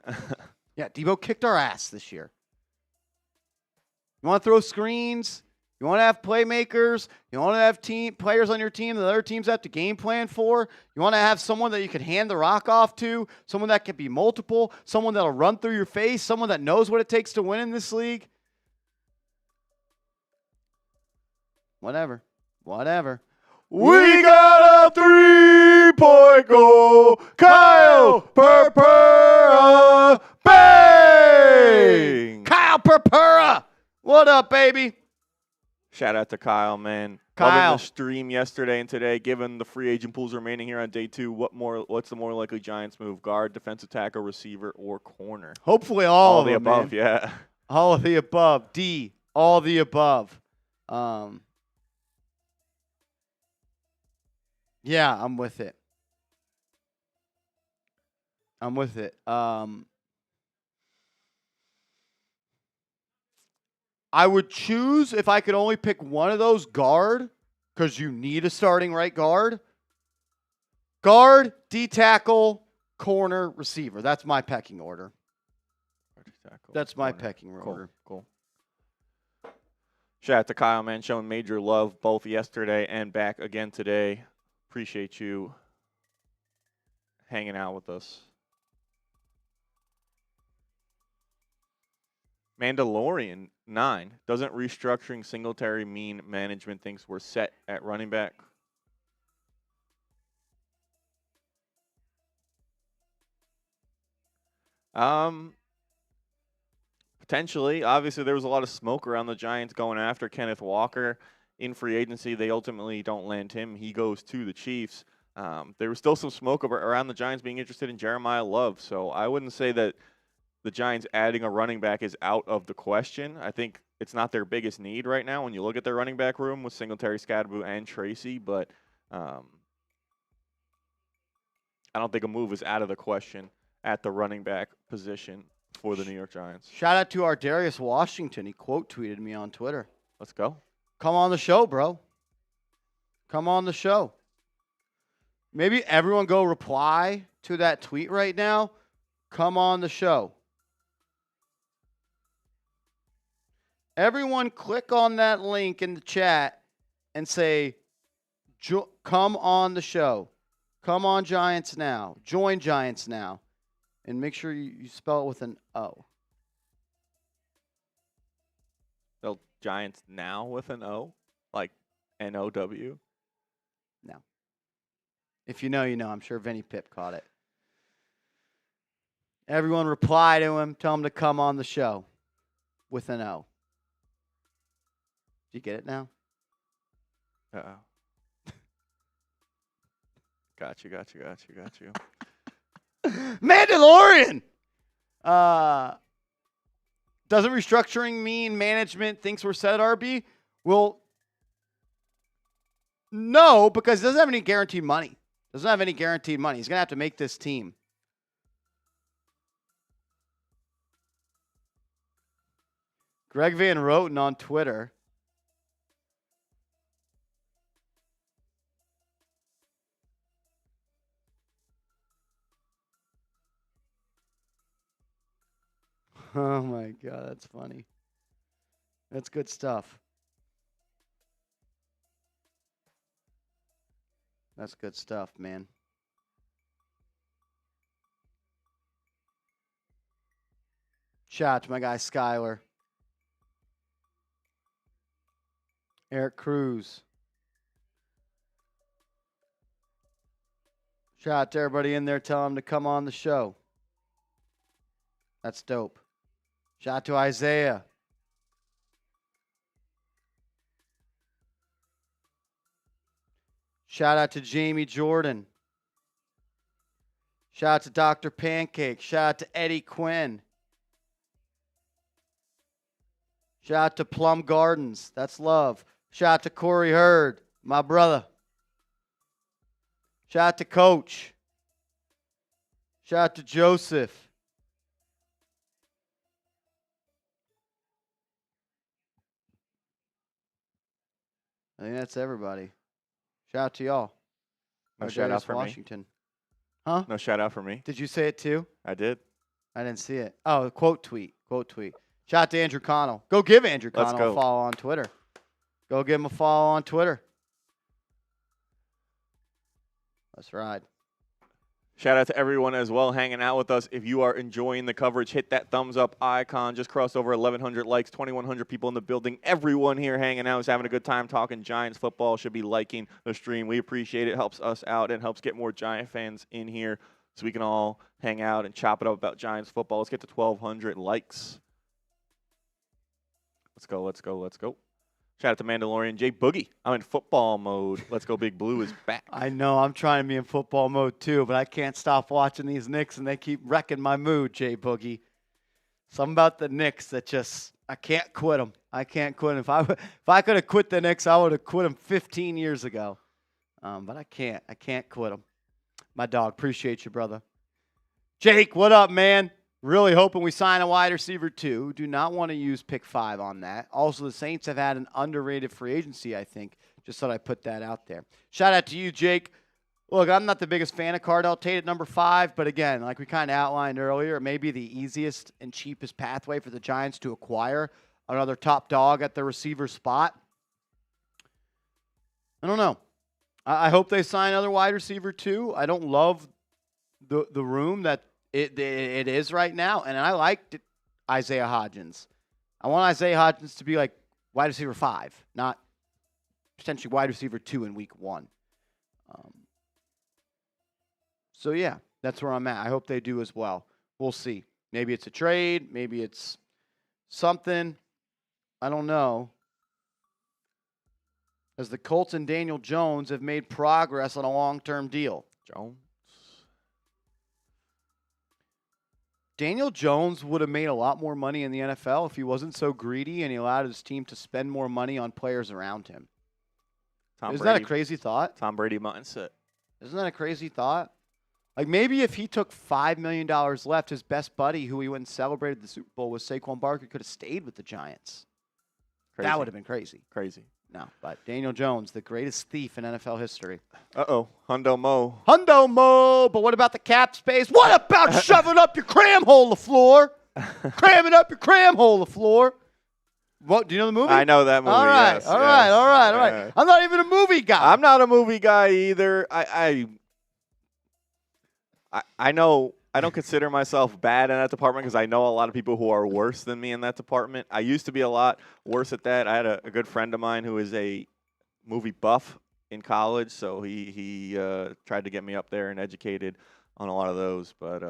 Yeah, Deebo kicked our ass this year. You want to throw screens? You want to have playmakers? You want to have players on your team that other teams have to game plan for? You want to have someone that you can hand the rock off to? Someone that can be multiple? Someone that will run through your face? Someone that knows what it takes to win in this league? Whatever. We got a 3-point goal. Kyle Purpura. Bang! Kyle Purpura. What up, baby? Shout out to Kyle, man. Kyle. Loving the stream yesterday and today. Given the free agent pools remaining here on day 2, what's the more likely Giants move? Guard, defensive tackle, receiver, or corner? Hopefully all of the them, above, man. yeah. All of the above. All the above. Yeah, I'm with it. I would choose, if I could only pick one of those, guard, because you need a starting right guard. Guard, D-tackle, corner, receiver. That's my pecking order. Cool. Shout out to Kyle, man, showing major love both yesterday and back again today. Appreciate you hanging out with us. Mandalorian 9. Doesn't restructuring Singletary mean management thinks we're set at running back? Potentially. Obviously, there was a lot of smoke around the Giants going after Kenneth Walker. In free agency, they ultimately don't land him. He goes to the Chiefs. There was still some smoke around the Giants being interested in Jeremiah Love. So I wouldn't say that the Giants adding a running back is out of the question. I think it's not their biggest need right now when you look at their running back room with Singletary, Scadaboo, and Tracy. But I don't think a move is out of the question at the running back position for the New York Giants. Shout out to our Darius Washington. He quote tweeted me on Twitter. Let's go. Come on the show, bro. Come on the show. Maybe everyone go reply to that tweet right now. Come on the show. Everyone click on that link in the chat and say, come on the show. Come on Giants now. Join Giants now. And make sure you spell it with an O. Spell Giants now with an O? Like N-O-W? No. If you know, you know. I'm sure Vinny Pip caught it. Everyone reply to him. Tell him to come on the show with an O. Do you get it now? Uh-oh. Got you. Mandalorian! Doesn't restructuring mean management thinks we're set at RB? Well, no, because he doesn't have any guaranteed money. He's going to have to make this team. Greg Van Roten on Twitter. Oh, my God. That's funny. That's good stuff. That's good stuff, man. Shout out to my guy, Skyler. Eric Cruz. Shout out to everybody in there. Tell them to come on the show. That's dope. Shout out to Isaiah. Shout out to Jamie Jordan. Shout out to Dr. Pancake. Shout out to Eddie Quinn. Shout out to Plum Gardens. That's love. Shout out to Corey Hurd, my brother. Shout out to Coach. Shout out to Joseph. I think that's everybody. Shout out to y'all. No shout out for Washington. me. Huh? No shout out for me. Did you say it too? I did. I didn't see it. Oh, quote tweet. Shout out to Andrew Connell. Go give Andrew Connell a follow on Twitter. Go give him a follow on Twitter. Let's ride. Shout out to everyone as well hanging out with us. If you are enjoying the coverage, hit that thumbs up icon. Just crossed over 1,100 likes, 2,100 people in the building. Everyone here hanging out is having a good time talking Giants football. Should be liking the stream. We appreciate it. Helps us out and helps get more Giant fans in here so we can all hang out and chop it up about Giants football. Let's get to 1,200 likes. Let's go. Shout out to Mandalorian. Jay Boogie. I'm in football mode. Let's go Big Blue is back. I know. I'm trying to be in football mode too, but I can't stop watching these Knicks, and they keep wrecking my mood, Jay Boogie. Something about the Knicks that just, I can't quit them. If I could have quit the Knicks, I would have quit them 15 years ago. But I can't. I can't quit them. My dog. Appreciate you, brother. Jake, what up, man? Really hoping we sign a wide receiver, too. Do not want to use pick 5 on that. Also, the Saints have had an underrated free agency, I think. Just thought I'd put that out there. Shout out to you, Jake. Look, I'm not the biggest fan of Cardell Tate at number 5, but again, like we kind of outlined earlier, it may be the easiest and cheapest pathway for the Giants to acquire another top dog at the receiver spot. I don't know. I hope they sign another wide receiver, too. I don't love the room that it is right now, and I liked Isaiah Hodgins. I want Isaiah Hodgins to be like wide receiver 5, not potentially wide receiver 2 in week 1. So, yeah, that's where I'm at. I hope they do as well. We'll see. Maybe it's a trade. Maybe it's something. I don't know. As the Colts and Daniel Jones have made progress on a long-term deal. Daniel Jones would have made a lot more money in the NFL if he wasn't so greedy and he allowed his team to spend more money on players around him. Isn't that a crazy thought? Tom Brady mindset. Isn't that a crazy thought? Like maybe if he took $5 million left, his best buddy who he went and celebrated the Super Bowl with, Saquon Barkley, could have stayed with the Giants. Crazy. That would have been crazy. Crazy. No, but Daniel Jones, the greatest thief in NFL history. Uh-oh. Hundo Mo. Hundo Mo. But what about the cap space? What about shoving up your cram hole, LaFleur? Cramming up your cram hole, LaFleur. What? Do you know the movie? I know that movie. All right, yes, all right, yes. all right, all right. I'm not even a movie guy. I'm not a movie guy either. I know I don't consider myself bad in that department because I know a lot of people who are worse than me in that department. I used to be a lot worse at that. I had a good friend of mine who is a movie buff in college, so he tried to get me up there and educated on a lot of those. But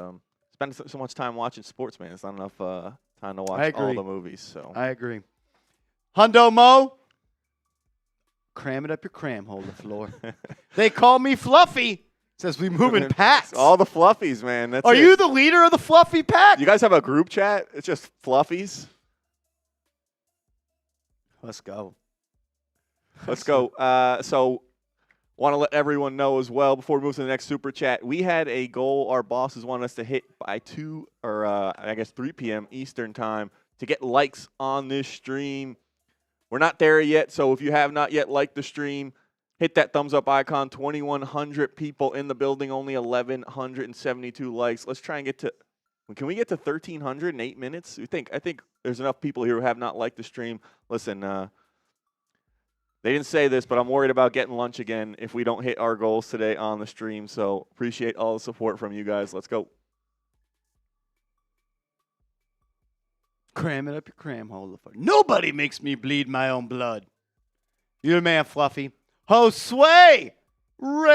spend so much time watching sports, man. It's not enough time to watch all the movies. So I agree. Hundo Mo, cram it up your cram hole, LaFleur. They call me Fluffy. Says we move in packs. All the fluffies, man. That's Are it. you the leader of the Fluffy pack? You guys have a group chat? It's just fluffies? Let's go. Let's go. So want to let everyone know as well before we move to the next super chat. We had a goal our bosses wanted us to hit by 3 p.m. Eastern time to get likes on this stream. We're not there yet, so if you have not yet liked the stream, hit that thumbs up icon. 2,100 people in the building, only 1,172 likes. Let's try and get to – can we get to 1,300 in 8 minutes? I think there's enough people here who have not liked the stream. Listen, they didn't say this, but I'm worried about getting lunch again if we don't hit our goals today on the stream. So appreciate all the support from you guys. Let's go. Cram it up your cram hole. Nobody makes me bleed my own blood. You're the man, Fluffy. Josue Reyes.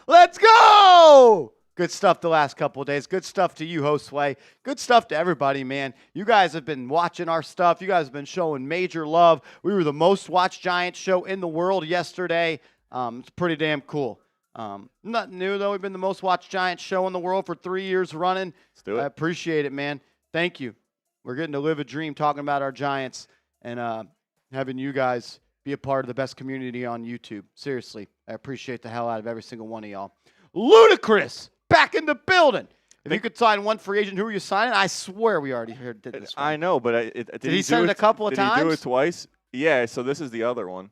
Let's go. Good stuff the last couple of days. Good stuff to you, Josue. Good stuff to everybody, man. You guys have been watching our stuff. You guys have been showing major love. We were the most watched Giants show in the world yesterday. It's pretty damn cool. Nothing new, though. We've been the most watched Giants show in the world for 3 years running. Let's do it. I appreciate it, man. Thank you. We're getting to live a dream talking about our Giants and having you guys be a part of the best community on YouTube. Seriously, I appreciate the hell out of every single one of y'all. Ludicrous, back in the building. If you could sign one free agent, who are you signing? I swear we already did this one. I know, but did he send it a couple of times? Did he do it twice? Yeah, so this is the other one.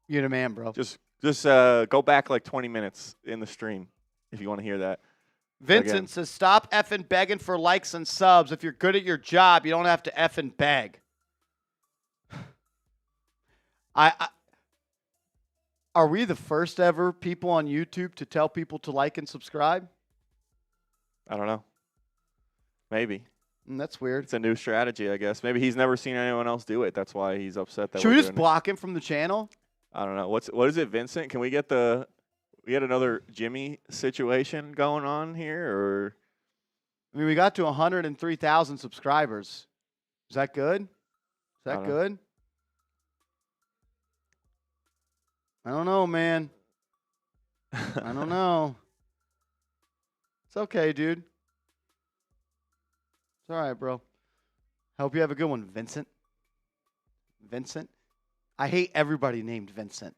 You're the man, bro. Just go back like 20 minutes in the stream if you want to hear that. Vincent says, stop effing begging for likes and subs. If you're good at your job, you don't have to effing beg. Are we the first ever people on YouTube to tell people to like and subscribe? I don't know. Maybe. That's weird. It's a new strategy, I guess. Maybe he's never seen anyone else do it. That's why he's upset that Should we just block him from the channel? I don't know. What is it, Vincent? Can we get another Jimmy situation going on here, or? I mean, we got to 103,000 subscribers. Is that good? Is that good? I don't know, man. I don't know. It's okay, dude. It's all right, bro. Hope you have a good one, Vincent. Vincent? I hate everybody named Vincent.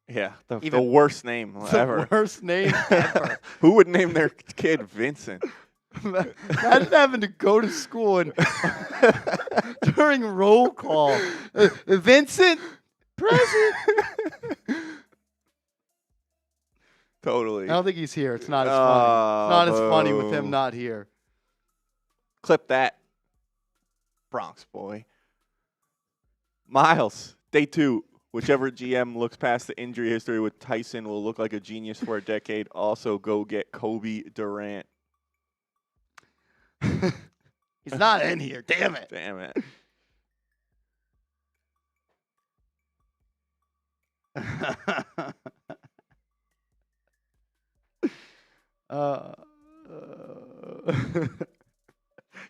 Yeah, the worst name ever. The worst name ever. Who would name their kid Vincent? Imagine having to go to school and during roll call, Vincent, present. Totally. I don't think he's here. It's not as funny. It's not as funny with him not here. Clip that, Bronx boy. Miles, day 2. Whichever GM looks past the injury history with Tyson will look like a genius for a decade. Also, go get Kobe Durant. He's not in here. Damn it. Damn it.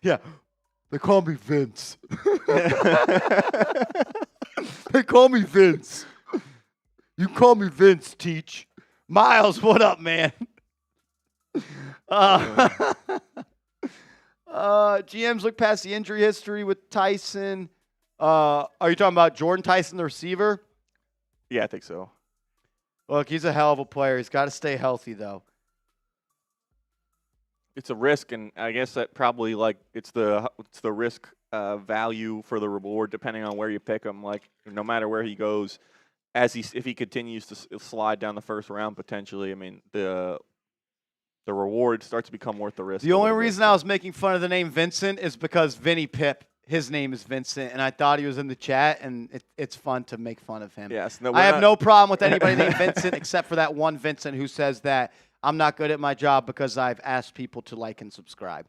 Yeah. They call me Vince. They call me Vince. You call me Vince, Teach. Miles, what up, man? GMs look past the injury history with Tyson. Are you talking about Jordan Tyson, the receiver? Yeah, I think so. Look, he's a hell of a player. He's got to stay healthy, though. it's a risk, and I guess that probably like it's the risk value for the reward depending on where you pick him. Like no matter where he goes, if he continues to slide down the first round potentially, I mean the reward starts to become worth the risk. The only reason I was making fun of the name Vincent is because Vinny Pip, his name is Vincent, and I thought he was in the chat, and it's fun to make fun of him. Yes, no, I have no problem with anybody named Vincent except for that one Vincent who says that I'm not good at my job because I've asked people to like and subscribe.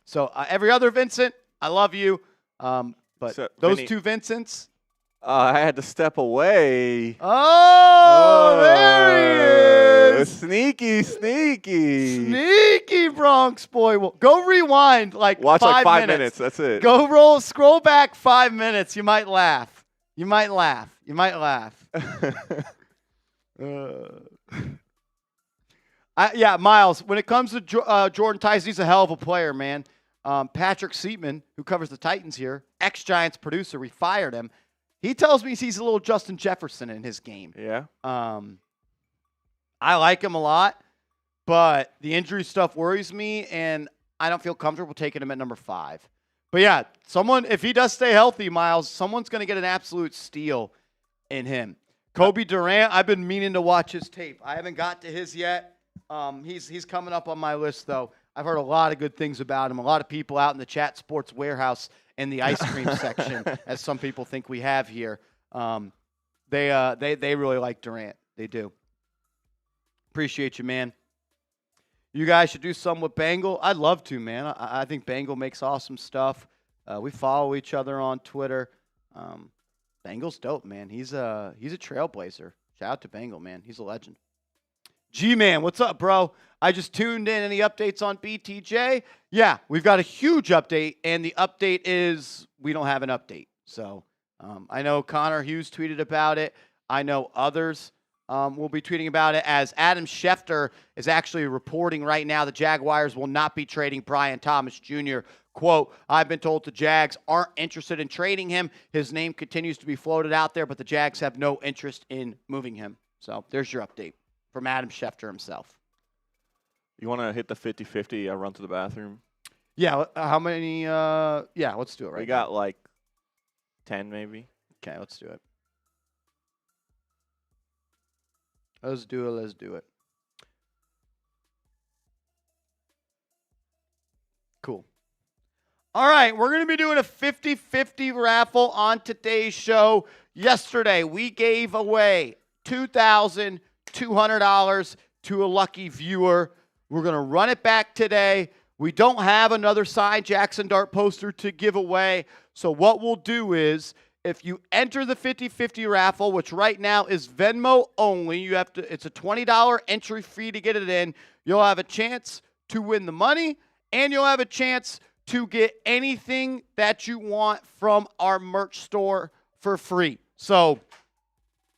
So every other Vincent, I love you, but so, those Vinny, two Vincents. I had to step away. Oh, there he is. Sneaky. Sneaky Bronx boy. Well, go rewind Watch 5 like 5 minutes. That's it. Go scroll back 5 minutes. You might laugh. Yeah, Miles, when it comes to Jordan Tyson, he's a hell of a player, man. Patrick Seatman, who covers the Titans here, ex-Giants producer, we fired him. He tells me he sees a little Justin Jefferson in his game. Yeah. I like him a lot, but the injury stuff worries me, and I don't feel comfortable taking him at number 5. But, yeah, if he does stay healthy, Miles, someone's going to get an absolute steal in him. Kobe Durant, I've been meaning to watch his tape. I haven't got to his yet. He's coming up on my list, though. I've heard a lot of good things about him. A lot of people out in the Chat Sports Warehouse in the ice cream section, as some people think we have here. They really like Durant. They do. Appreciate you, man. You guys should do some with Bengal. I'd love to, man. I think Bengal makes awesome stuff. We follow each other on Twitter. Bengal's dope, man. He's a trailblazer. Shout out to Bengal, man. He's a legend. G-Man, what's up, bro? I just tuned in. Any updates on BTJ? Yeah, we've got a huge update, and the update is we don't have an update. So I know Connor Hughes tweeted about it. I know others will be tweeting about it, as Adam Schefter is actually reporting right now the Jaguars will not be trading Brian Thomas Jr. Quote, I've been told the Jags aren't interested in trading him. His name continues to be floated out there, but the Jags have no interest in moving him. So there's your update from Adam Schefter himself. You want to hit the 50-50 run to the bathroom? Yeah, how many? Yeah, let's do it right now. We got like 10 maybe. Okay, let's do it. Let's do it. Cool. All right, we're going to be doing a 50-50 raffle on today's show. Yesterday, we gave away $2,200 to a lucky viewer. We're going to run it back today. We don't have another signed Jackson Dart poster to give away. So what we'll do is, if you enter the 50-50 raffle, which right now is Venmo only, it's a $20 entry fee to get it in. You'll have a chance to win the money, and you'll have a chance to get anything that you want from our merch store for free. So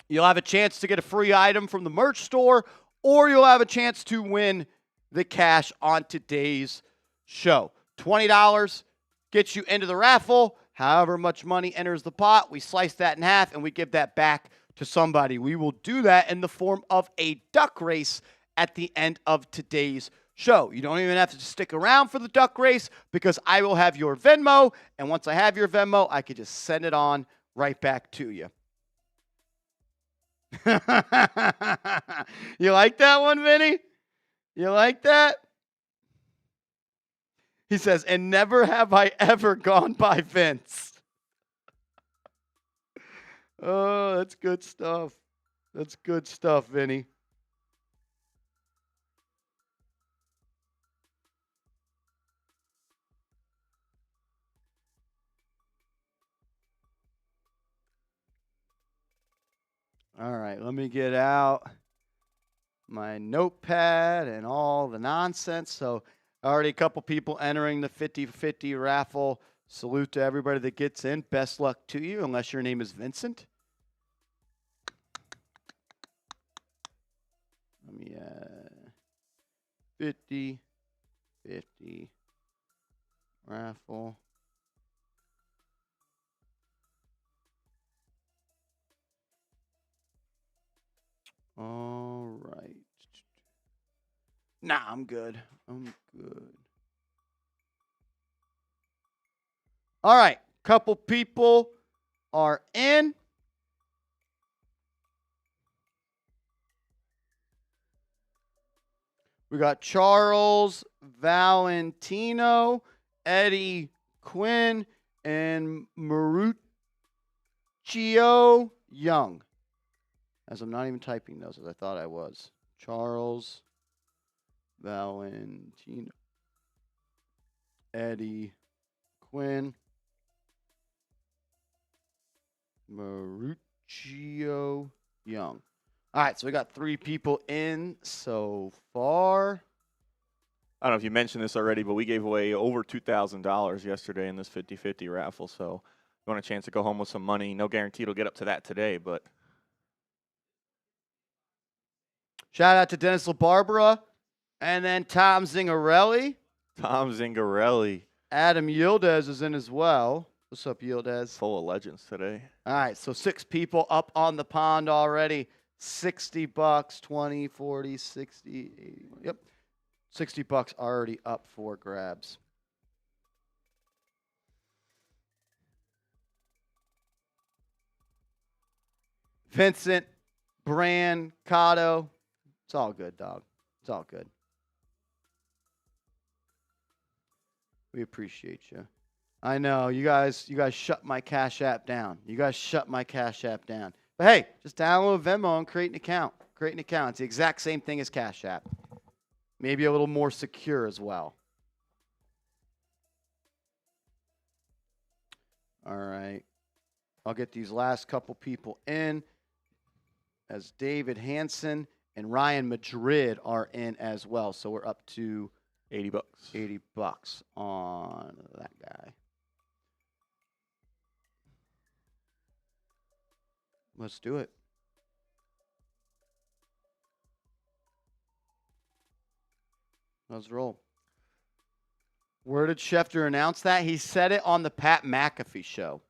you'll have a chance to get a free item from the merch store, or you'll have a chance to win the cash on today's show. $20 gets you into the raffle. However much money enters the pot, we slice that in half and we give that back to somebody. We will do that in the form of a duck race at the end of today's show. You don't even have to stick around for the duck race because I will have your Venmo, and once I have your Venmo, I can just send it on right back to you. You like that one, Vinny? You like that? He says, and never have I ever gone by Vince. Oh, that's good stuff. That's good stuff, Vinny. All right, let me get out my notepad and all the nonsense. So already a couple people entering the 50-50 raffle. Salute to everybody that gets in. Best luck to you, unless your name is Vincent. Let me 50-50 raffle. All right. Nah, I'm good. I'm good. All right, couple people are in. We got Charles Valentino, Eddie Quinn, and Maruccio Young. As I'm not even typing those as I thought I was. Charles Valentino, Eddie Quinn, Maruccio Young. All right, so we got 3 people in so far. I don't know if you mentioned this already, but we gave away over $2,000 yesterday in this 50-50 raffle. So if you want a chance to go home with some money, no guarantee it'll get up to that today, but Shout out to Dennis LaBarbera and then Tom Zingarelli. Tom Zingarelli. Adam Yildiz is in as well. What's up, Yildiz? Full of legends today. All right, so 6 people up on the pond already. $60, 20, 40, 60, 80. Yep. $60 already up for grabs. Vincent, Brand, Cotto. It's all good, dog. It's all good. We appreciate you. I know you guys shut my Cash App down. You guys shut my Cash App down. But hey, just download Venmo and create an account. Create an account. It's the exact same thing as Cash App. Maybe a little more secure as well. All right. I'll get these last couple people in as David Hansen and Ryan Madrid are in as well. So we're up to $80. $80 on that guy. Let's do it. Let's roll. Where did Schefter announce that? He said it on the Pat McAfee show.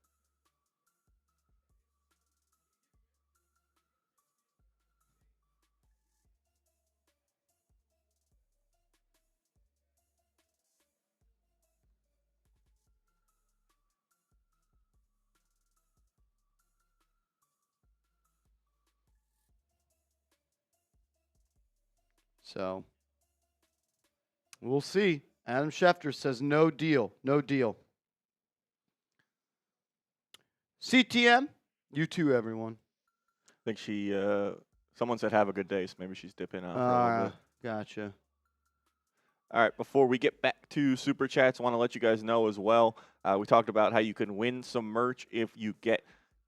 So, we'll see. Adam Schefter says no deal. No deal. CTM, you too, everyone. I think she, someone said have a good day, so maybe she's dipping out for a little bit. Gotcha. All right, before we get back to Super Chats, I want to let you guys know as well, we talked about how you can win some merch if you get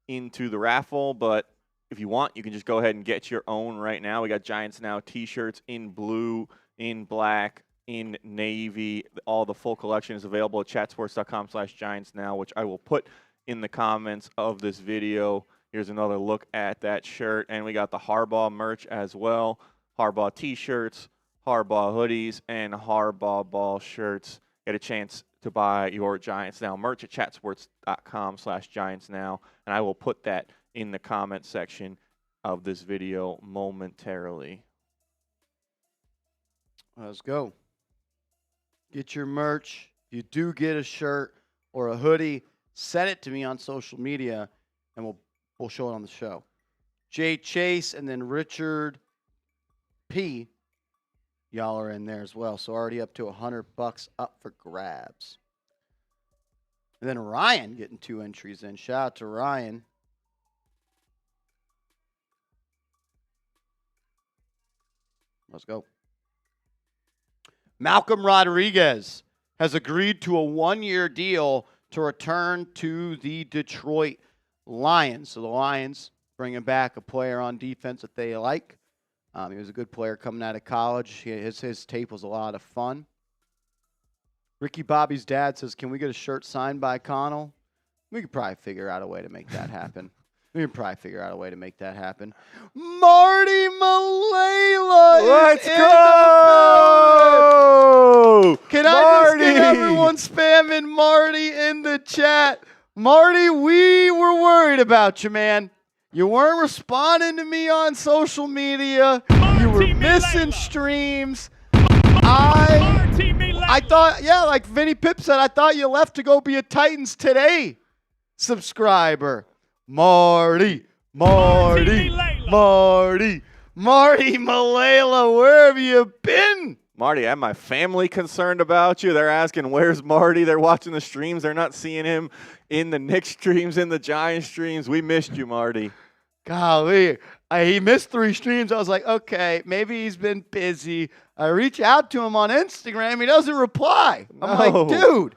into the raffle, but if you want, you can just go ahead and get your own right now. We got Giants Now T-shirts in blue, in black, in navy. All the full collection is available at chatsports.com/GiantsNow, which I will put in the comments of this video. Here's another look at that shirt. And we got the Harbaugh merch as well. Harbaugh T-shirts, Harbaugh hoodies, and Harbaugh ball shirts. Get a chance to buy your Giants Now merch at chatsports.com/GiantsNow. And I will put that in the comment section of this video momentarily. Let's go. Get your merch. If you do get a shirt or a hoodie, send it to me on social media, and we'll show it on the show. Jay Chase and then Richard P. Y'all are in there as well. So already up to $100 up for grabs. And then Ryan getting 2 entries in. Shout out to Ryan. Let's go. Malcolm Rodriguez has agreed to a 1-year deal to return to the Detroit Lions. So the Lions bringing back a player on defense that they like. He was a good player coming out of college. His tape was a lot of fun. Ricky Bobby's dad says, can we get a shirt signed by Connell? We could probably figure out a way to make that happen. Marty Malela Let's is go! Can I just get everyone spamming Marty in the chat? Marty, we were worried about you, man. You weren't responding to me on social media. You were missing streams. I I thought, yeah, like Vinny Pip said, I thought you left to go be a Titans Today subscriber. Marty Malela, where have you been? Marty, I have my family concerned about you. They're asking, where's Marty? They're watching the streams. They're not seeing him in the Knicks streams, in the Giants streams. We missed you, Marty. Golly, he missed 3 streams. I was like, okay, maybe he's been busy. I reach out to him on Instagram. He doesn't reply. I'm like, dude,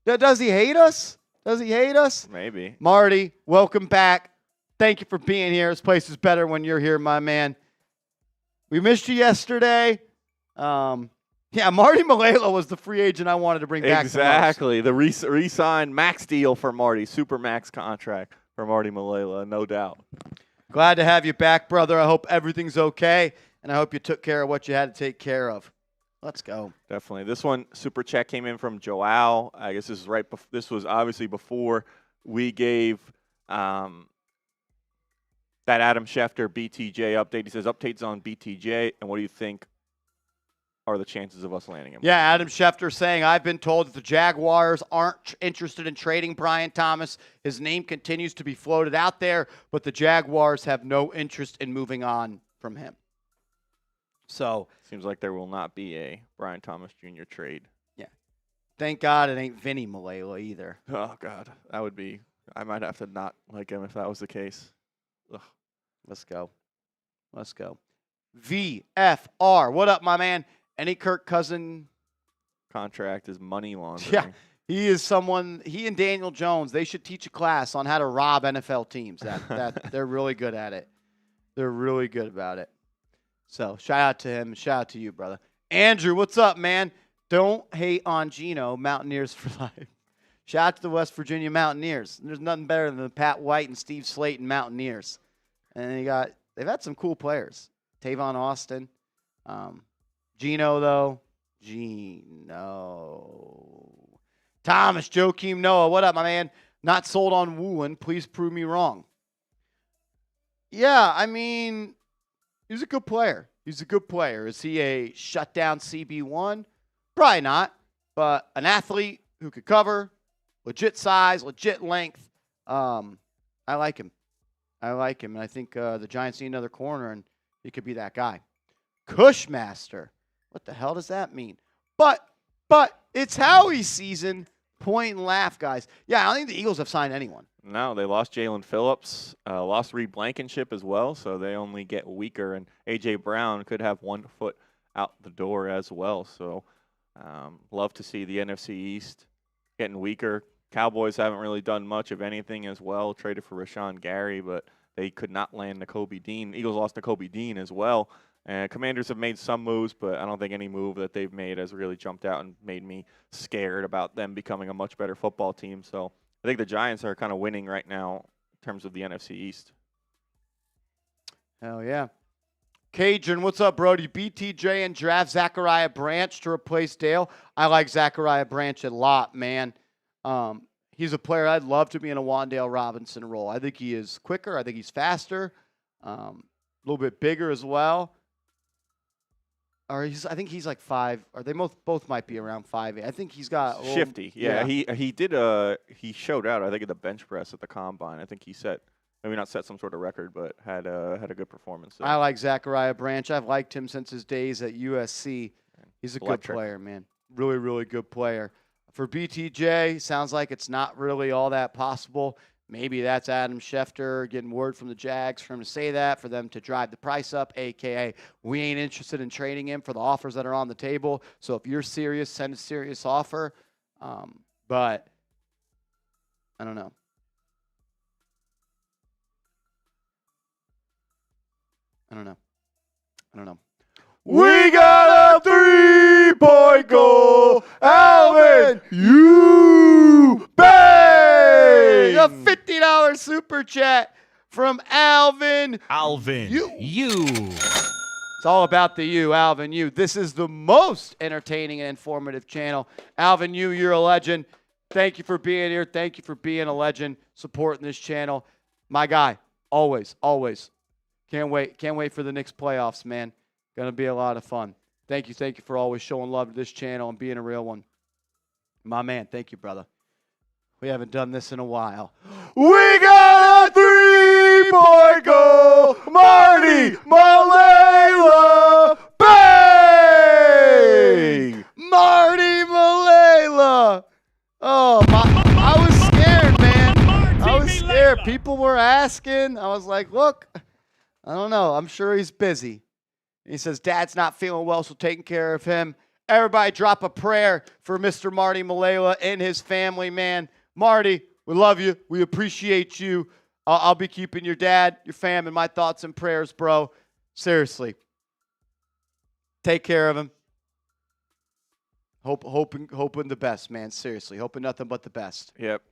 does he hate us? Does he hate us? Maybe. Marty, welcome back. Thank you for being here. This place is better when you're here, my man. We missed you yesterday. Yeah, Marty Malela was the free agent I wanted to bring back. Exactly. The re-signed max deal for Marty, super max contract for Marty Malela, no doubt. Glad to have you back, brother. I hope everything's okay, and I hope you took care of what you had to take care of. Let's go. Definitely. This one, super chat came in from Joao. I guess this is right. This was obviously before we gave that Adam Schefter BTJ update. He says, updates on BTJ, and what do you think are the chances of us landing him? Yeah, Adam Schefter saying, I've been told that the Jaguars aren't interested in trading Brian Thomas. His name continues to be floated out there, but the Jaguars have no interest in moving on from him. So seems like there will not be a Brian Thomas Jr. trade. Yeah. Thank God it ain't Vinny Malela either. Oh, God. That would be – I might have to not like him if that was the case. Ugh. Let's go. Let's go. VFR. What up, my man? Any Kirk Cousin contract is money laundering. Yeah, he is someone. He and Daniel Jones, they should teach a class on how to rob NFL teams. That they're really good at it. They're really good about it. So shout out to him. Shout out to you, brother. Andrew, what's up, man? Don't hate on Gino. Mountaineers for life. Shout out to the West Virginia Mountaineers. There's nothing better than the Pat White and Steve Slayton Mountaineers. And they've had some cool players. Tavon Austin. Gino, though. Thomas, Joakim Noah. What up, my man? Not sold on Woolen. Please prove me wrong. Yeah, I mean, he's a good player. He's a good player. Is he a shutdown CB1? Probably not. But an athlete who could cover, legit size, legit length. I like him. And I think the Giants need another corner, and he could be that guy. Cushmaster. What the hell does that mean? But it's Howie's season. Point and laugh, guys. Yeah, I don't think the Eagles have signed anyone. No, they lost Jalen Phillips, lost Reed Blankenship as well, so they only get weaker. And A.J. Brown could have one foot out the door as well. So love to see the NFC East getting weaker. Cowboys haven't really done much of anything as well. Traded for Rashawn Gary, but they could not land Nakobe Dean. Eagles lost Nakobe Dean as well. And Commanders have made some moves, but I don't think any move that they've made has really jumped out and made me scared about them becoming a much better football team. So I think the Giants are kind of winning right now in terms of the NFC East. Hell yeah. Cajun, what's up, Brody? BTJ and draft Zachariah Branch to replace Dale. I like Zachariah Branch a lot, man. He's a player I'd love to be in a Wan'Dale Robinson role. I think he is quicker. I think he's faster. A little bit bigger as well. I think he's like 5. Or they both might be around 5'8". I think he's got shifty. Yeah. He showed out. I think at the bench press at the combine. I think he maybe not set some sort of record, but had a good performance. So. I like Zachariah Branch. I've liked him since his days at USC. He's a good player, man. Really, really good player. For BTJ, sounds like it's not really all that possible. Maybe that's Adam Schefter getting word from the Jags for him to say that, for them to drive the price up, a.k.a. we ain't interested in trading him for the offers that are on the table. So if you're serious, send a serious offer. But I don't know. We got a 3-point goal. Alvin, you bang! A $50 super chat from Alvin. You. It's all about the you, Alvin you. This is the most entertaining and informative channel. Alvin you, you're a legend. Thank you for being here. Thank you for being a legend, supporting this channel. My guy, always. Can't wait for the Knicks playoffs, man. Going to be a lot of fun. Thank you for always showing love to this channel and being a real one. My man, thank you, brother. We haven't done this in a while. We got a 3-point goal! Marty Malela! Bang! Marty Malela! Oh, I was scared, man. I was scared. People were asking. I was like, look, I don't know. I'm sure he's busy. He says, Dad's not feeling well, so taking care of him. Everybody drop a prayer for Mr. Marty Malela and his family, man. Marty, we love you. We appreciate you. I'll be keeping your dad, your fam, in my thoughts and prayers, bro. Seriously. Take care of him. Hoping the best, man. Seriously. Hoping nothing but the best. Yep.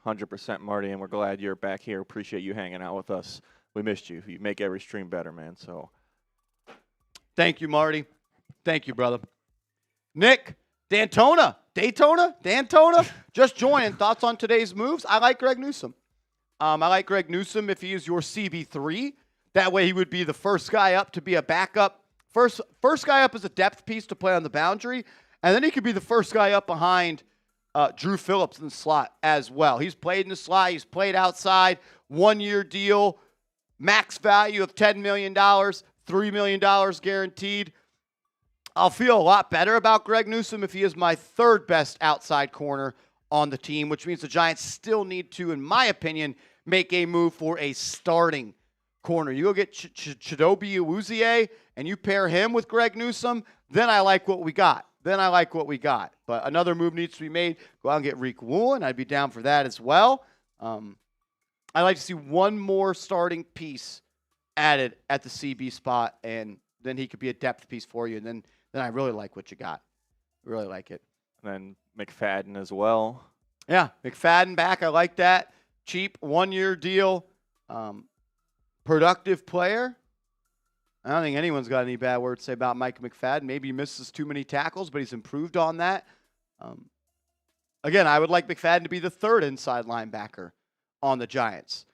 100% Marty, and we're glad you're back here. Appreciate you hanging out with us. We missed you. You make every stream better, man. So thank you, Marty. Thank you, brother. Nick, Daytona, just joining. Thoughts on today's moves? I like Greg Newsome. I like Greg Newsome if he is your CB3. That way he would be the first guy up to be a backup. First guy up as a depth piece to play on the boundary, and then he could be the first guy up behind Drew Phillips in the slot as well. He's played in the slot. He's played outside. 1-year deal, max value of $10 million, $3 million guaranteed. I'll feel a lot better about Greg Newsome if he is my third best outside corner on the team, which means the Giants still need to, in my opinion, make a move for a starting corner. You go get Chidobe Awuzie and you pair him with Greg Newsome, then I like what we got. But another move needs to be made. Go out and get Reek Woolen. I'd be down for that as well. I'd like to see one more starting piece added at the CB spot, and then he could be a depth piece for you. And then I really like what you got. Really like it. And then McFadden as well. Yeah, McFadden back. I like that. Cheap, 1-year deal. Productive player. I don't think anyone's got any bad words to say about Micah McFadden. Maybe he misses too many tackles, but he's improved on that. Again, I would like McFadden to be the third inside linebacker on the Giants.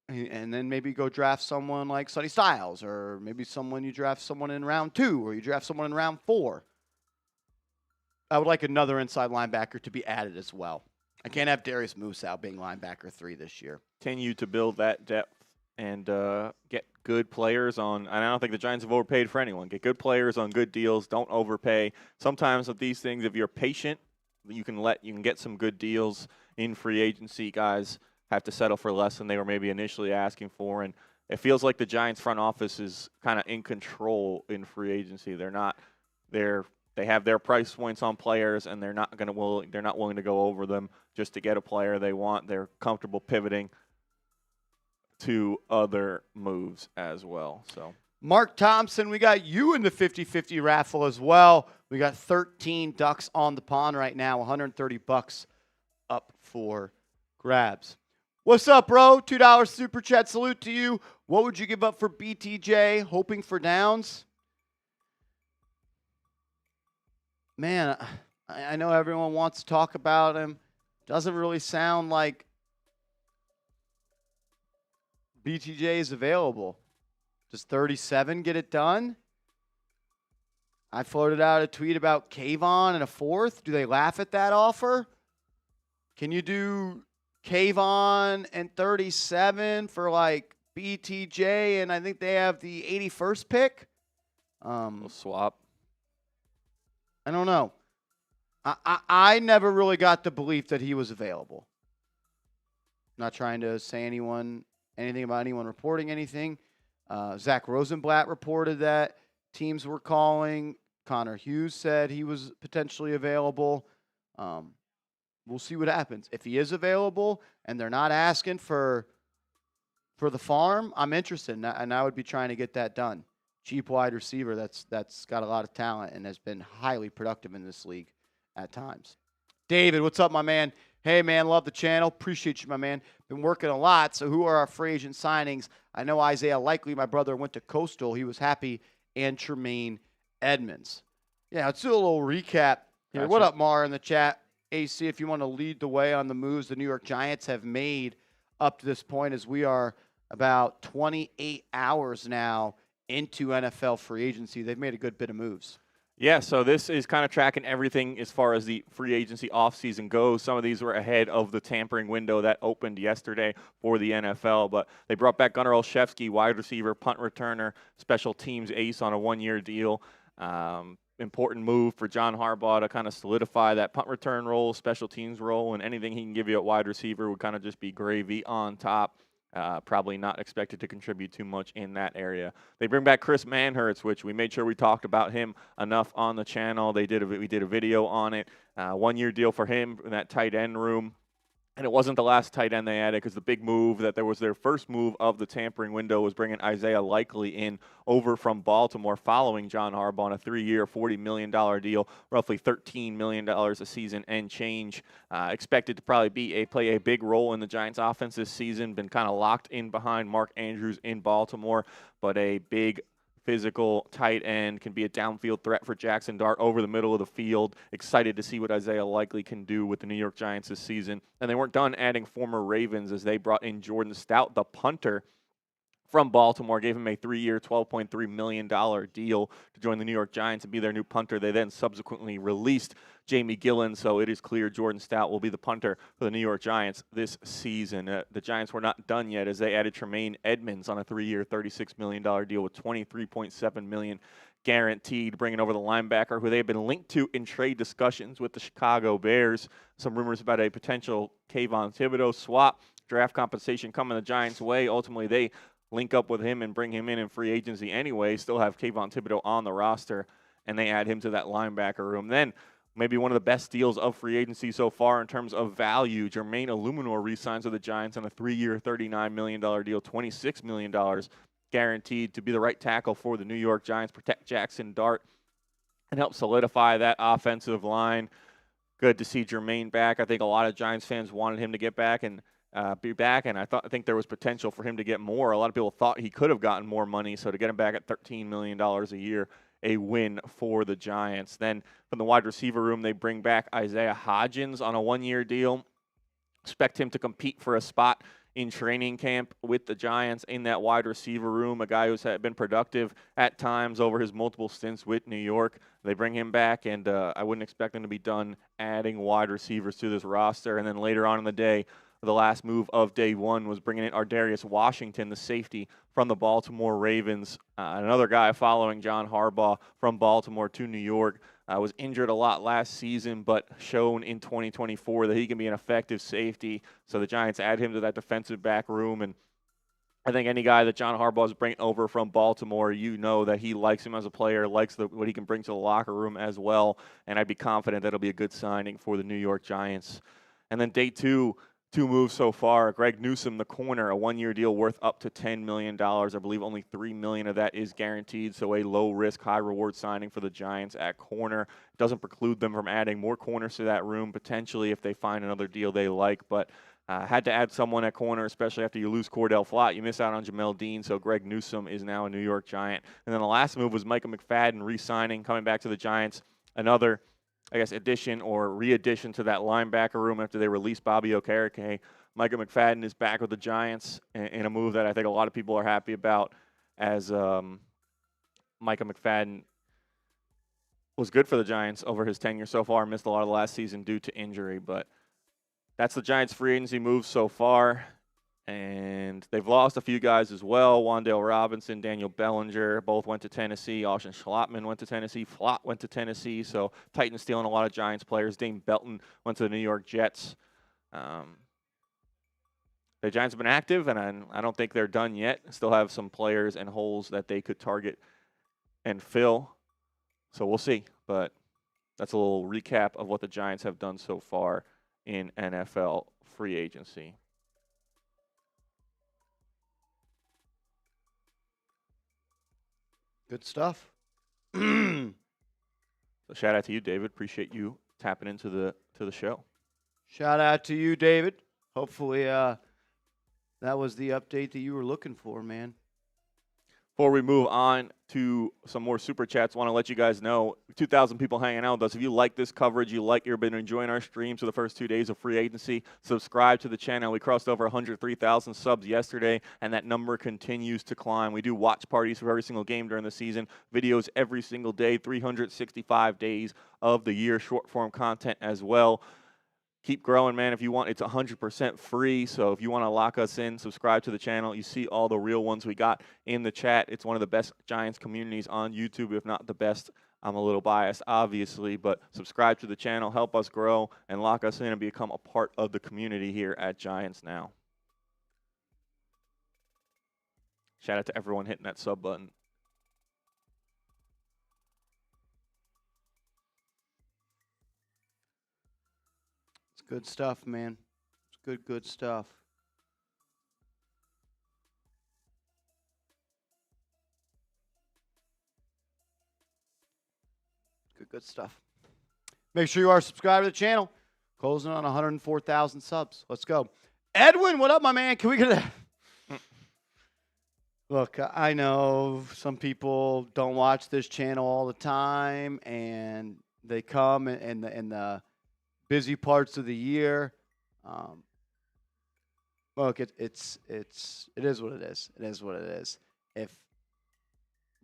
And then maybe go draft someone like Sonny Styles, or maybe you draft someone in round 2, or you draft someone in round 4. I would like another inside linebacker to be added as well. I can't have Darius Musow being linebacker 3 this year. Continue to build that depth and get good players on. And I don't think the Giants have overpaid for anyone. Get good players on good deals. Don't overpay. Sometimes with these things, if you're patient, you can get some good deals in free agency. Guys have to settle for less than they were maybe initially asking for, and it feels like the Giants front office is kind of in control in free agency. They have their price points on players, and they're not willing to go over them just to get a player they want. They're comfortable pivoting to other moves as well. So Mark Thompson, we got you in the 50-50 raffle as well. We got 13 ducks on the pond right now, $130 up for grabs. What's up, bro? $2 super chat. Salute to you. What would you give up for BTJ? Hoping for downs? Man, I know everyone wants to talk about him. Doesn't really sound like BTJ is available. Does 37 get it done? I floated out a tweet about Kayvon and a 4th. Do they laugh at that offer? Can you do Kayvon and 37 for like BTJ, and I think they have the 81st pick? We'll swap. I don't know. I never really got the belief that he was available. Not trying to say anything about anyone reporting anything. Zach Rosenblatt reported that teams were calling. Connor Hughes said he was potentially available. We'll see what happens. If he is available and they're not asking for the farm, I'm interested, and I would be trying to get that done. Cheap wide receiver that's got a lot of talent and has been highly productive in this league at times. David, what's up, my man? Hey, man, love the channel. Appreciate you, my man. Been working a lot, so who are our free agent signings? I know Isaiah Likely, my brother, went to Coastal. He was happy, and Tremaine Edmunds. Yeah, let's do a little recap here. Gotcha. What up, Mar, in the chat? AC, if you want to lead the way on the moves the New York Giants have made up to this point, as we are about 28 hours now into NFL free agency, they've made a good bit of moves. Yeah, so this is kind of tracking everything as far as the free agency offseason goes. Some of these were ahead of the tampering window that opened yesterday for the NFL, but they brought back Gunnar Olszewski, wide receiver, punt returner, special teams ace on a one-year deal. Important move for John Harbaugh to kind of solidify that punt return role, special teams role, and anything he can give you at wide receiver would kind of just be gravy on top. Probably not expected to contribute too much in that area. They bring back Chris Manhertz, which we made sure we talked about him enough on the channel. We did a video on it. 1-year deal for him in that tight end room. And it wasn't the last tight end they added, because the big move that there was their first move of the tampering window was bringing Isaiah Likely in over from Baltimore following John Harbaugh on a 3-year, $40 million deal, roughly $13 million a season and change. Expected to probably play a big role in the Giants offense this season. Been kind of locked in behind Mark Andrews in Baltimore, but a big physical tight end, can be a downfield threat for Jackson Dart over the middle of the field. Excited to see what Isaiah Likely can do with the New York Giants this season. And they weren't done adding former Ravens, as they brought in Jordan Stout, the punter from Baltimore, gave him a 3-year, $12.3 million deal to join the New York Giants and be their new punter. They then subsequently released Jamie Gillen, so it is clear Jordan Stout will be the punter for the New York Giants this season. The Giants were not done yet, as they added Tremaine Edmunds on a 3-year, $36 million deal with $23.7 million guaranteed, bringing over the linebacker who they've been linked to in trade discussions with the Chicago Bears. Some rumors about a potential Kayvon Thibodeau swap. Draft compensation coming the Giants' way. Ultimately, they link up with him and bring him in free agency anyway, still have Kayvon Thibodeau on the roster, and they add him to that linebacker room. Then maybe one of the best deals of free agency so far in terms of value, Jermaine Eluemunor re-signs with the Giants on a 3-year, $39 million deal, $26 million guaranteed to be the right tackle for the New York Giants, protect Jackson Dart, and help solidify that offensive line. Good to see Jermaine back. I think a lot of Giants fans wanted him to get back and be back, and I think there was potential for him to get more. A lot of people thought he could have gotten more money, so to get him back at $13 million a year, a win for the Giants. Then from the wide receiver room, they bring back Isaiah Hodgins on a 1-year deal. Expect him to compete for a spot in training camp with the Giants in that wide receiver room, a guy who's been productive at times over his multiple stints with New York. They bring him back, and I wouldn't expect him to be done adding wide receivers to this roster. And then later on in the day, the last move of day one was bringing in Ardarius Washington, the safety from the Baltimore Ravens. Another guy following John Harbaugh from Baltimore to New York. Was injured a lot last season, but shown in 2024 that he can be an effective safety. So the Giants add him to that defensive back room. And I think any guy that John Harbaugh is bringing over from Baltimore, you know that he likes him as a player, likes what he can bring to the locker room as well. And I'd be confident that it'll be a good signing for the New York Giants. And then day two moves so far. Greg Newsome, the corner, a 1-year deal worth up to $10 million. I believe only $3 million of that is guaranteed, so a low-risk, high-reward signing for the Giants at corner. Doesn't preclude them from adding more corners to that room, potentially, if they find another deal they like. But had to add someone at corner, especially after you lose Cordell Flott. You miss out on Jamel Dean, so Greg Newsome is now a New York Giant. And then the last move was Micah McFadden re-signing, coming back to the Giants. Another addition or re-addition to that linebacker room after they released Bobby Okereke. Micah McFadden is back with the Giants in a move that I think a lot of people are happy about, as Micah McFadden was good for the Giants over his tenure so far. Missed a lot of the last season due to injury, but that's the Giants' free agency moves so far. And they've lost a few guys as well. Wan'Dale Robinson, Daniel Bellinger, both went to Tennessee. Austin Schlottman went to Tennessee. Flott went to Tennessee. So Titans stealing a lot of Giants players. Dane Belton went to the New York Jets. The Giants have been active, and I don't think they're done yet. Still have some players and holes that they could target and fill. So we'll see. But that's a little recap of what the Giants have done so far in NFL free agency. Good stuff. So shout out to you, David. Appreciate you tapping into the show. Shout out to you, David. Hopefully that was the update that you were looking for, man. Before we move on to some more super chats, I want to let you guys know 2,000 people hanging out with us. If you like this coverage, you've been enjoying our streams for the first 2 days of free agency, subscribe to the channel. We crossed over 103,000 subs yesterday, and that number continues to climb. We do watch parties for every single game during the season, videos every single day, 365 days of the year, short form content as well. Keep growing, man. If you want, it's 100% free. So if you want to lock us in, subscribe to the channel. You see all the real ones we got in the chat. It's one of the best Giants communities on YouTube, if not the best. I'm a little biased, obviously, but subscribe to the channel, help us grow, and lock us in and become a part of the community here at Giants Now. Shout out to everyone hitting that sub button. Good stuff, man. It's good stuff. Good stuff. Make sure you are subscribed to the channel. Closing on 104,000 subs. Let's go. Edwin, what up, my man? Can we get a... Look, I know some people don't watch this channel all the time, and they come in the busy parts of the year. Look, it is what it is. It is what it is. If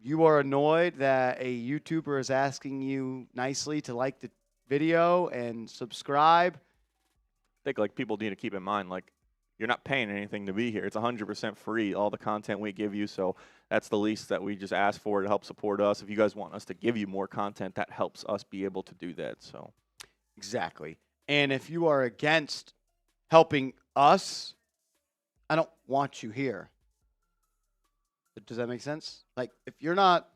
you are annoyed that a YouTuber is asking you nicely to like the video and subscribe, I think like people need to keep in mind, like, you're not paying anything to be here. It's 100% free, all the content we give you. So that's the least that we just ask for to help support us. If you guys want us to give you more content, that helps us be able to do that. So exactly. And if you are against helping us, I don't want you here. Does that make sense? Like, if you're not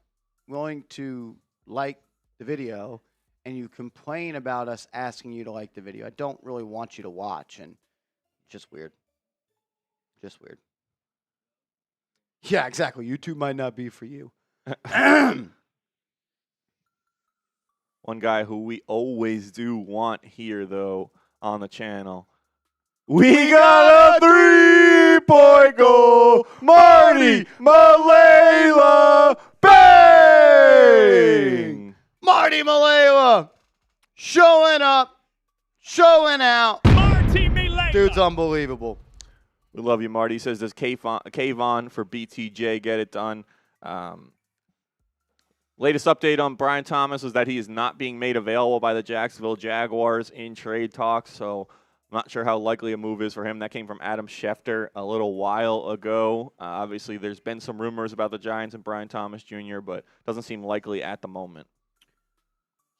willing to like the video and you complain about us asking you to like the video, I don't really want you to watch. And just weird. Just weird. Yeah, exactly. YouTube might not be for you. One guy who we always do want here, though, on the channel. We got a three-point goal. Marty Malela. Bang! Marty Malela showing up, showing out. Marty Malela. Dude's unbelievable. We love you, Marty. He says, does Kayvon for BTJ get it done? Latest update on Brian Thomas is that he is not being made available by the Jacksonville Jaguars in trade talks, so I'm not sure how likely a move is for him. That came from Adam Schefter a little while ago. Obviously, there's been some rumors about the Giants and Brian Thomas Jr., but doesn't seem likely at the moment.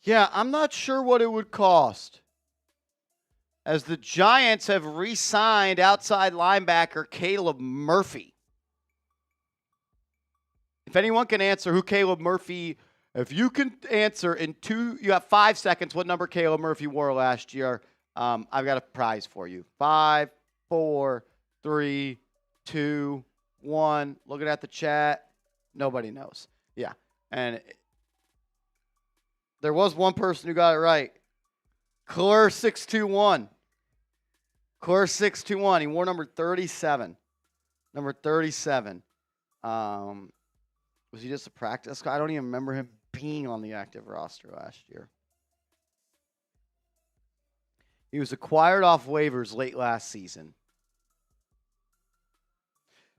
Yeah, I'm not sure what it would cost, as the Giants have re-signed outside linebacker Caleb Murphy. If anyone can answer who Caleb Murphy, if you can answer in you have 5 seconds what number Caleb Murphy wore last year, I've got a prize for you. 5, 4, 3, 2, 1. Looking at the chat. Nobody knows. Yeah. And there was one person who got it right. Clur621. Clur621. He wore number 37. Number 37. Was he just a practice guy? I don't even remember him being on the active roster last year. He was acquired off waivers late last season.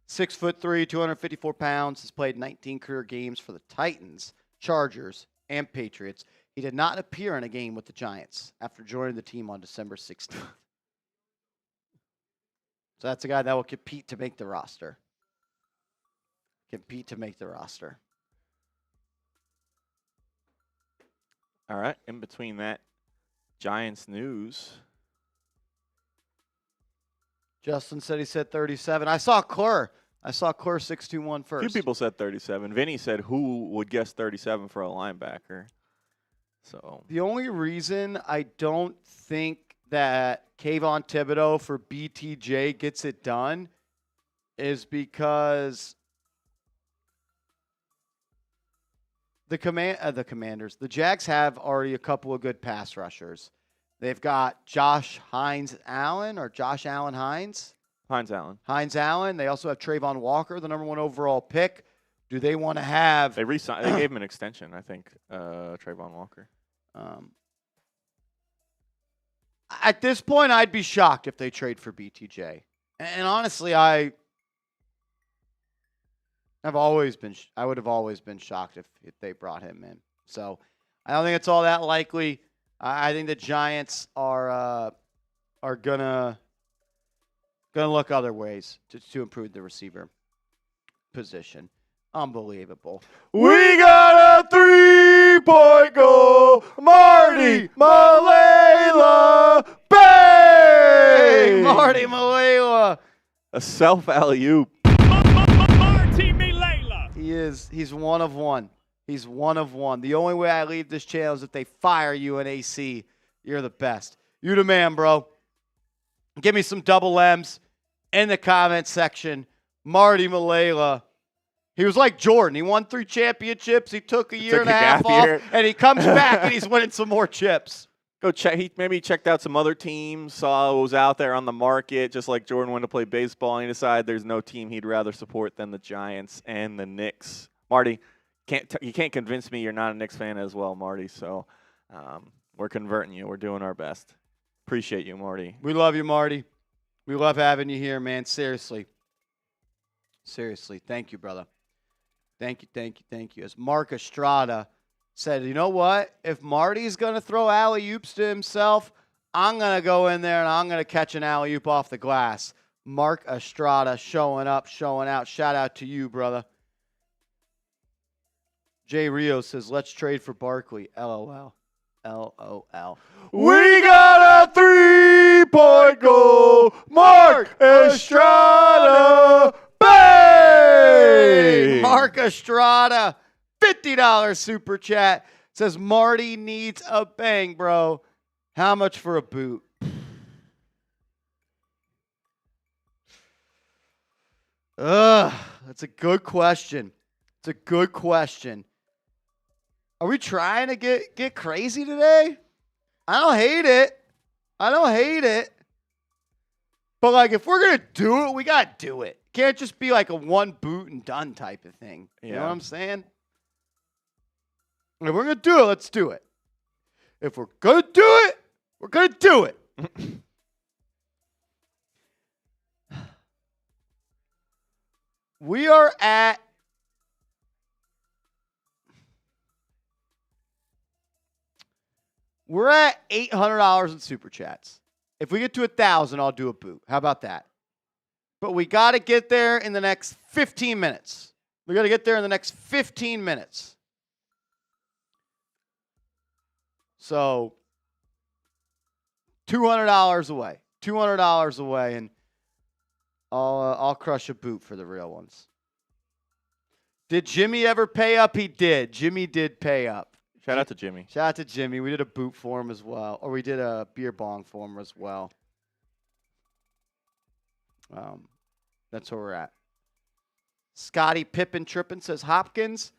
6'3", 254 pounds. Has played 19 career games for the Titans, Chargers, and Patriots. He did not appear in a game with the Giants after joining the team on December 16th. So that's a guy that will compete to make the roster. Compete to make the roster. All right, in between that, Giants news. Justin said he said 37. I saw Clur 621 first. A few people said 37. Vinny said who would guess 37 for a linebacker. So the only reason I don't think that Kayvon Thibodeau for BTJ gets it done is because the Jags have already a couple of good pass rushers. They've got Josh Allen Hines. Hines Allen. Hines Allen. They also have Trayvon Walker, the number 1 overall pick. Do they want to have? They re-signed. They gave him an extension, I think. Trayvon Walker. At this point, I'd be shocked if they trade for BTJ. And honestly, I would have always been shocked if they brought him in. So I don't think it's all that likely. I think the Giants are gonna look other ways to improve the receiver position. Unbelievable. We got a 3-point goal. Marty Malela. Bang! Marty Malela. A self alley-oop. Marty Malela. He's one of one. He's one of one. The only way I leave this channel is if they fire you in AC. You're the best. You the man, bro. Give me some double M's in the comment section. Marty Malela. He was like Jordan. He won 3 championships. He took a year and a half off, and he comes back and he's winning some more chips. Go check. He maybe checked out some other teams, saw what was out there on the market, just like Jordan wanted to play baseball, and he decided there's no team he'd rather support than the Giants and the Knicks. Marty, you can't convince me you're not a Knicks fan as well, Marty. So we're converting you. We're doing our best. Appreciate you, Marty. We love you, Marty. We love having you here, man. Seriously. Thank you, brother. Thank you. As Mark Estrada said, you know what? If Marty's going to throw alley-oops to himself, I'm going to go in there and I'm going to catch an alley-oop off the glass. Mark Estrada showing up, showing out. Shout out to you, brother. Jay Rio says, let's trade for Barkley. LOL. LOL. We got a 3-point goal. Mark Estrada. Bang! Mark Estrada, $50 super chat. Says, Marty needs a bang, bro. How much for a boot? That's a good question. Are we trying to get crazy today? I don't hate it. But, like, if we're going to do it, we got to do it. Can't just be like a one boot and done type of thing. You know what I'm saying? If we're going to do it, let's do it. If we're going to do it, we're going to do it. We're at $800 in super chats. If we get to 1,000, I'll do a boot. How about that? But we got to get there in the next 15 minutes. We got to get there in the next 15 minutes. So $200 away. $200 away, and I'll crush a boot for the real ones. Did Jimmy ever pay up? He did. Jimmy did pay up. Shout out to Jimmy. Shout out to Jimmy. We did a boot for him as well. Or we did a beer bong for him as well. That's where we're at. Scotty Pippen Trippin says Hopkins.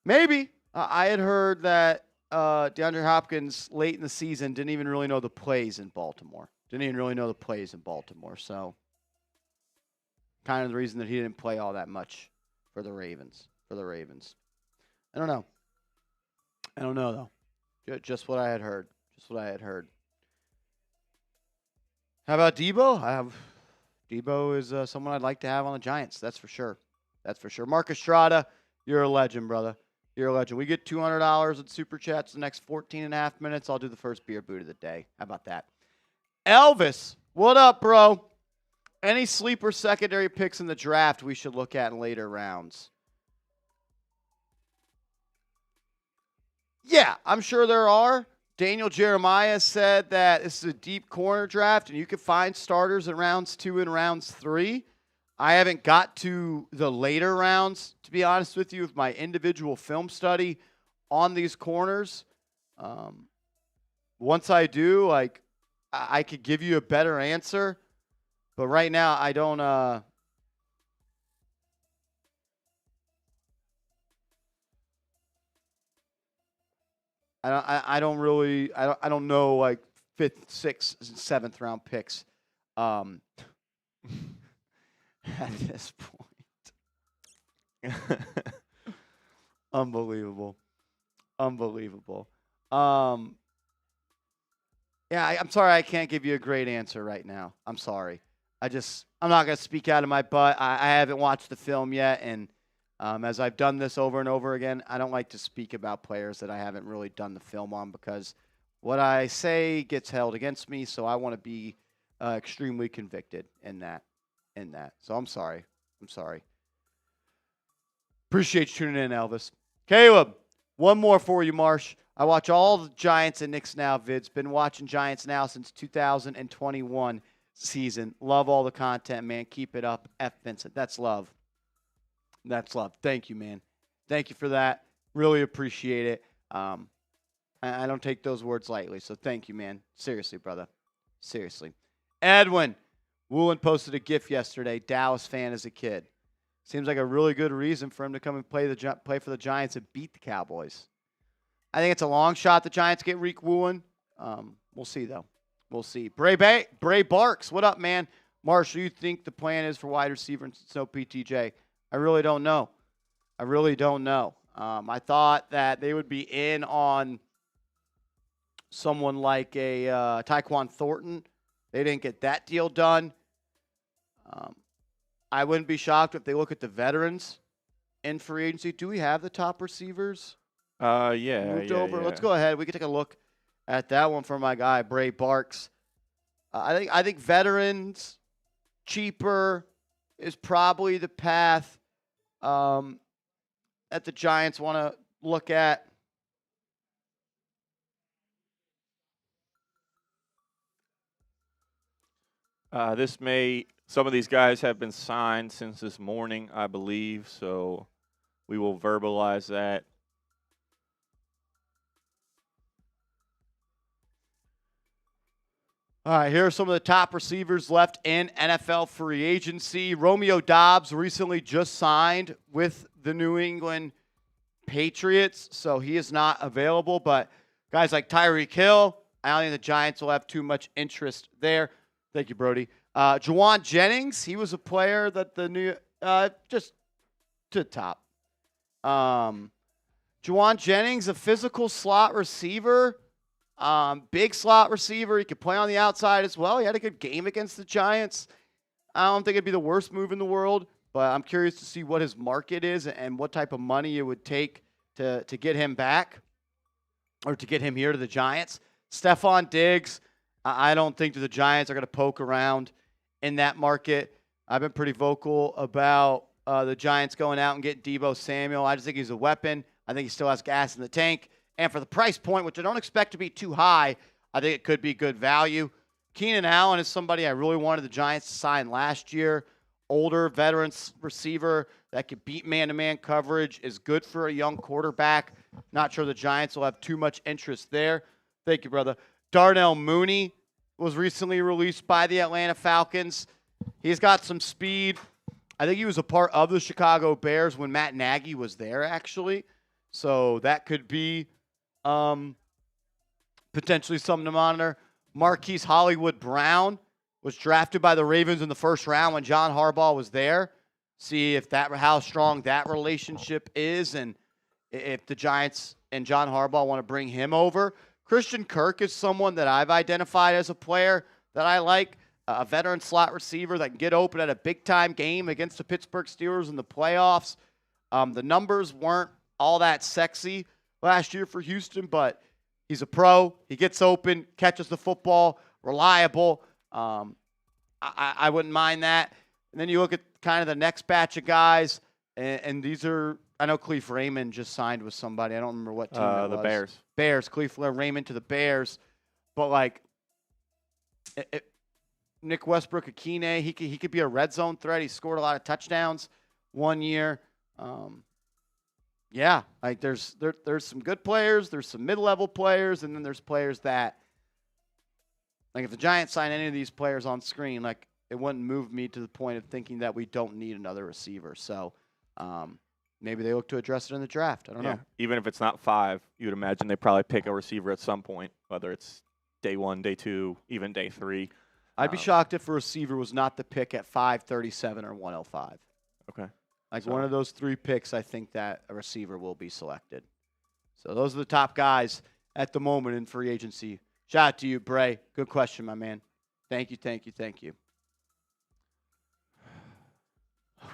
Maybe. I had heard that DeAndre Hopkins late in the season didn't even really know the plays in Baltimore. So kind of the reason that he didn't play all that much for the Ravens. I don't know. Though. Just what I had heard. How about Debo? Debo is someone I'd like to have on the Giants. That's for sure. Mark Estrada, you're a legend, brother. You're a legend. We get $200 in super chats the next 14 and a half minutes. I'll do the first beer boot of the day. How about that? Elvis, what up, bro? Any sleeper secondary picks in the draft we should look at in later rounds? Yeah, I'm sure there are. Daniel Jeremiah said that this is a deep corner draft, and you can find starters in rounds 2 and rounds 3. I haven't got to the later rounds, to be honest with you, with my individual film study on these corners. Once I do, I could give you a better answer, but right now I don't. I don't know, like 5th, 6th, 7th round picks at this point. Unbelievable. Unbelievable. Yeah, I'm sorry I can't give you a great answer right now. I'm sorry. I'm not going to speak out of my butt. I haven't watched the film yet, and as I've done this over and over again, I don't like to speak about players that I haven't really done the film on because what I say gets held against me, so I want to be extremely convicted in that. So I'm sorry. Appreciate you tuning in, Elvis. Caleb, one more for you, Marsh. I watch all the Giants and Knicks Now vids. Been watching Giants Now since 2021 season. Love all the content, man. Keep it up. F. Vincent. That's love. Thank you, man. Thank you for that. Really appreciate it. I don't take those words lightly, so thank you, man. Seriously, brother. Seriously. Edwin. Woolen posted a GIF yesterday. Dallas fan as a kid. Seems like a really good reason for him to come and play for the Giants and beat the Cowboys. I think it's a long shot the Giants get Reek Woolen. We'll see, though. We'll see. Bray Barks, what up, man? Marshall, you think the plan is for wide receiver and no PTJ? I really don't know. I thought that they would be in on someone like a Tyquan Thornton. They didn't get that deal done. I wouldn't be shocked if they look at the veterans in free agency. Do we have the top receivers? Yeah. Moved over. Let's go ahead. We can take a look at that one for my guy, Bray Barks. I think veterans, cheaper, is probably the path that the Giants want to look at. Some of these guys have been signed since this morning, I believe, so we will verbalize that. All right, here are some of the top receivers left in NFL free agency. Romeo Doubs recently just signed with the New England Patriots, so he is not available. But guys like Tyreek Hill, I don't think the Giants will have too much interest there. Thank you, Brody. Juwan Jennings, he was a player that the new just to the top. Juwan Jennings, a physical slot receiver. Big slot receiver. He could play on the outside as well. He had a good game against the Giants. I don't think it'd be the worst move in the world, but I'm curious to see what his market is and what type of money it would take to get him back or to get him here to the Giants. Stephon Diggs, I don't think that the Giants are going to poke around in that market. I've been pretty vocal about the Giants going out and getting Deebo Samuel. I just think he's a weapon. I think he still has gas in the tank. And for the price point, which I don't expect to be too high, I think it could be good value. Keenan Allen is somebody I really wanted the Giants to sign last year. Older, veteran receiver that could beat man-to-man coverage, is good for a young quarterback. Not sure the Giants will have too much interest there. Thank you, brother. Darnell Mooney was recently released by the Atlanta Falcons. He's got some speed. I think he was a part of the Chicago Bears when Matt Nagy was there, actually. So that could be potentially something to monitor. Marquise Hollywood Brown was drafted by the Ravens in the first round when John Harbaugh was there. See if how strong that relationship is and if the Giants and John Harbaugh want to bring him over. Christian Kirk is someone that I've identified as a player that I like, a veteran slot receiver that can get open at a big-time game against the Pittsburgh Steelers in the playoffs. The numbers weren't all that sexy last year for Houston, but he's a pro. He gets open, catches the football, reliable. I wouldn't mind that. And then you look at kind of the next batch of guys, and these are – I know Cleve Raymond just signed with somebody. I don't remember what team it was. The Bears. Bears. Cleve Raymond to the Bears. But, like, Nick Westbrook-Akine, he could be a red zone threat. He scored a lot of touchdowns one year. Yeah, like there's some good players, there's some mid-level players, and then there's players that, like if the Giants sign any of these players on screen, like it wouldn't move me to the point of thinking that we don't need another receiver. So maybe they look to address it in the draft. I don't know. Even if it's not 5, you would imagine they probably pick a receiver at some point, whether it's day 1, day 2, even day 3. I'd be shocked if a receiver was not the pick at 537 or 105. Okay. Like one of those 3 picks, I think that a receiver will be selected. So those are the top guys at the moment in free agency. Shout out to you, Bray. Good question, my man. Thank you, thank you, thank you.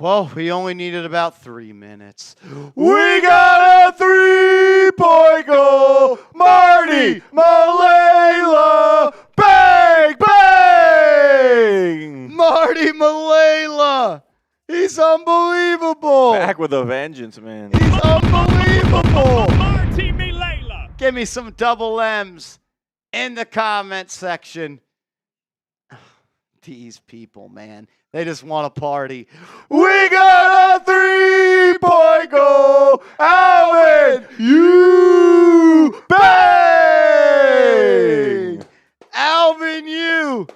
Well, we only needed about 3 minutes. We got a 3-point goal. Marty Malela. Bang, bang. Marty Malela. He's unbelievable. Back with a vengeance, man. He's unbelievable. Marty Malela. Give me some double M's in the comment section. These people, man. They just want to party. We got a 3-point goal. Alvin, you bang. Alvin, you.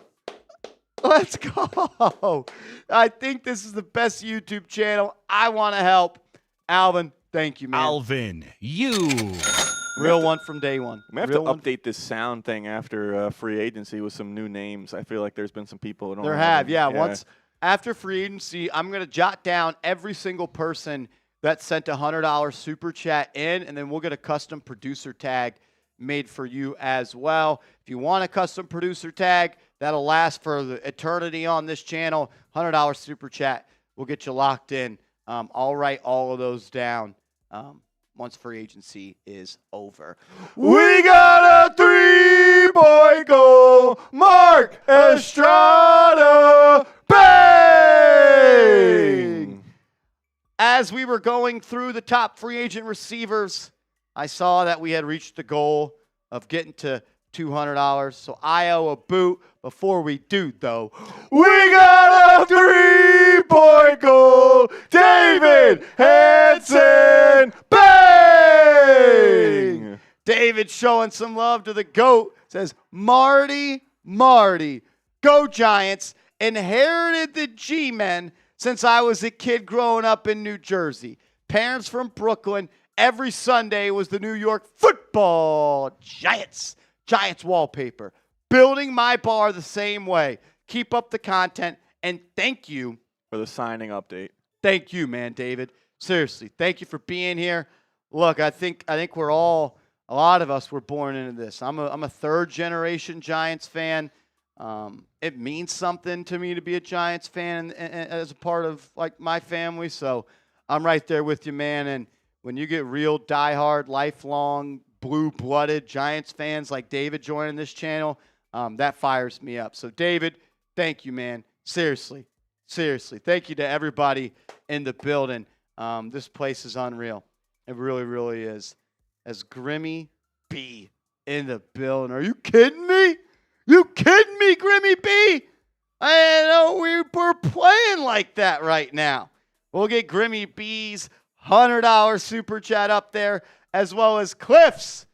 Let's go. I think this is the best YouTube channel. I want to help. Alvin, thank you, man. Alvin, you. Real one from day one. We have Real to one. update this sound thing after free agency with some new names. I feel like there's been some people who don't There know have, them. yeah. Once after free agency, I'm going to jot down every single person that sent a $100 super chat in, and then we'll get a custom producer tag made for you as well. If you want a custom producer tag, that'll last for the eternity on this channel. $100 super chat will get you locked in. I'll write all of those down once free agency is over. We got a 3-point goal. Mark Estrada. Bang! As we were going through the top free agent receivers, I saw that we had reached the goal of getting to $200. So I owe a boot. Before we do, though, We got a 3-point goal. David Hansen. Bang! David showing some love to the GOAT. Says, Marty, go Giants. Inherited the G-Men since I was a kid growing up in New Jersey. Parents from Brooklyn. Every Sunday was the New York Football Giants. Giants wallpaper. Building my bar the same way. Keep up the content. And thank you For the signing update. Thank you, man, David. Seriously, thank you for being here. Look, I think we're all, a lot of us were born into this. I'm a 3rd-generation Giants fan. It means something to me to be a Giants fan and as a part of like my family. So I'm right there with you, man. And when you get real diehard, lifelong, blue-blooded Giants fans like David joining this channel, that fires me up. So David, thank you, man. Seriously. Thank you to everybody in the building. This place is unreal. It really, really is. As Grimmy B in the building. Are you kidding me? Grimmy B? I know we were playing like that right now. We'll get Grimmy B's $100 super chat up there, as well as Cliff's.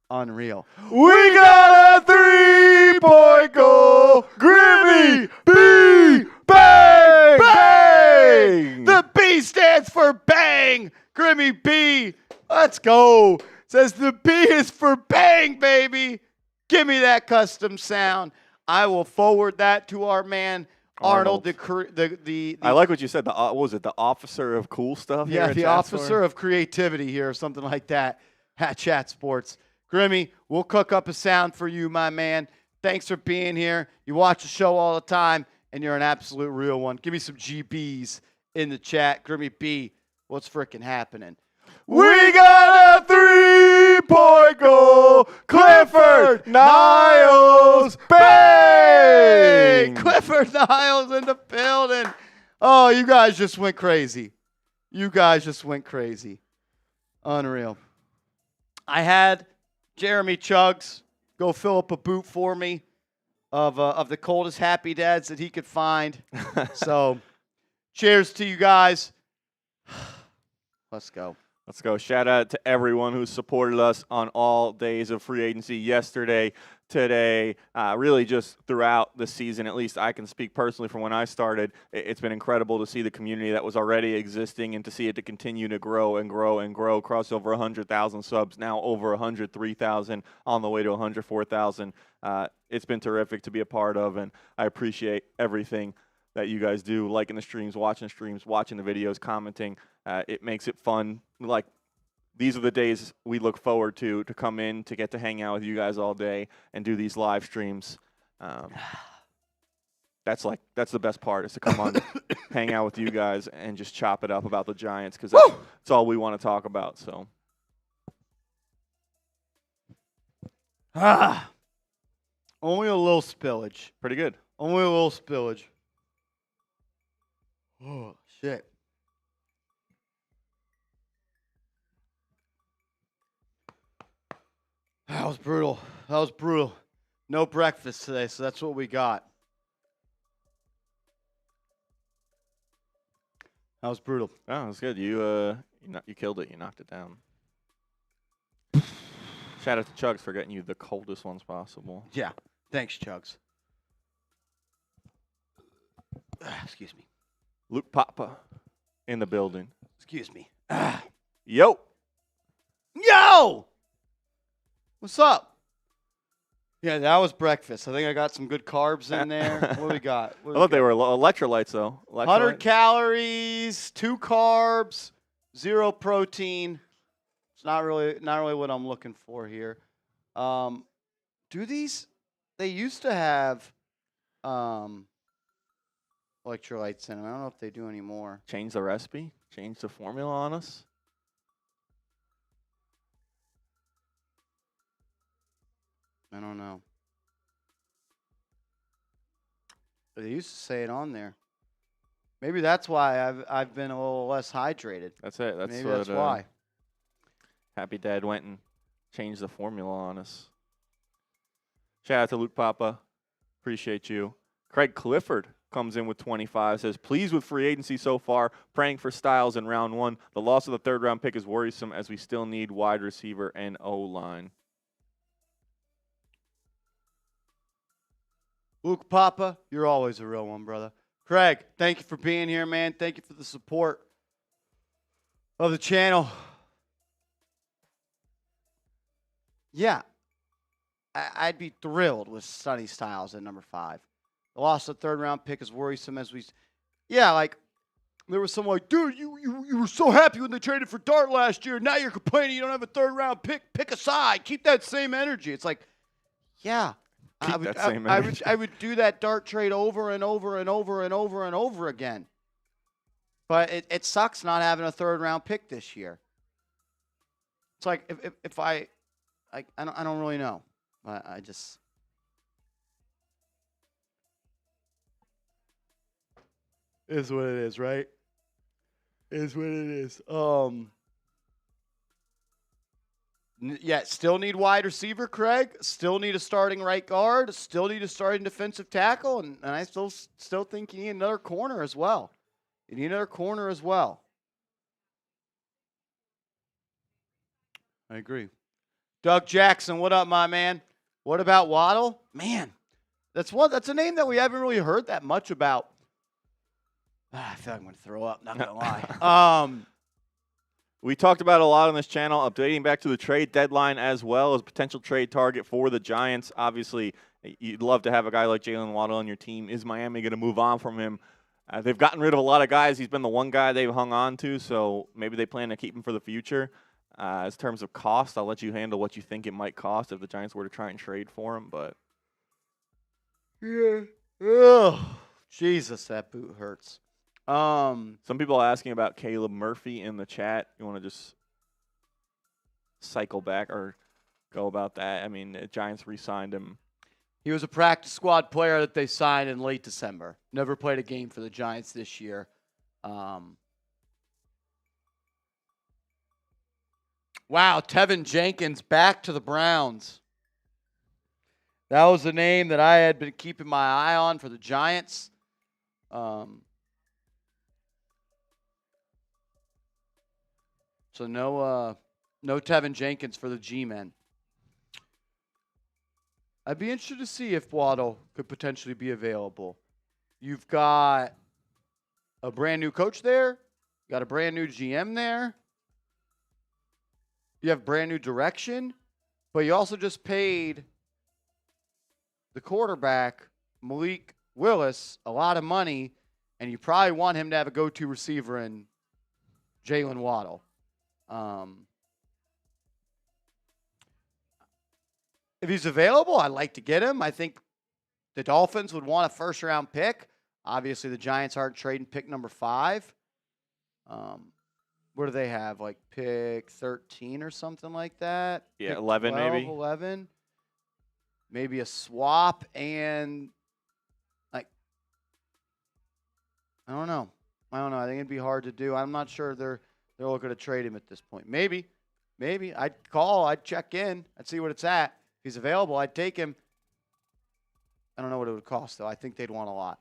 Unreal. We got a 3-point goal. Grimmy B. Bang! Bang! The B stands for bang. Grimmy B. Let's go. Says the B is for bang, baby. Give me that custom sound. I will forward that to our man Arnold. The I like what you said. What was it? The officer of cool stuff? yeah, the officer of creativity here, or something like that. At Chat Sports. Grimmy, we'll cook up a sound for you, my man. Thanks for being here. You watch the show all the time, and you're an absolute real one. Give me some GBs in the chat. Grimmy B, what's frickin' happening? We got a 3-point goal. Clifford Niles. Bang! Clifford Niles in the building. Oh, you guys just went crazy. Unreal. I had Jeremy Chuggs go fill up a boot for me of the coldest Happy Dads that he could find. So, cheers to you guys. Let's go. Let's go. Shout out to everyone who supported us on all days of free agency yesterday, today, really just throughout the season. At least I can speak personally from when I started. It's been incredible to see the community that was already existing and to see it to continue to grow and grow and grow. Cross over 100,000 subs, now over 103,000, on the way to 104,000. It's been terrific to be a part of, and I appreciate everything that you guys do, liking the streams, watching the videos, commenting. It makes it fun. Like, these are the days we look forward to come in, to get to hang out with you guys all day and do these live streams. That's the best part, is to come on, hang out with you guys, and just chop it up about the Giants, because that's all we want to talk about. So, Only a little spillage. pretty good. Only a little spillage. Oh, shit. That was brutal. That was brutal. No breakfast today, so that's what we got. That was brutal. Oh, that's good. You killed it. You knocked it down. Shout out to Chugs for getting you the coldest ones possible. Yeah. Thanks, Chugs. Excuse me. Luke Papa in the building. Excuse me. Yo. Yo! What's up? Yeah, that was breakfast. I think I got some good carbs in there. What do we got? I thought they were electrolytes, though. 100 calories, 2 carbs, 0 protein. It's not really what I'm looking for here. Do these? They used to have electrolytes in them. I don't know if they do anymore. Change the recipe? Change the formula on us? I don't know. They used to say it on there. Maybe that's why I've been a little less hydrated. That's it. Maybe that's why. Happy Dad went and changed the formula on us. Shout out to Luke Papa. Appreciate you. Craig Clifford comes in with 25. Says, pleased with free agency so far. Praying for Styles in round 1. The loss of the 3rd round pick is worrisome, as we still need wide receiver and O-line. Luke Papa, you're always a real one, brother. Craig, thank you for being here, man. Thank you for the support of the channel. Yeah, I'd be thrilled with Sonny Styles at number 5. The loss of the 3rd round pick is worrisome, as we. Yeah, like there was someone like, dude, you were so happy when they traded for Dart last year. Now you're complaining you don't have a 3rd round pick. Pick a side. Keep that same energy. It's like, yeah. I would do that Dart trade over and over and over and over and over again. But it sucks not having a 3rd round pick this year. It's like if I don't really know. I just is what it is, right? Is what it is. Yeah, still need wide receiver, Craig. Still need a starting right guard. Still need a starting defensive tackle. And I still think you need another corner as well. You need another corner as well. I agree. Doug Jackson, what up, my man? What about Waddle? Man, that's a name that we haven't really heard that much about. I feel like I'm going to throw up, not going to lie. We talked about a lot on this channel, updating back to the trade deadline as well as potential trade target for the Giants. Obviously, you'd love to have a guy like Jalen Waddle on your team. Is Miami going to move on from him? They've gotten rid of a lot of guys. He's been the one guy they've hung on to, so maybe they plan to keep him for the future. As terms of cost, I'll let you handle what you think it might cost if the Giants were to try and trade for him. But yeah, oh, Jesus, that boot hurts. Some people are asking about Caleb Murphy in the chat. You want to just cycle back or go about that? I mean, the Giants re-signed him. He was a practice squad player that they signed in late December. Never played a game for the Giants this year. Wow, Tevin Jenkins back to the Browns. That was the name that I had been keeping my eye on for the Giants. So no Tevin Jenkins for the G-men. I'd be interested to see if Waddle could potentially be available. You've got a brand new coach there. You got a brand new GM there. You have brand new direction. But you also just paid the quarterback, Malik Willis, a lot of money. And you probably want him to have a go-to receiver in Jalen Waddle. If he's available, I'd like to get him. I think the Dolphins would want a first-round pick. Obviously, the Giants aren't trading pick number 5. What do they have? Like pick 13 or something like that? Yeah, Pick 11 12, maybe. 11. Maybe a swap and like I don't know. I think it'd be hard to do. I'm not sure they're looking to trade him at this point. Maybe. I'd call. I'd check in. I'd see what it's at. If he's available, I'd take him. I don't know what it would cost, though. I think they'd want a lot.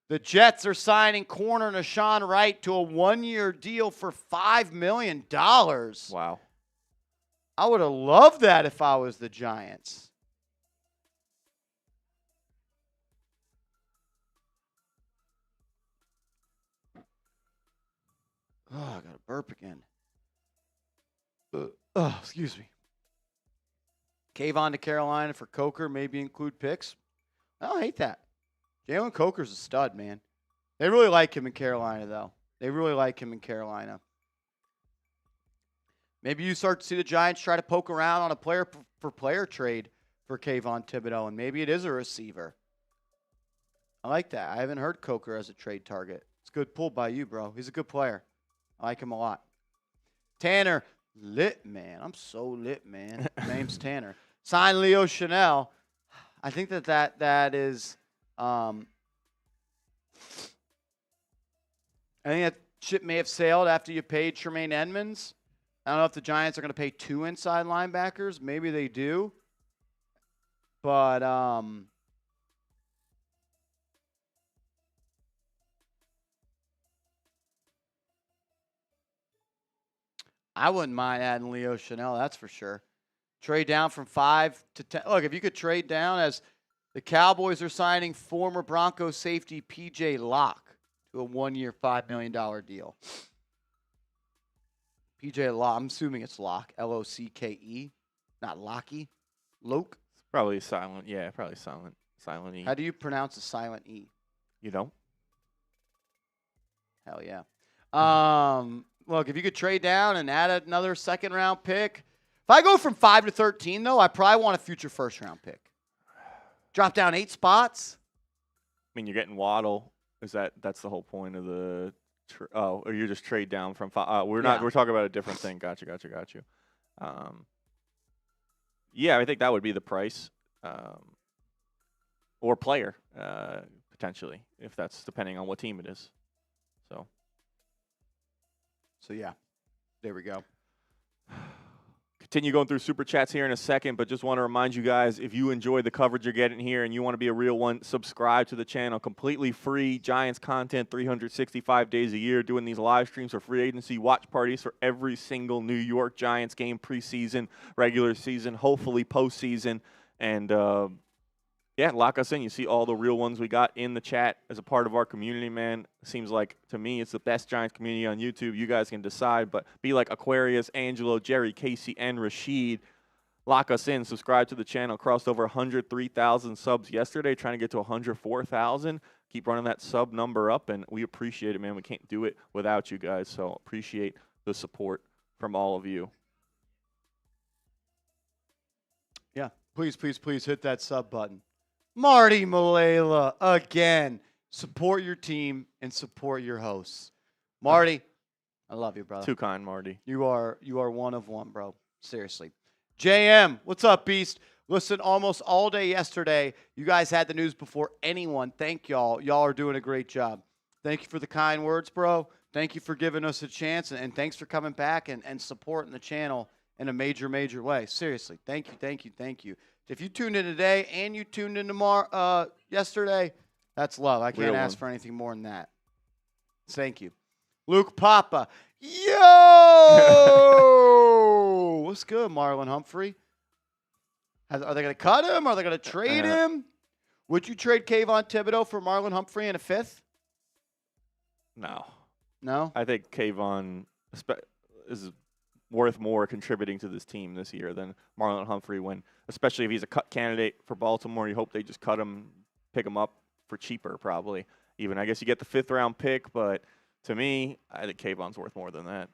The Jets are signing corner Nashawn Wright to a 1-year deal for $5 million. Wow. I would have loved that if I was the Giants. Oh, I got to burp again. Excuse me. Kayvon to Carolina for Coker, maybe include picks. I don't hate that. Jalen Coker's a stud, man. They really like him in Carolina, though. Maybe you start to see the Giants try to poke around on a player-for-player trade for Kayvon Thibodeau, and maybe it is a receiver. I like that. I haven't heard Coker as a trade target. It's a good pull by you, bro. He's a good player. I like him a lot. Tanner, lit, man. I'm so lit, man. Name's Tanner. Sign Leo Chanel. I think that is I think that ship may have sailed after you paid Tremaine Edmunds. I don't know if the Giants are going to pay 2 inside linebackers. Maybe they do. But I wouldn't mind adding Leo Chanel, that's for sure. Trade down from 5 to 10. Look, if you could trade down, as the Cowboys are signing former Broncos safety P.J. Locke to a 1-year, $5 million deal. P.J. Locke, I'm assuming it's Locke, L-O-C-K-E, not Lockie. Loke? It's probably silent. Yeah, probably silent. Silent E. How do you pronounce a silent E? You don't? Hell yeah. Look, if you could trade down and add another second-round pick. If I go from 5 to 13, though, I probably want a future first-round pick. Drop down 8 spots. I mean, you're getting Waddle. That's the whole point of the or you're just trade down from 5. We're talking about a different thing. Got you. Yeah, I think that would be the price. Or player, potentially, if that's depending on what team it is. So yeah, there we go. Continue going through Super Chats here in a second, but just want to remind you guys, if you enjoy the coverage you're getting here and you want to be a real one, subscribe to the channel. Completely free Giants content 365 days a year, doing these live streams for free agency watch parties for every single New York Giants game, preseason, regular season, hopefully postseason. And, yeah, lock us in. You see all the real ones we got in the chat as a part of our community, man. Seems like, to me, it's the best Giants community on YouTube. You guys can decide, but be like Aquarius, Angelo, Jerry, Casey, and Rashid. Lock us in. Subscribe to the channel. Crossed over 103,000 subs yesterday, trying to get to 104,000. Keep running that sub number up, and we appreciate it, man. We can't do it without you guys, so appreciate the support from all of you. Yeah, please hit that sub button. Marty Malela, again. Support your team and support your hosts. Marty, I love you, brother. Too kind, Marty. You are one of one, bro. Seriously. JM, what's up, Beast? Listen, almost all day yesterday, you guys had the news before anyone. Thank y'all. Y'all are doing a great job. Thank you for the kind words, bro. Thank you for giving us a chance, and thanks for coming back and supporting the channel in a major way. Seriously, thank you. If you tuned in today and you tuned in yesterday, that's love. I can't ask for anything more than that. Thank you. Luke Papa. Yo! What's good, Marlon Humphrey? Are they going to cut him? Are they going to trade him? Would you trade Kayvon Thibodeau for Marlon Humphrey in a 5th? No. No? I think Kayvon is worth more contributing to this team this year than Marlon Humphrey, especially if he's a cut candidate for Baltimore. You hope they just cut him, pick him up for cheaper, probably. Even I guess you get the 5th round pick, but to me, I think Kayvon's worth more than that.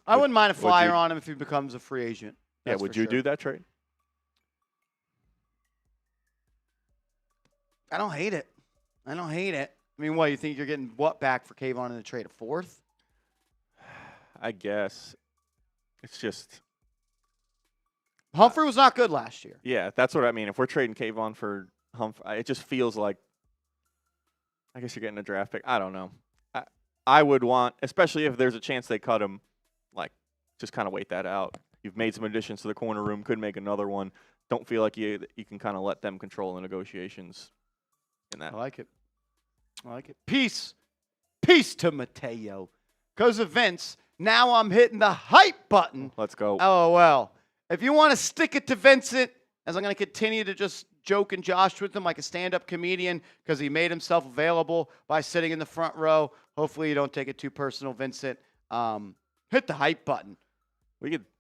I wouldn't mind a flyer on him if he becomes a free agent. Yeah, would you do that trade? I don't hate it. I mean, what, you think you're getting what back for Kayvon in the trade? A 4th? I guess. It's just. Humphrey was not good last year. Yeah, that's what I mean. If we're trading Kayvon for Humphrey, it just feels like, I guess you're getting a draft pick. I don't know. I would want, especially if there's a chance they cut him, like, just kind of wait that out. You've made some additions to the corner room, could make another one. Don't feel like you can kind of let them control the negotiations in that. I like it. Peace to Mateo. Because of Vince, now I'm hitting the hype button. Let's go. LOL. If you want to stick it to Vincent, as I'm going to continue to just joke and josh with him like a stand-up comedian because he made himself available by sitting in the front row. Hopefully you don't take it too personal, Vincent. Hit the hype button.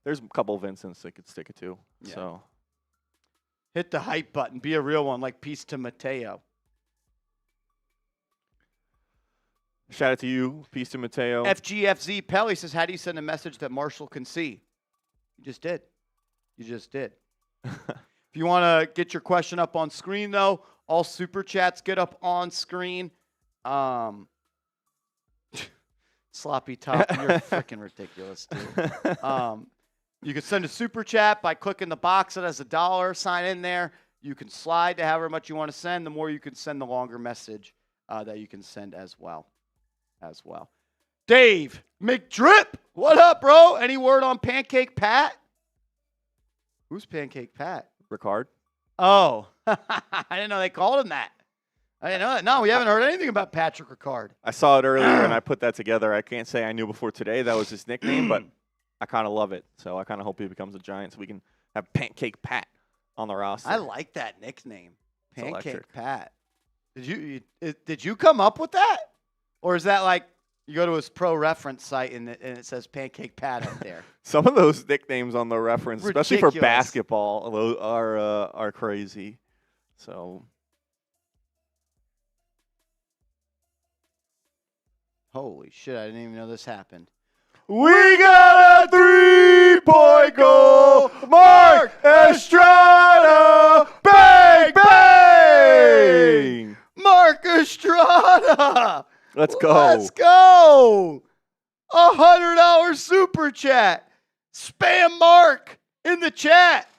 There's a couple of Vincents they could stick it to. Yeah. So hit the hype button. Be a real one, like peace to Mateo. Shout out to you, peace to Mateo. FGFZ Pelly says, how do you send a message that Marshall can see? You just did. If you want to get your question up on screen, though, all super chats get up on screen. Sloppy top, you're freaking ridiculous, dude. You can send a super chat by clicking the box that has a $, sign in there. You can slide to however much you want to send. The more you can send, the longer message that you can send as well. Dave McDrip, what up, bro? Any word on Pancake Pat? Who's Pancake Pat? Ricard. Oh, I didn't know they called him that. I didn't know that. No, we haven't heard anything about Patrick Ricard. I saw it earlier and I put that together. I can't say I knew before today that was his nickname, but I kind of love it. So I kind of hope he becomes a Giant so we can have Pancake Pat on the roster. I like that nickname, Pancake electric. Pat. Did you come up with that? Or is that like you go to his pro reference site and it says Pancake Pat up there? Some of those nicknames on the reference, especially for Ridiculous. basketball, are crazy. So Holy shit, I didn't even know this happened. we got a 3-point goal. Mark Estrada. Bang, bang. Mark Estrada. Let's go. Let's go. $100 super chat. Spam Mark in the chat.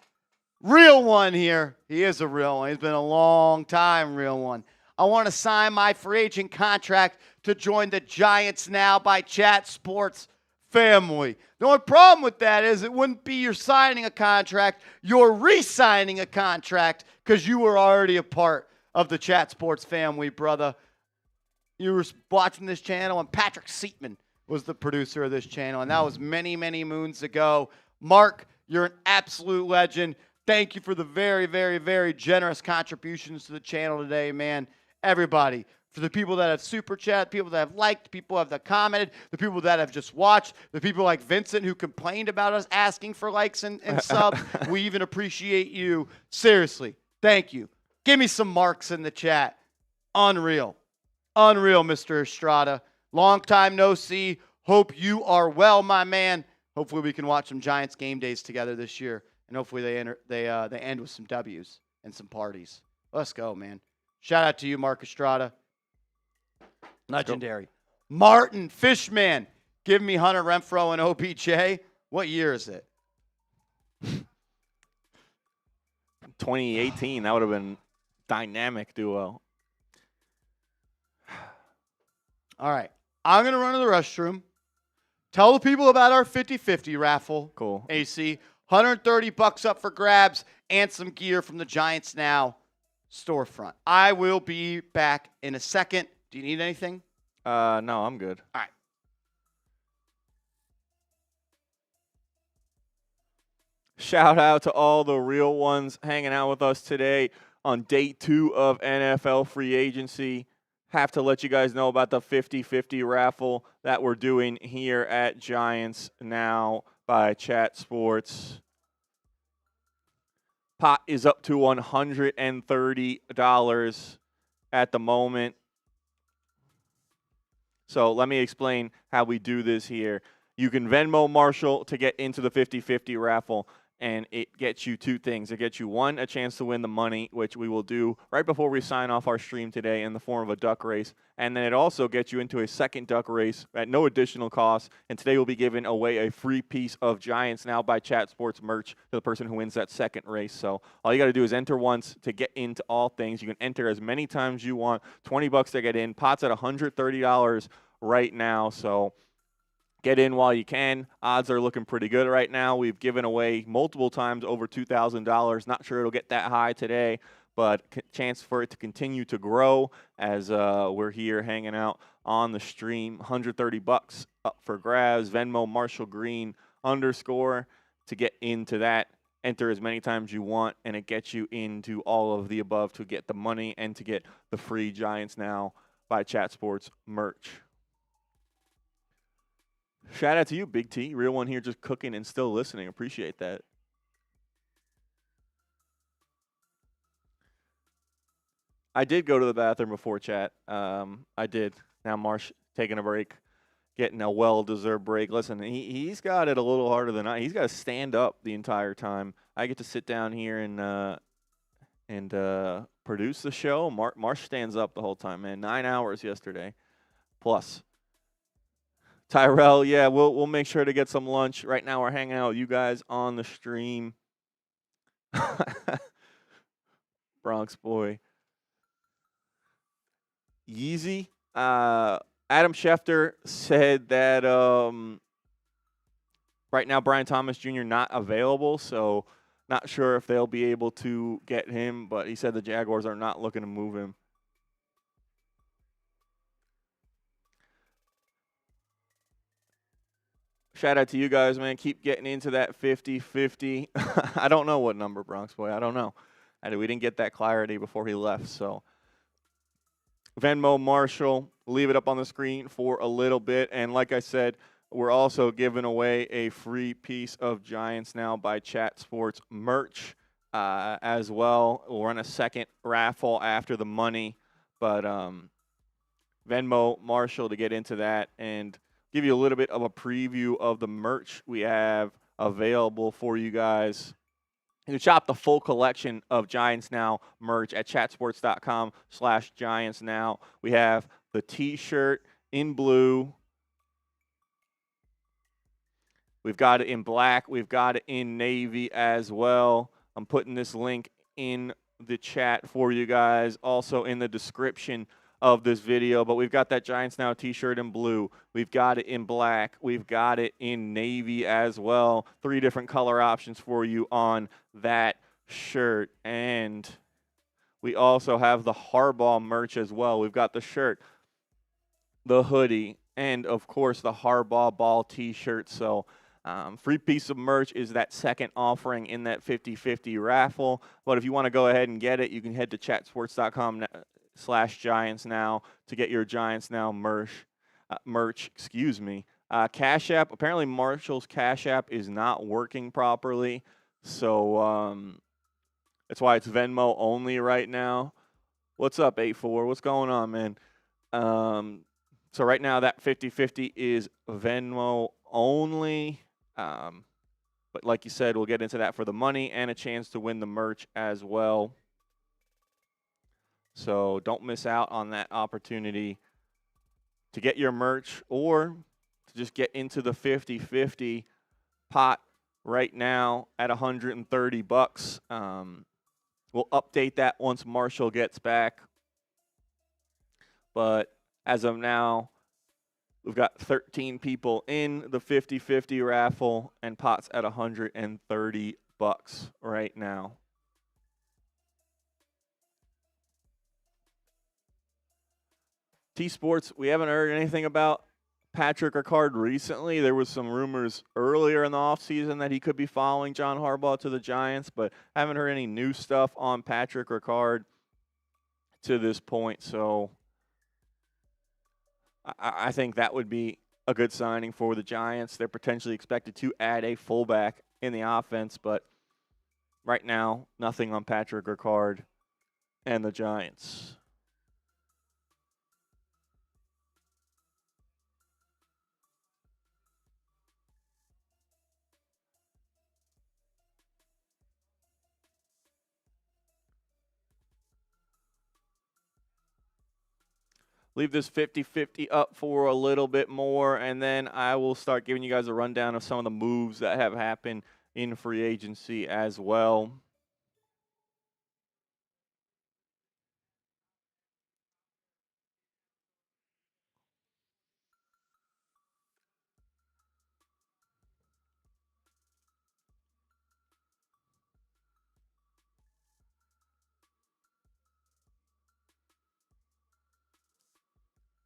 Real one here. He is a real one. He's been a long time real one. I want to sign my free agent contract to join the Giants now by Chat Sports family. The only problem with that is it wouldn't be you're signing a contract. You're re-signing a contract because you were already a part of the Chat Sports family, brother. You were watching this channel, and Patrick Seatman was the producer of this channel, and that was many, many moons ago. Mark, you're an absolute legend. Thank you for the very, very, very generous contributions to the channel today, man. Everybody, for the people that have super chat, people that have liked, people that have commented, the people that have just watched, the people like Vincent who complained about us asking for likes and subs, we even appreciate you. Seriously, thank you. Give me some marks in the chat. Unreal. Unreal, Mr. Estrada. Long time no see. Hope you are well, my man. Hopefully we can watch some Giants game days together this year, and hopefully they end with some W's and some parties. Let's go, man. Shout out to you, Mark Estrada. Legendary. Martin Fishman. Give me Hunter Renfrow and OBJ. What year is it? 2018. That would have been dynamic duo. All right. I'm going to run to the restroom. Tell the people about our 50-50 raffle. Cool. AC. $130 up for grabs and some gear from the Giants Now storefront. I will be back in a second. Do you need anything? No, I'm good. All right. Shout out to all the real ones hanging out with us today on day 2 of NFL free agency. Have to let you guys know about the 50-50 raffle that we're doing here at Giants Now by Chat Sports. Pot is up to $130 at the moment. So let me explain how we do this here. You can Venmo Marshall to get into the 50-50 raffle, and it gets you two things. It gets you, one, a chance to win the money, which we will do right before we sign off our stream today in the form of a duck race. And then it also gets you into a second duck race at no additional cost. And today we'll be giving away a free piece of Giants Now by Chat Sports merch to the person who wins that second race. So all you got to do is enter once to get into all things. You can enter as many times you want. $20 to get in. Pot's at $130 right now. So get in while you can. Odds are looking pretty good right now. We've given away multiple times over $2,000. Not sure it'll get that high today, but chance for it to continue to grow as we're here hanging out on the stream. $130 up for grabs. Venmo Marshall Green _ to get into that. Enter as many times you want, and it gets you into all of the above to get the money and to get the free Giants Now by Chat Sports merch. Shout out to you, Big T. Real one here just cooking and still listening. Appreciate that. I did go to the bathroom before chat. I did. Now Marsh taking a break, getting a well-deserved break. Listen, he's got it a little harder than I. He's got to stand up the entire time. I get to sit down here and produce the show. Marsh stands up the whole time, man. 9 hours yesterday, plus. Tyrell, yeah, we'll make sure to get some lunch. Right now we're hanging out with you guys on the stream. Bronx boy. Yeezy. Adam Schefter said that right now Brian Thomas Jr. not available, so not sure if they'll be able to get him, but he said the Jaguars are not looking to move him. Shout out to you guys, man. Keep getting into that 50-50. I don't know what number, Bronx boy. I don't know. We didn't get that clarity before he left. So Venmo Marshall, leave it up on the screen for a little bit. And like I said, we're also giving away a free piece of Giants Now by Chat Sports merch as well. We'll run a second raffle after the money. But Venmo Marshall to get into that and give you a little bit of a preview of the merch we have available for you guys. You can shop the full collection of Giants Now merch at chatsports.com/Giants Now. We have the T-shirt in blue. We've got it in black. We've got it in navy as well. I'm putting this link in the chat for you guys, also in the description of this video, but we've got that Giants Now T-shirt in blue. We've got it in black. We've got it in navy as well. 3 different color options for you on that shirt. And we also have the Harbaugh merch as well. We've got the shirt, the hoodie, and of course the Harbaugh ball T-shirt. So free piece of merch is that second offering in that 50-50 raffle. But if you want to go ahead and get it, you can head to chatsports.com/Giants Now to get your Giants Now merch. Cash App. Apparently Marshall's Cash App is not working properly. So that's why it's Venmo only right now. What's up, 84? What's going on, man? So right now that 50-50 is Venmo only. But like you said, we'll get into that for the money and a chance to win the merch as well. So don't miss out on that opportunity to get your merch or to just get into the 50-50 pot right now at $130. We'll update that once Marshall gets back. But as of now, we've got 13 people in the 50-50 raffle, and pot's at $130 right now. T-Sports, we haven't heard anything about Patrick Ricard recently. There was some rumors earlier in the offseason that he could be following John Harbaugh to the Giants, but haven't heard any new stuff on Patrick Ricard to this point. So I think that would be a good signing for the Giants. They're potentially expected to add a fullback in the offense, but Right now, nothing on Patrick Ricard and the Giants. Leave this 50-50 up for a little bit more, and then I will start giving you guys a rundown of some of the moves that have happened in free agency as well.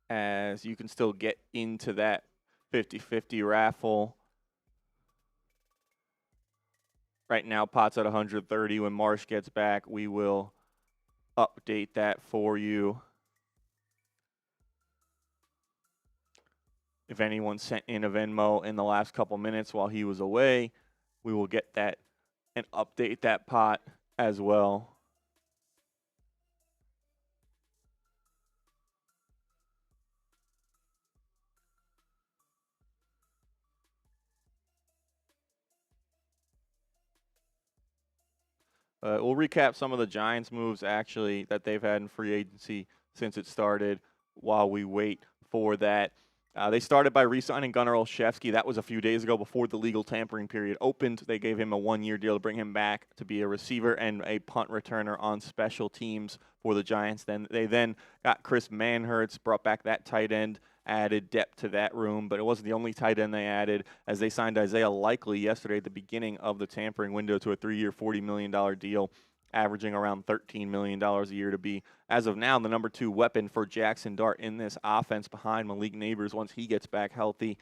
As you can still get into that 50-50 raffle. Right now, pot's at 130. When Marsh gets back, we will update that for you. If anyone sent in a Venmo in the last couple minutes while he was away, we will get that and update that pot as well. We'll recap some of the Giants' moves, actually, that they've had in free agency since it started while we wait for that. They started by re-signing Gunnar Olszewski. That was a few days ago before the legal tampering period opened. They gave him a one-year deal to bring him back to be a receiver and a punt returner on special teams for the Giants. They then got Chris Manhertz, brought back that tight end, added depth to that room, but it wasn't the only tight end they added, as they signed Isaiah Likely yesterday at the beginning of the tampering window to a 3-year, $40 million deal, averaging around $13 million a year to be, as of now, the number 2 weapon for Jackson Dart in this offense behind Malik Neighbors once he gets back healthy.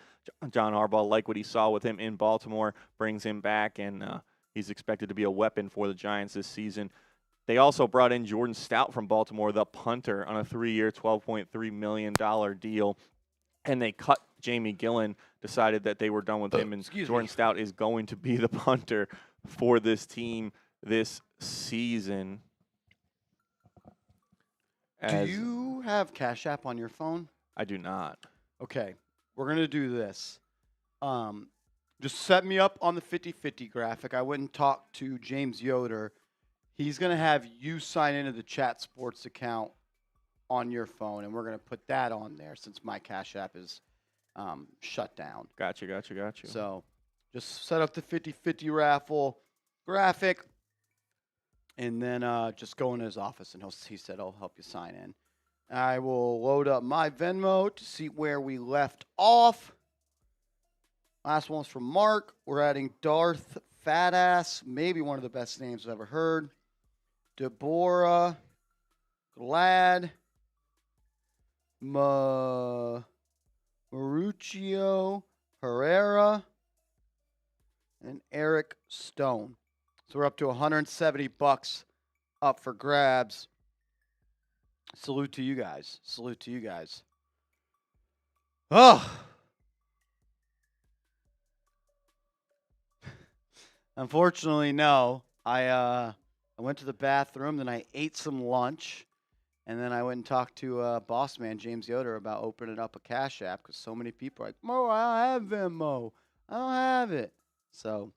John Harbaugh, like what he saw with him in Baltimore, brings him back, and he's expected to be a weapon for the Giants this season. They also brought in Jordan Stout from Baltimore, the punter, on a 3-year, $12.3 million deal. And they cut Jamie Gillen, decided that they were done with him, and Jordan Stout is going to be the punter for this team this season. Do you have Cash App on your phone? I do not. Okay, we're going to do this. Just set me up on the 50-50 graphic. I went and talked to James Yoder. He's going to have you sign into the Chat Sports account on your phone, and we're going to put that on there since my Cash App is shut down. Gotcha. So just set up the 50-50 raffle graphic, and then just go in his office, and he said he'll help you sign in. I will load up my Venmo to see where we left off. Last one's from Mark. We're adding Darth Fatass, maybe one of the best names I've ever heard. Deborah Glad. Mauricio Herrera, and Eric Stone. So we're up to $170 up for grabs. Salute to you guys. Oh. Unfortunately, no. I went to the bathroom, then I ate some lunch. And then I went and talked to boss man James Yoder about opening up a Cash App because so many people are like, Mo, I don't have Venmo. I don't have it. So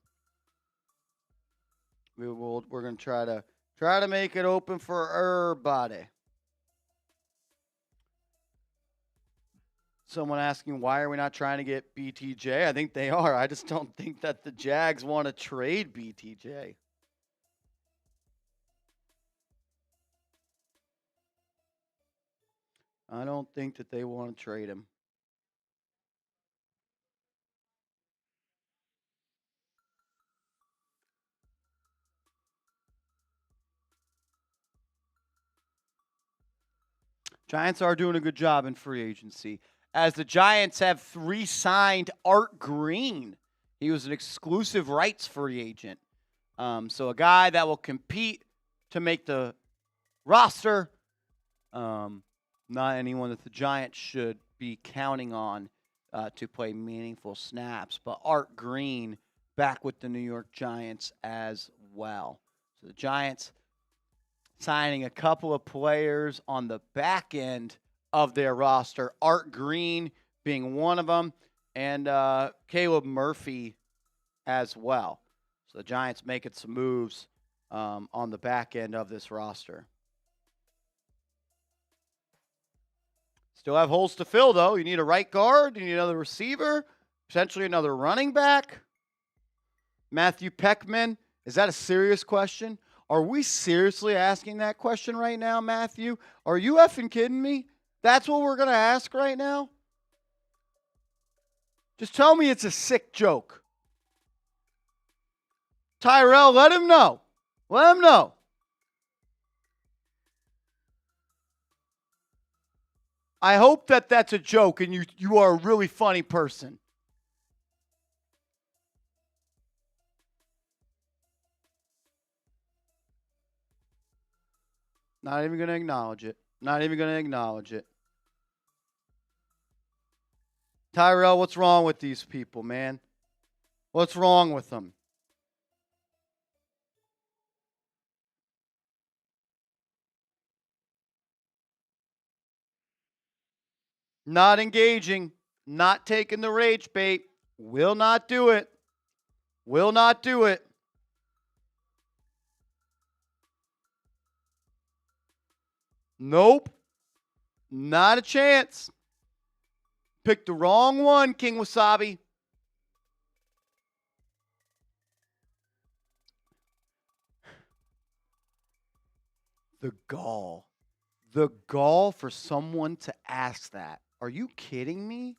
we're gonna try to make it open for everybody. Someone asking why are we not trying to get BTJ? I think they are. I just don't think that the Jags want to trade BTJ. I don't think that they want to trade him. Giants are doing a good job in free agency, as the Giants have re-signed Art Green. He was an exclusive rights free agent. So a guy that will compete to make the roster. Not anyone that the Giants should be counting on to play meaningful snaps. But Art Green back with the New York Giants as well. So the Giants signing a couple of players on the back end of their roster. Art Green being one of them, and Caleb Murphy as well. So the Giants making some moves on the back end of this roster. Still have holes to fill, though. You need a right guard. You need another receiver, potentially another running back. Matthew Peckman, is that a serious question? Are we seriously asking that question right now, Matthew? Are you effing kidding me? That's what we're going to ask right now? Just tell me it's a sick joke. Tyrell, let him know. Let him know. I hope that that's a joke and you are a really funny person. Not even going to acknowledge it. Not even going to acknowledge it. Tyrell, what's wrong with these people, man? What's wrong with them? Not engaging. Not taking the rage bait. Will not do it. Will not do it. Nope. Not a chance. Picked the wrong one, King Wasabi. The gall. The gall for someone to ask that. Are you kidding me?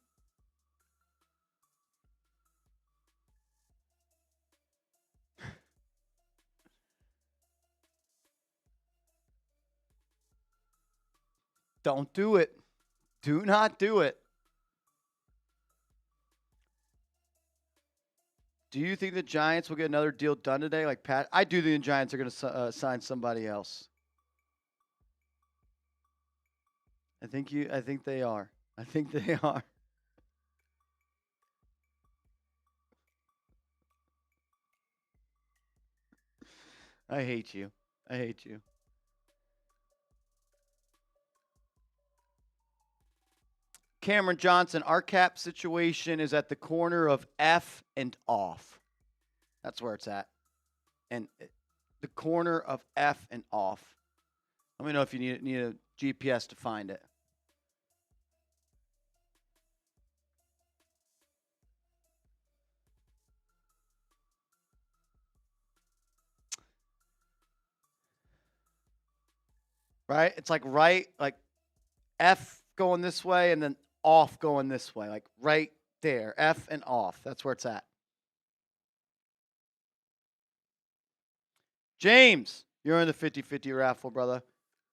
Don't do it. Do not do it. Do you think the Giants will get another deal done today? Like Pat, I do think the Giants are going to sign somebody else. I think they are. I think they are. I hate you. I hate you. Cameron Johnson, our cap situation is at the corner of F and off. That's where it's at. And the corner of F and off. Let me know if you need a GPS to find it. Right? It's like F going this way and then off going this way. Like right there. F and off. That's where it's at. James, you're in the 50-50 raffle, brother.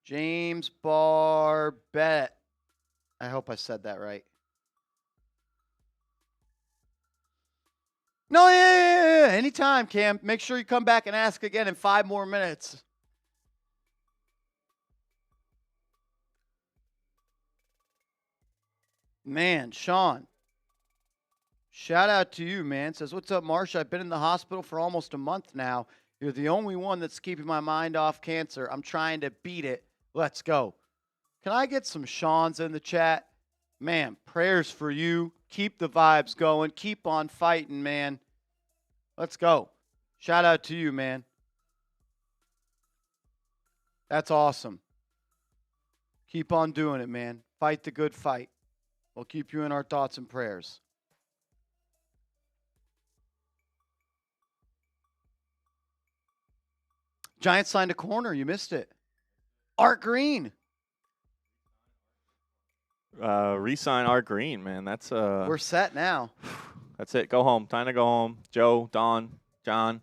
James Barbette. I hope I said that right. No, yeah. Anytime, Cam. Make sure you come back and ask again in 5 more minutes. Man, Sean. Shout out to you, man. Says, what's up, Marsh? I've been in the hospital for almost a month now. You're the only one that's keeping my mind off cancer. I'm trying to beat it. Let's go. Can I get some Sean's in the chat? Man, prayers for you. Keep the vibes going. Keep on fighting, man. Let's go. Shout out to you, man. That's awesome. Keep on doing it, man. Fight the good fight. We'll keep you in our thoughts and prayers. Giants signed a corner. You missed it. Art Green. Resign Art Green, man. That's We're set now. That's it. Go home. Time to go home. Joe, Don, John,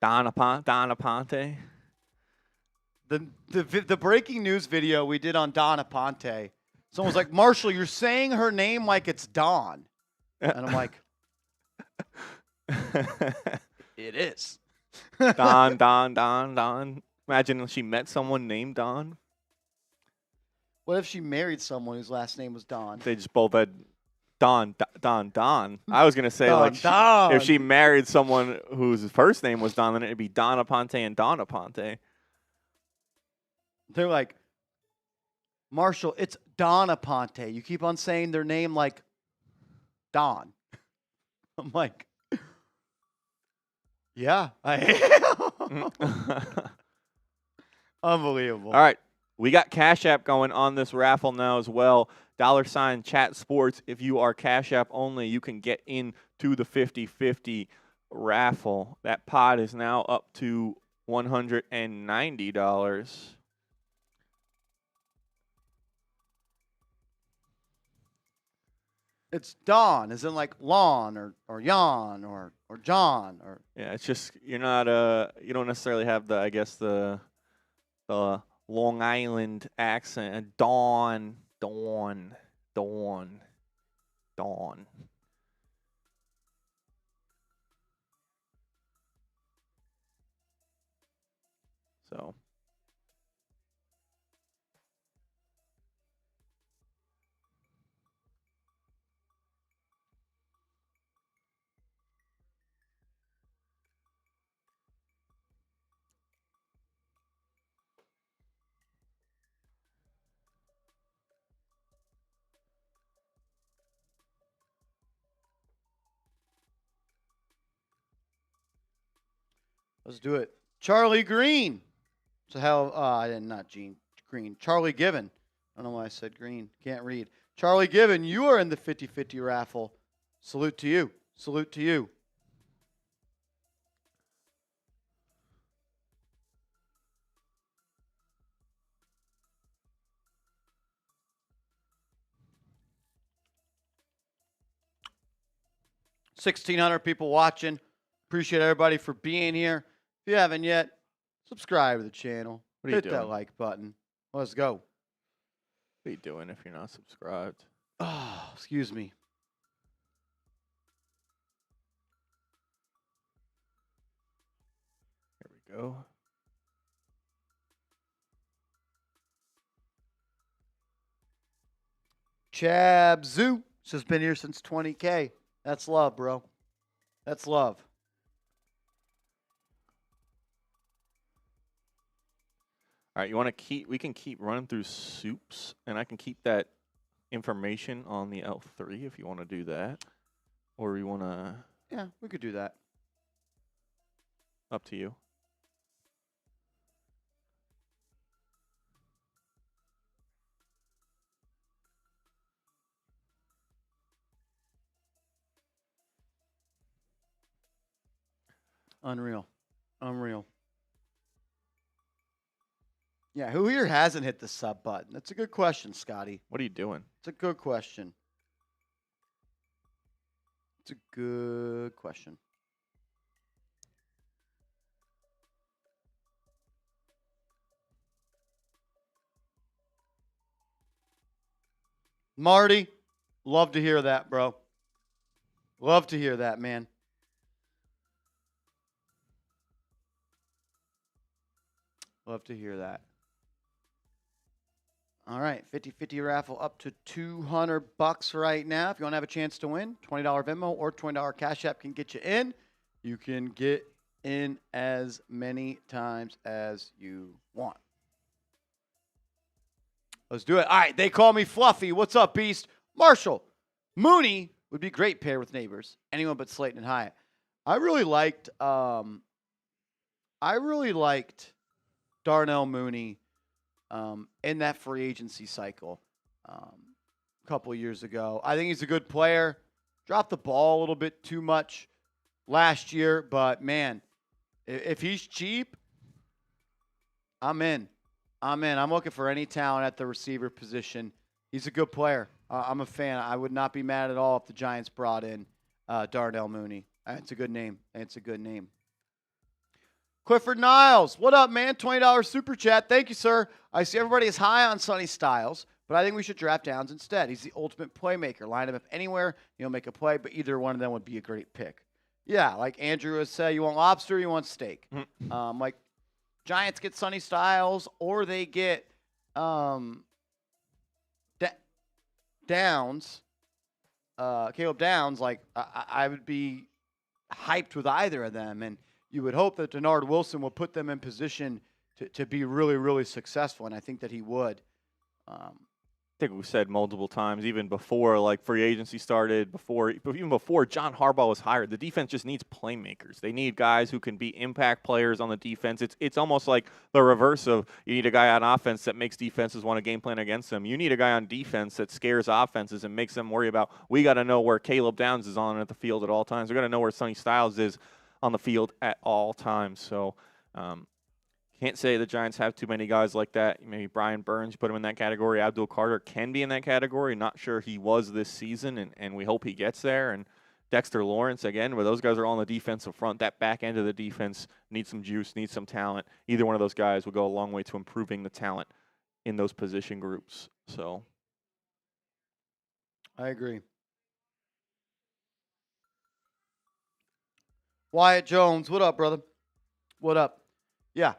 Don Aponte. The breaking news video we did on Don Aponte. Someone's like, Marshall, you're saying her name like it's Dawn. And I'm like, it is. Don. Imagine if she met someone named Don. What if she married someone whose last name was Don? They just both had Don. I was gonna say Don. if she married someone whose first name was Don, then it'd be Don Aponte and Don Aponte. They're like, Marshall, it's Don Aponte. You keep on saying their name like Don. I'm like, yeah, I am. Unbelievable. All right. We got Cash App going on this raffle now as well. $ Chat Sports. If you are Cash App only, you can get into the 50-50 raffle. That pot is now up to $190. It's Don, as in like lawn or yawn or John or Yeah, it's just you don't necessarily have the Long Island accent. Dawn. So let's do it. Charlie Green. So how I did not Gene Green. Charlie Given. I don't know why I said Green. Can't read. Charlie Given, you are in the 50-50 raffle. Salute to you. Salute to you. $1,600 people watching. Appreciate everybody for being here. If you haven't yet, subscribe to the channel. What are you Hit that doing? like button. Let's go. what are you doing if you're not subscribed? Oh, excuse me. Here we go. Chabzoo has been here since 20K. That's love, bro. That's love. All right, we can keep running through soups, and I can keep that information on the L3 if you want to do that. Or you want to, Yeah, we could do that. up to you. Unreal. Yeah, who here hasn't hit the sub button? That's a good question, Scotty. What are you doing? It's a good question. It's a good question. Marty, love to hear that, bro. Love to hear that, man. Love to hear that. All right, 50-50 raffle up to $200 right now. If you want to have a chance to win, $20 Venmo or $20 Cash App can get you in. You can get in as many times as you want. Let's do it. All right, they call me Fluffy. What's up, Beast? Marshall, Mooney would be a great pair with neighbors. Anyone but Slayton and Hyatt. I really liked Darnell Mooney in that free agency cycle a couple of years ago. I think he's a good player. Dropped the ball a little bit too much last year, but man, if he's cheap, I'm in. I'm looking for any talent at the receiver position. He's a good player. I'm a fan. I would not be mad at all if the Giants brought in Darnell Mooney. It's a good name. Clifford Niles, what up, man? $20 super chat. Thank you, sir. I see everybody is high on Sonny Styles, but I think we should draft Downs instead. He's the ultimate playmaker. Line him up anywhere, he'll make a play, but either one of them would be a great pick. Yeah, like Andrew would say, you want lobster, you want steak. Like Giants get Sonny Styles, or they get Downs. Caleb Downs, like I would be hyped with either of them, and you would hope that Denard Wilson will put them in position to be really, really successful, and I think that he would. I think we've said multiple times, even before like free agency started, even before John Harbaugh was hired, the defense just needs playmakers. They need guys who can be impact players on the defense. It's almost like the reverse of you need a guy on offense that makes defenses want to game plan against them. You need a guy on defense that scares offenses and makes them worry about, we got to know where Caleb Downs is on at the field at all times. We got to know where Sonny Styles is on the field at all times. So, can't say the Giants have too many guys like that. Maybe Brian Burns, put him in that category. Abdul Carter can be in that category. Not sure he was this season, and we hope he gets there. And Dexter Lawrence, again, where those guys are all on the defensive front. That back end of the defense needs some juice, needs some talent. Either one of those guys will go a long way to improving the talent in those position groups. So, I agree. Wyatt Jones, what up, brother? What up? Yeah.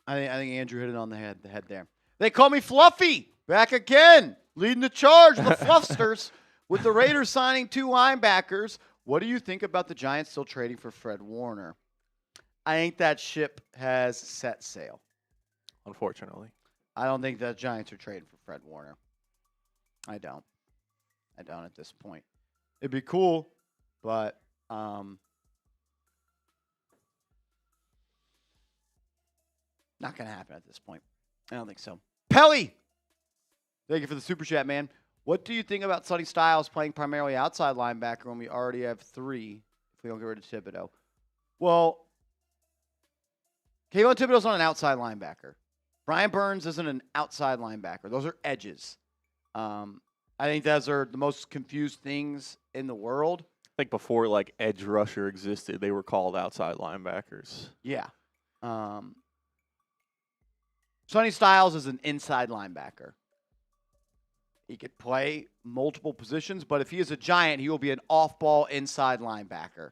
I think Andrew hit it on the head there. They call me Fluffy. Back again. Leading the charge, the Fluffsters. With the Raiders signing 2 linebackers, what do you think about the Giants still trading for Fred Warner? I think that ship has set sail. unfortunately. I don't think the Giants are trading for Fred Warner. I don't at this point. It'd be cool, but not going to happen at this point. I don't think so. Pelly, thank you for the super chat, man. What do you think about Sonny Styles playing primarily outside linebacker when we already have 3 if we don't get rid of Thibodeau? Well, Kayvon Thibodeau's not an outside linebacker. Brian Burns isn't an outside linebacker. Those are edges. I think those are the most confused things in the world. I think before like edge rusher existed, they were called outside linebackers. Yeah. Sonny Styles is an inside linebacker. He could play multiple positions, but if he is a Giant, he will be an off-ball inside linebacker.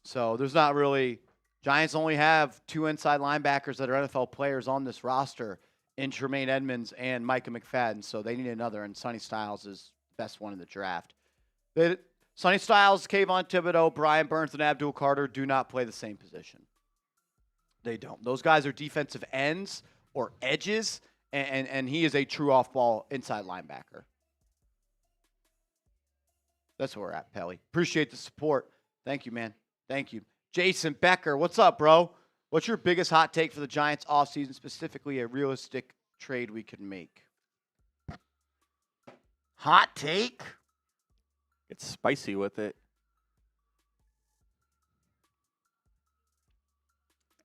So there's not really – Giants only have 2 inside linebackers that are NFL players on this roster in Tremaine Edmunds and Micah McFadden, so they need another, and Sonny Styles is the best one in the draft. Sonny Styles, Kayvon Thibodeau, Brian Burns, and Abdul Carter do not play the same position. They don't. Those guys are defensive ends or edges, and he is a true off-ball inside linebacker. That's where we're at, Pelly. Appreciate the support. Thank you, man. Thank you. Jason Becker, what's up, bro? What's your biggest hot take for the Giants offseason, specifically a realistic trade we could make? Hot take? It's spicy with it.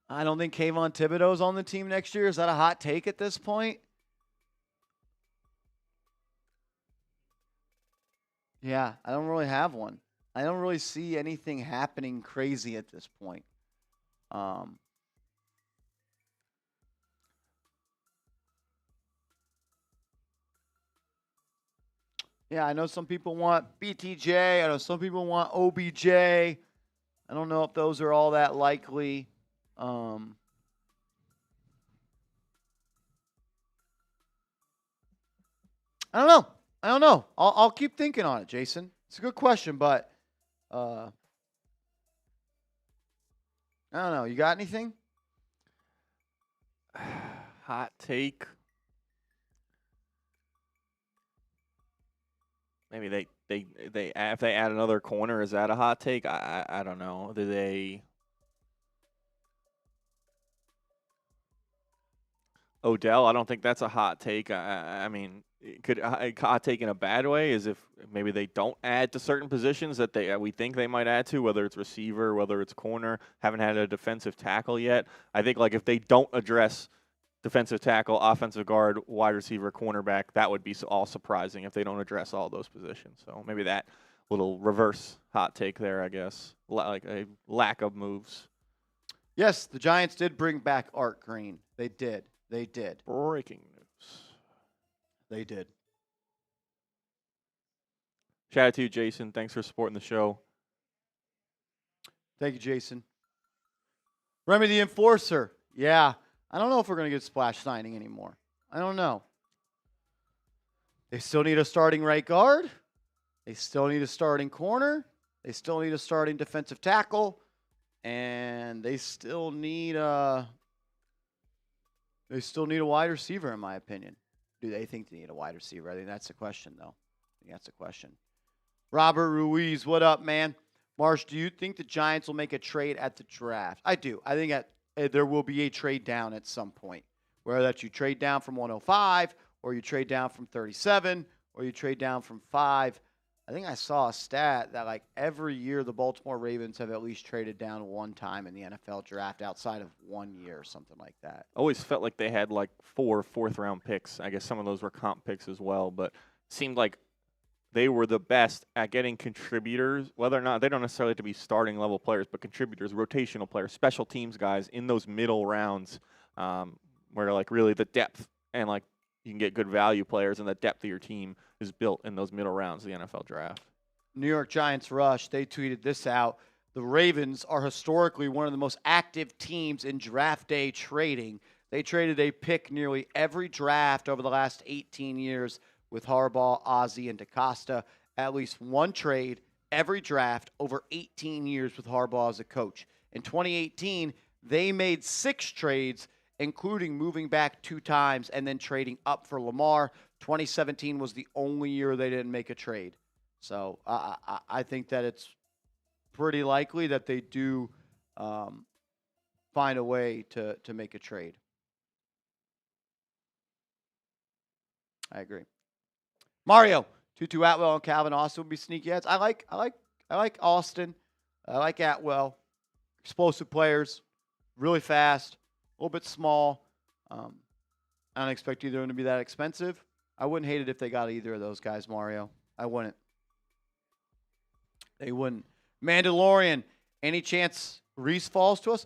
I don't think Kayvon Thibodeau's on the team next year. Is that a hot take at this point? Yeah, I don't really have one. I don't really see anything happening crazy at this point. Yeah, I know some people want BTJ. I know some people want OBJ. I don't know if those are all that likely. I don't know. I'll keep thinking on it, Jason. It's a good question, but I don't know. You got anything? Hot take. Maybe they if they add another corner, is that a hot take? I don't know. Do they? Odell, I don't think that's a hot take. I mean, could a hot take in a bad way is if maybe they don't add to certain positions that we think they might add to, whether it's receiver, whether it's corner. Haven't had a defensive tackle yet. I think like if they don't address defensive tackle, offensive guard, wide receiver, cornerback, that would be all surprising if they don't address all those positions. So maybe that little reverse hot take there, I guess, like a lack of moves. Yes, the Giants did bring back Art Green. They did. Breaking news. They did. Shout out to you, Jason. Thanks for supporting the show. Thank you, Jason. Remy the Enforcer. Yeah. I don't know if we're going to get splash signing anymore. I don't know. They still need a starting right guard. They still need a starting corner. They still need a starting defensive tackle. And they still need a wide receiver, in my opinion. Do they think they need a wide receiver? I think that's the question, though. I think that's the question. Robert Ruiz, what up, man? Marsh, do you think the Giants will make a trade at the draft? I do. I think there will be a trade down at some point, whether that's you trade down from 105 or you trade down from 37 or you trade down from 5. I think I saw a stat that like every year the Baltimore Ravens have at least traded down one time in the NFL draft outside of 1 year or something like that. Always felt like they had like 4 fourth-round picks. I guess some of those were comp picks as well, but it seemed like they were the best at getting contributors, whether or not they don't necessarily have to be starting level players, but contributors, rotational players, special teams guys in those middle rounds where like really the depth and like you can get good value players and the depth of your team is built in those middle rounds of the NFL draft. New York Giants Rush, they tweeted this out. The Ravens are historically one of the most active teams in draft day trading. They traded a pick nearly every draft over the last 18 years with Harbaugh, Ozzie, and DeCosta. At least one trade every draft over 18 years with Harbaugh as a coach. In 2018, they made 6 trades, including moving back 2 times and then trading up for Lamar. 2017 was the only year they didn't make a trade. So I think that it's pretty likely that they do find a way to make a trade. I agree. Mario, Tutu Atwell and Calvin Austin would be sneaky ads. I like Austin. I like Atwell. Explosive players, really fast, a little bit small. I don't expect either of them to be that expensive. I wouldn't hate it if they got either of those guys, Mario. I wouldn't. They wouldn't. Mandalorian, any chance Reese falls to us?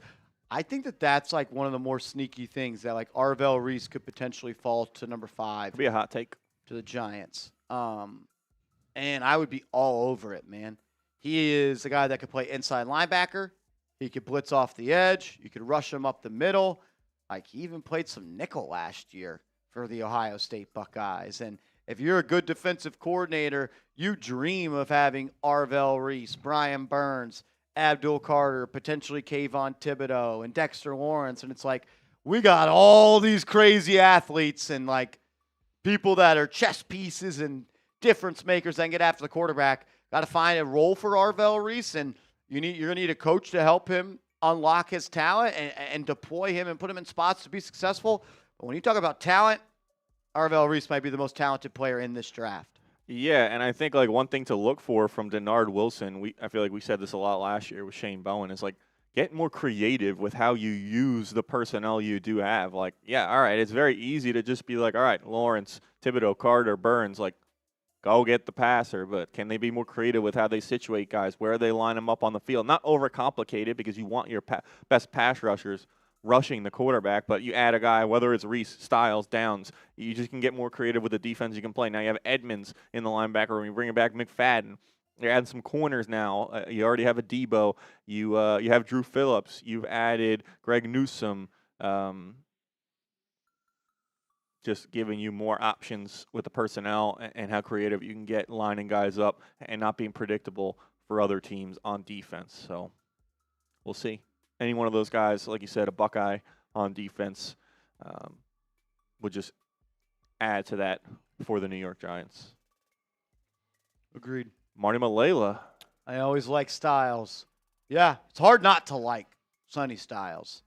I think that's like one of the more sneaky things that like Arvell Reese could potentially fall to number 5. Could be a hot take. To the Giants. And I would be all over it, man. He is a guy that could play inside linebacker. He could blitz off the edge. You could rush him up the middle. Like, he even played some nickel last year for the Ohio State Buckeyes. And if you're a good defensive coordinator, you dream of having Arvell Reese, Brian Burns, Abdul Carter, potentially Kayvon Thibodeau, and Dexter Lawrence. And it's like, we got all these crazy athletes and, like, people that are chess pieces and difference makers that can get after the quarterback. Got to find a role for Arvell Reese, and you're going to need a coach to help him unlock his talent and deploy him and put him in spots to be successful. But when you talk about talent, Arvell Reese might be the most talented player in this draft. Yeah, and I think like one thing to look for from Denard Wilson, I feel like we said this a lot last year with Shane Bowen, is like get more creative with how you use the personnel you do have. Like, yeah, all right, it's very easy to just be like, all right, Lawrence, Thibodeau, Carter, Burns, like, go get the passer. But can they be more creative with how they situate guys, where they line them up on the field? Not overcomplicated because you want your best pass rushers rushing the quarterback, but you add a guy, whether it's Reese, Styles, Downs, you just can get more creative with the defense you can play. Now you have Edmunds in the linebacker room. You bring back McFadden. You're adding some corners now. You already have a Debo. You have Drew Phillips. You've added Greg Newsome. Just giving you more options with the personnel and how creative you can get lining guys up and not being predictable for other teams on defense. So we'll see. Any one of those guys, like you said, a Buckeye on defense would just add to that for the New York Giants. Agreed. Marty Malela. I always like Styles. Yeah, it's hard not to like Sonny Styles.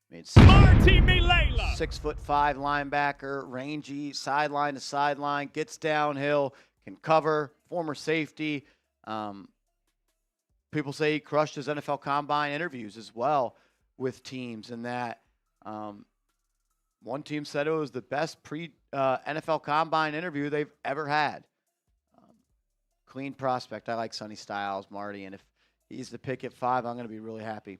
I mean, Marty Malela. 6'5" linebacker, rangy, sideline to sideline, gets downhill, can cover, former safety. People say he crushed his NFL Combine interviews as well with teams, and that one team said it was the best NFL Combine interview they've ever had. Clean prospect. I like Sonny Styles, Marty, and if he's the pick at 5, I'm going to be really happy.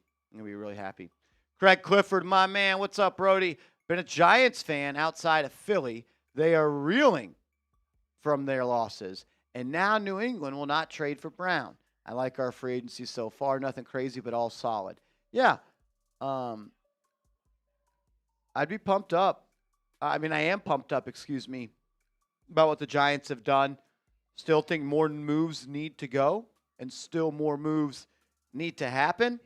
Craig Clifford, my man, what's up, Brody? Been a Giants fan outside of Philly. They are reeling from their losses, and now New England will not trade for Brown. I like our free agency so far. Nothing crazy, but all solid. Yeah. I'd be pumped up. I am pumped up, about what the Giants have done. Still think more moves need to go and still more moves need to happen.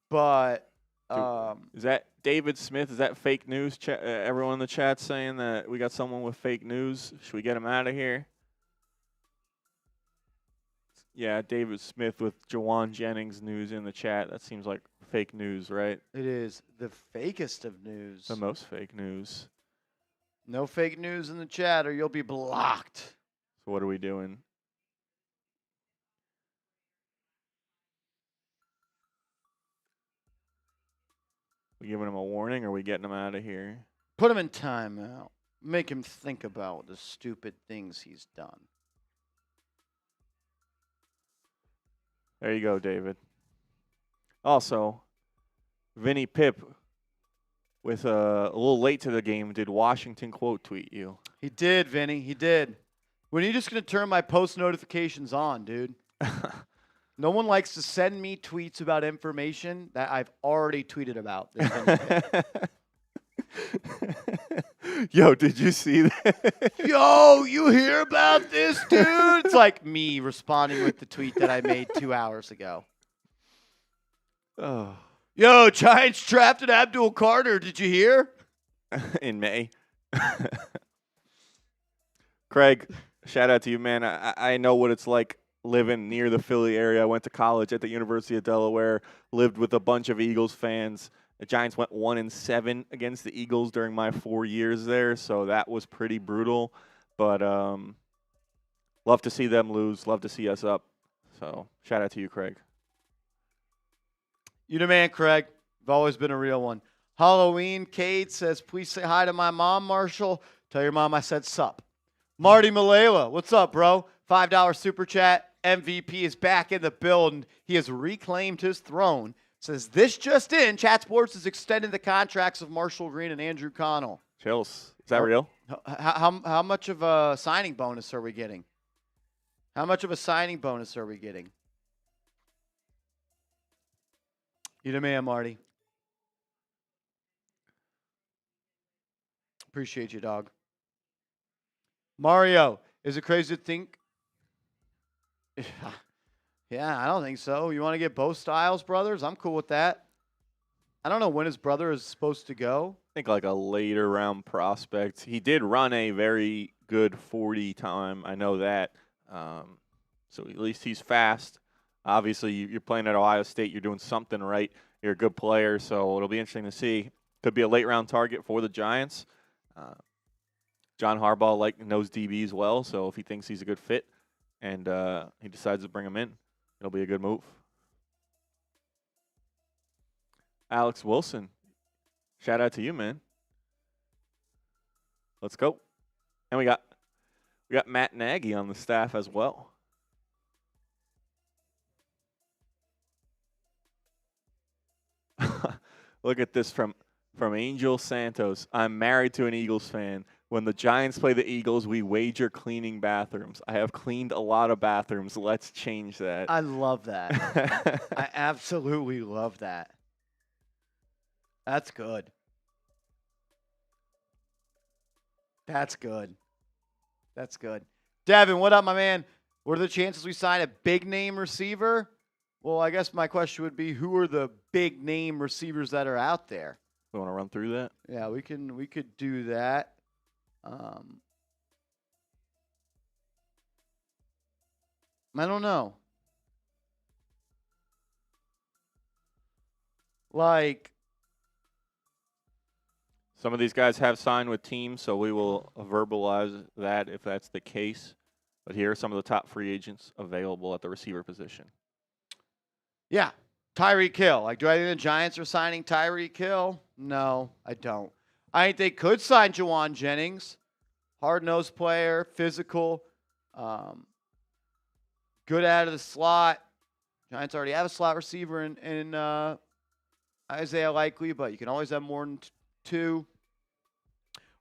But is that David Smith? Is that fake news? Everyone in the chat saying that we got someone with fake news. Should we get him out of here? Yeah, David Smith with Jawan Jennings news in the chat. That seems like fake news, right? it is the fakest of news. The most fake news. No fake news in the chat or you'll be blocked. So what are we doing? We giving him a warning or are we getting him out of here? Put him in timeout. Make him think about the stupid things he's done. There you go, David. Also, Vinny Pip, with a little late to the game, did Washington quote tweet you? He did, Vinny. He did. When are you just going to turn my post notifications on, dude? No one likes to send me tweets about information that I've already tweeted about. Yo, did you see that? Yo, you hear about this, dude? It's like me responding with the tweet that I made 2 hours ago. Oh. Yo, Giants drafted Abdul Carter. Did you hear? In May. Craig, shout out to you, man. I know what it's like living near the Philly area. I went to college at the University of Delaware, lived with a bunch of Eagles fans. The Giants went 1-7 against the Eagles during my 4 years there, so that was pretty brutal. But love to see them lose, love to see us up. So shout out to you, Craig. You the man, Craig. You've always been a real one. Halloween, Kate says, please say hi to my mom, Marshall. Tell your mom I said sup. Marty Malela, what's up, bro? $5 super chat. MVP is back in the building. He has reclaimed his throne. Says, this just in, Chat Sports is extending the contracts of Marshall Green and Andrew Connell. Chills. Is that real? How much of a signing bonus are we getting? How much of a signing bonus are we getting? You the man, Marty. Appreciate you, dog. Mario, is it crazy to think? Yeah, I don't think so. You want to get both Styles brothers? I'm cool with that. I don't know when his brother is supposed to go. I think like a later round prospect. He did run a very good 40 time. I know that. So at least he's fast. Obviously, you're playing at Ohio State. You're doing something right. You're a good player, so it'll be interesting to see. Could be a late round target for the Giants. John Harbaugh knows DBs well, so if he thinks he's a good fit and he decides to bring him in, it'll be a good move. Alex Wilson, shout out to you, man. Let's go. And we got Matt Nagy on the staff as well. Look at this from Angel Santos. I'm married to an Eagles fan. When the Giants play the Eagles, we wager cleaning bathrooms. I have cleaned a lot of bathrooms. Let's change that. I love that. I absolutely love that. That's good. That's good. That's good. Devin, what up, my man? What are the chances we sign a big name receiver? Well, I guess my question would be, who are the big name receivers that are out there? We want to run through that? Yeah, we could do that. I don't know. Like, some of these guys have signed with teams, so we will verbalize that if that's the case. But here are some of the top free agents available at the receiver position. yeah, Tyreek Hill. Like, do I think the Giants are signing Tyreek Hill? No, I don't. I think they could sign Jawan Jennings. Hard-nosed player, physical, good out of the slot. Giants already have a slot receiver in Isaiah Likely, but you can always have more than two.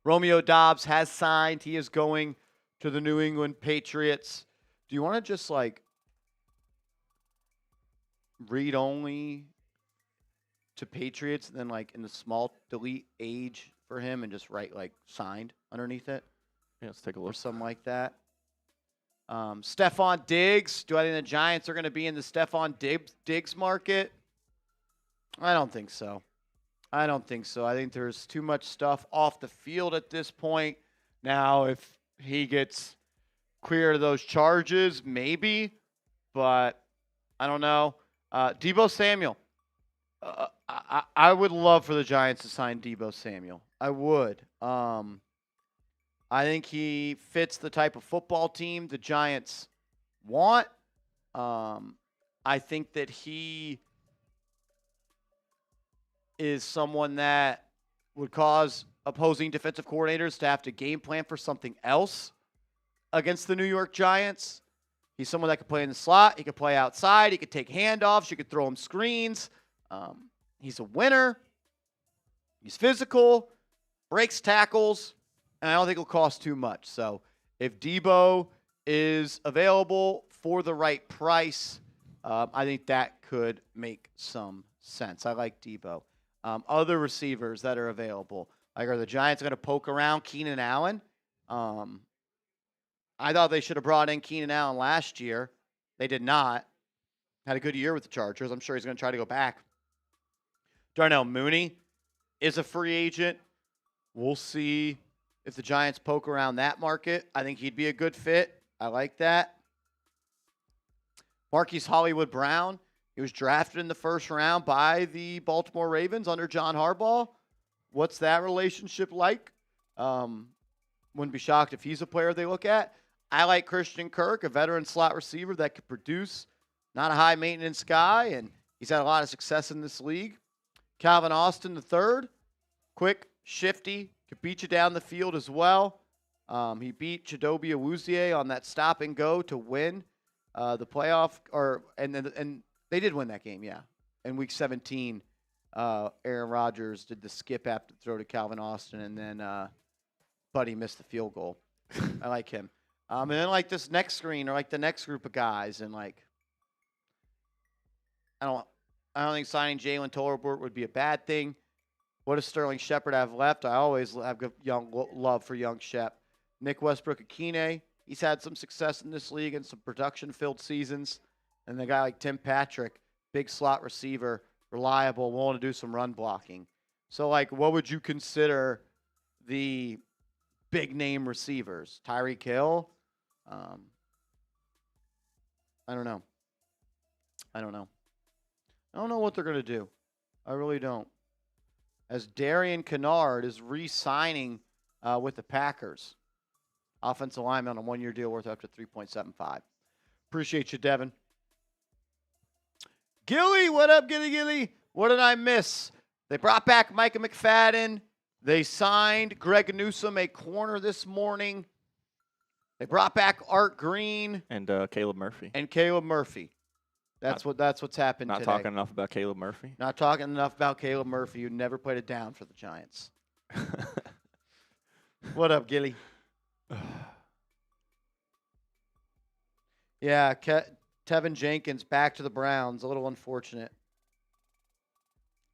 Romeo Doubs has signed. He is going to the New England Patriots. Do you want to just, read only to Patriots and then, in the small delete age for him and just write, signed underneath it? Yeah, let's take a or look. something like that. Stephon Diggs. Do I think the Giants are going to be in the Stephon Diggs market? I don't think so. I think there's too much stuff off the field at this point. Now, if he gets clear of those charges, maybe, but I don't know. Deebo Samuel. I would love for the Giants to sign Deebo Samuel. I would. I think he fits the type of football team the Giants want. I think that he is someone that would cause opposing defensive coordinators to have to game plan for something else against the New York Giants. He's someone that could play in the slot. He could play outside. He could take handoffs. You could throw him screens. He's a winner. He's physical, breaks tackles, and I don't think it'll cost too much. So if Deebo is available for the right price, I think that could make some sense. I like Deebo. Other receivers that are available. Like, are the Giants going to poke around Keenan Allen? I thought they should have brought in Keenan Allen last year. They did not. Had a good year with the Chargers. I'm sure he's going to try to go back. Darnell Mooney is a free agent. We'll see if the Giants poke around that market. I think he'd be a good fit. I like that. Marquise Hollywood Brown. He was drafted in the first round by the Baltimore Ravens under John Harbaugh. What's that relationship like? Wouldn't be shocked if he's a player they look at. I like Christian Kirk, a veteran slot receiver that could produce. Not a high-maintenance guy, and he's had a lot of success in this league. Calvin Austin III, quick, shifty, could beat you down the field as well. He beat Chidobe Awuzie on that stop and go to win the playoff, and they did win that game, yeah. In Week 17, Aaron Rodgers did the skip after throw to Calvin Austin, and then Buddy missed the field goal. I like him. And then like this next screen, or like the next group of guys, and like I don't think signing Jalen Tolbert would be a bad thing. What does Sterling Shepard have left? I always have good love for young Shep. Nick Westbrook-Akine, he's had some success in this league and some production-filled seasons. And the guy like Tim Patrick, big slot receiver, reliable, willing to do some run blocking. So, like, what would you consider the big-name receivers? Tyreek Hill? I don't know. I don't know what they're going to do. I really don't. As Darian Kennard is re-signing with the Packers. Offensive lineman on a one-year deal worth up to $3.75. Appreciate you, Devin. Gilly, what up, Gilly? What did I miss? They brought back Micah McFadden. They signed Greg Newsome, a corner, this morning. They brought back Art Green. And Caleb Murphy. That's what's happened Not today. talking enough about Caleb Murphy. Not talking enough about Caleb Murphy, who never played it down for the Giants. What up, Gilly? Yeah, Tevin Jenkins back to the Browns. A little unfortunate.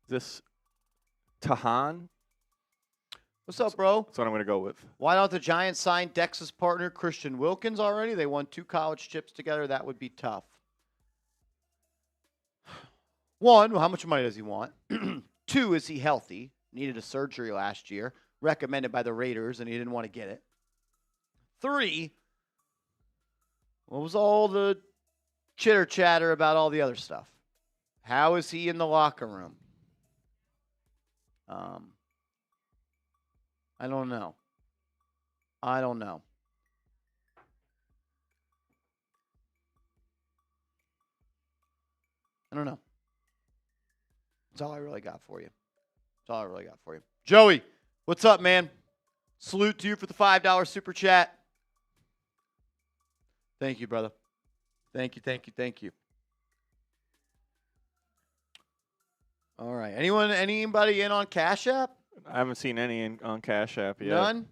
This Tahan? What's up, bro? That's what I'm going to go with. Why don't the Giants sign Dex's partner, Christian Wilkins, already? They won 2 college chips together. That would be tough. 1, well, how much money does he want? 2, is he healthy? Needed a surgery last year, recommended by the Raiders, and he didn't want to get it. 3, what was all the chitter-chatter about all the other stuff? How is he in the locker room? I don't know. I don't know. That's all I really got for you. Joey, what's up, man? Salute to you for the $5 super chat. Thank you, brother. Thank you. All right. Anybody in on Cash App? I haven't seen any on Cash App yet. None?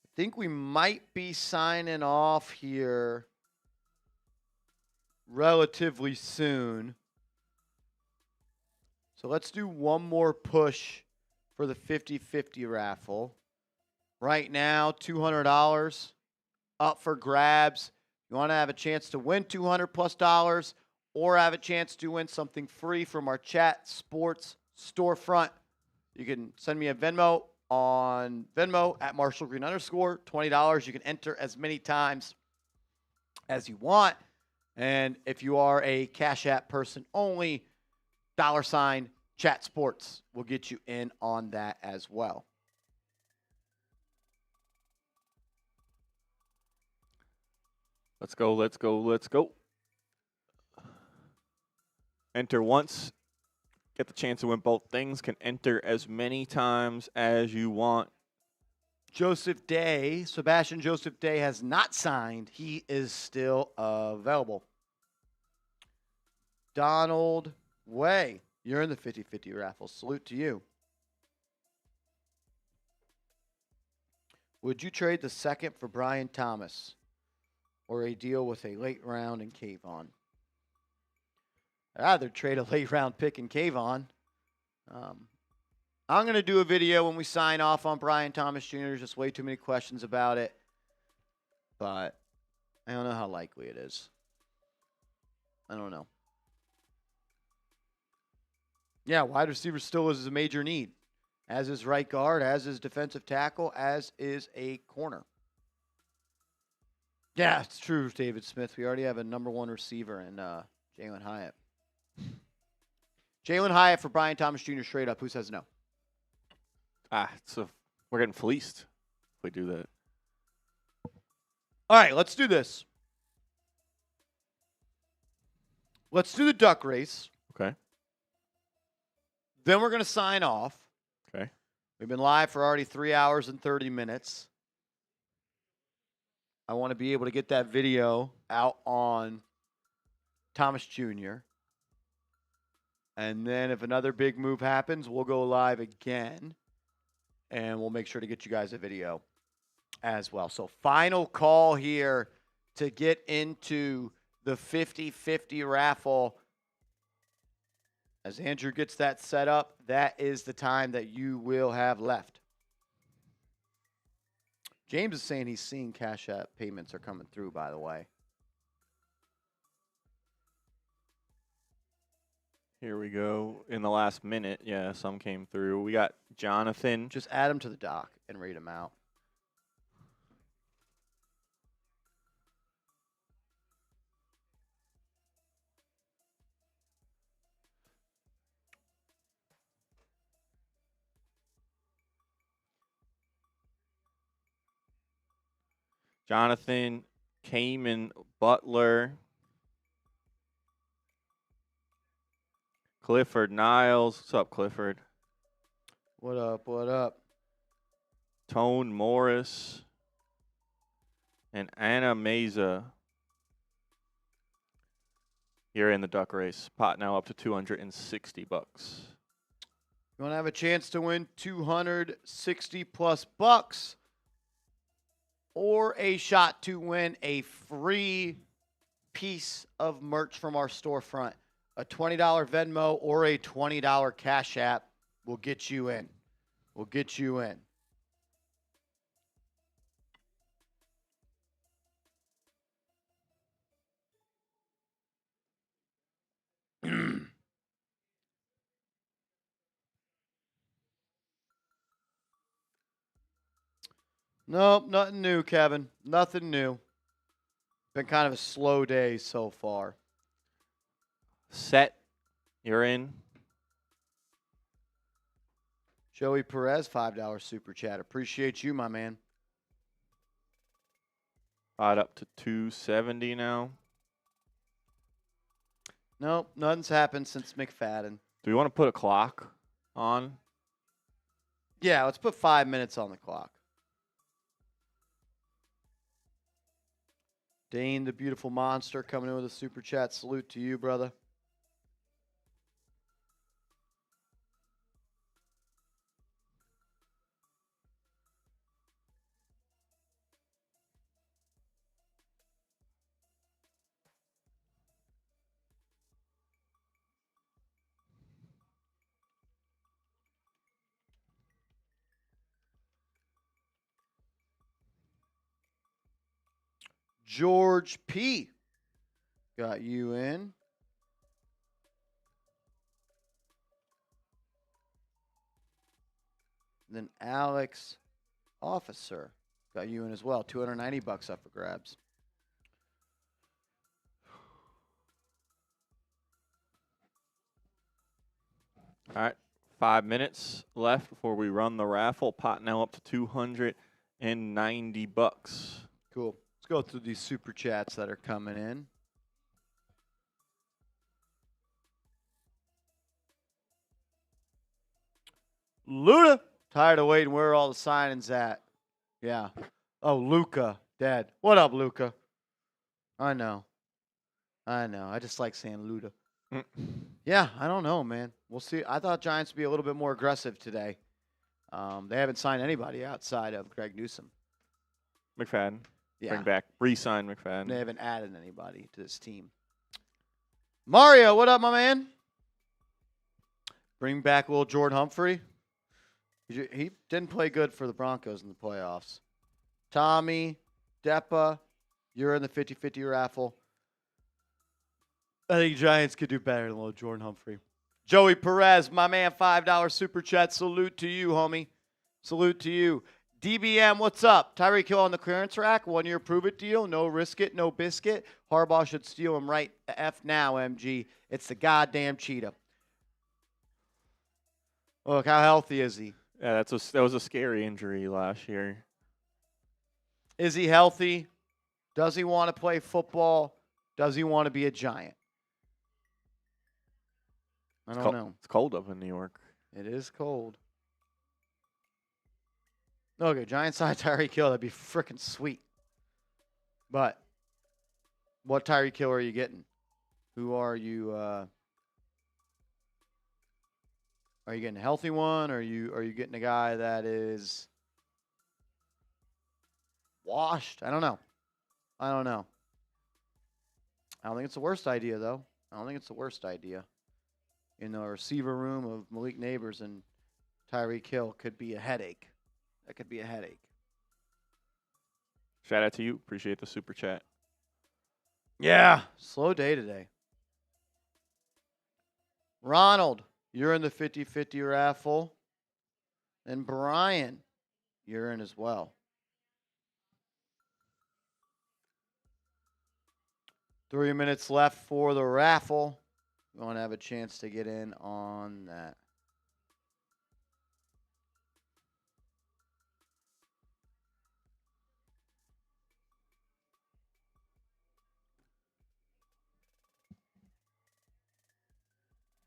I think we might be signing off here relatively soon. So let's do one more push for the 50-50 raffle. Right now, $200 up for grabs. You want to have a chance to win $200+ or have a chance to win something free from our Chat Sports storefront. You can send me a Venmo on Venmo at @MarshallGreen_. $20. You can enter as many times as you want. And if you are a Cash App person only, $ Chat Sports will get you in on that as well. Let's go, let's go, let's go. Enter once, get the chance to win both things. Can enter as many times as you want. Joseph Day, Sebastian Joseph Day has not signed. He is still available. Donald Way, you're in the 50-50 raffle. Salute to you. Would you trade the second for Brian Thomas or a deal with a late round in Kayvon? I'd rather trade a late round pick in Kayvon. I'm going to do a video when we sign off on Brian Thomas Jr. There's just way too many questions about it. But I don't know how likely it is. I don't know. Yeah, wide receiver still is a major need. As is right guard, as is defensive tackle, as is a corner. Yeah, it's true, David Smith. We already have a number one receiver in Jalen Hyatt. Jalen Hyatt for Brian Thomas Jr. straight up. Who says no? We're getting fleeced if we do that. All right, let's do this. Let's do the duck race. Okay. Then we're going to sign off. Okay. We've been live for already 3 hours and 30 minutes. I want to be able to get that video out on Thomas Jr. And then if another big move happens, we'll go live again. And we'll make sure to get you guys a video as well. So final call here to get into the 50-50 raffle. As Andrew gets that set up, that is the time that you will have left. James is saying he's seeing Cash App payments are coming through, by the way. Here we go. In the last minute, yeah, some came through. We got Jonathan. Just add them to the doc and read them out. Jonathan, Cayman, Butler, Clifford Niles. What's up, Clifford? What up? What up? Tone Morris and Anna Meza. You're in the duck race. Pot now up to $260. You want to have a chance to win $260+ or a shot to win a free piece of merch from our storefront. A $20 Venmo or a $20 Cash App will get you in. We'll get you in. Nope, nothing new, Kevin. Nothing new. Been kind of a slow day so far. Set. You're in. Joey Perez, $5 super chat. Appreciate you, my man. Pot up to $270 now. Nope, nothing's happened since McFadden. Do we want to put a clock on? Yeah, let's put 5 minutes on the clock. Dane, the beautiful monster, coming in with a super chat. Salute to you, brother. George P. Got you in. Then Alex Officer got you in as well. $290 up for grabs. All right, 5 minutes left before we run the raffle. Pot now up to $290. Cool. Let's go through these super chats that are coming in. Luda. Tired of waiting. Where are all the signings at? Yeah. Oh, Luca. Dead. What up, Luca? I know. I just like saying Luda. Yeah, I don't know, man. We'll see. I thought Giants would be a little bit more aggressive today. They haven't signed anybody outside of Greg Newsome. McFadden. Yeah. Bring back. Re-sign McFadden. They haven't added anybody to this team. Mario, what up, my man? Bring back little Jordan Humphrey. He didn't play good for the Broncos in the playoffs. Tommy, Depa, you're in the 50-50 raffle. I think Giants could do better than little Jordan Humphrey. Joey Perez, my man, $5 super chat. Salute to you, homie. Salute to you. DBM, what's up? Tyreek Hill on the clearance rack. 1-year prove-it deal. No risk it, no biscuit. Harbaugh should steal him right the F now, MG. It's the goddamn cheetah. Look, how healthy is he? Yeah, that was a scary injury last year. Is he healthy? Does he want to play football? Does he want to be a Giant? I don't know. It's cold up in New York. It is cold. Okay, Giant side Tyreek Hill, that'd be freaking sweet. But what Tyreek Hill are you getting? Who are you? Are you getting a healthy one? Or are you getting a guy that is washed? I don't know. I don't think it's the worst idea, though. In the receiver room of Malik Neighbors and Tyreek Hill could be a headache. That could be a headache. Shout out to you. Appreciate the super chat. Yeah. Slow day today. Ronald, you're in the 50-50 raffle. And Brian, you're in as well. 3 minutes left for the raffle. You want to have a chance to get in on that.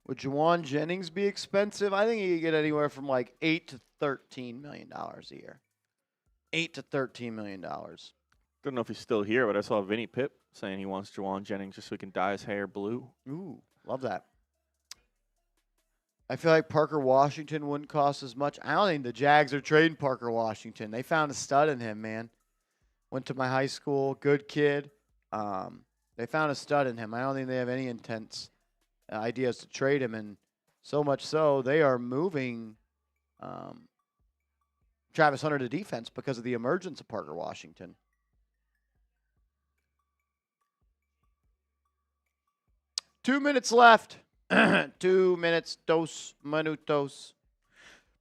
Would Juwan Jennings be expensive? I think he could get anywhere from like $8 to $13 million a year. $8 to $13 million. Don't know if he's still here, but I saw Vinny Pip saying he wants Juwan Jennings just so he can dye his hair blue. Ooh, love that. I feel like Parker Washington wouldn't cost as much. I don't think the Jags are trading Parker Washington. They found a stud in him, man. Went to my high school, good kid. They found a stud in him. I don't think they have any intense ideas to trade him, and so much so they are moving Travis Hunter to defense because of the emergence of Parker Washington. Two minutes left. 2 minutes, 2 minutos.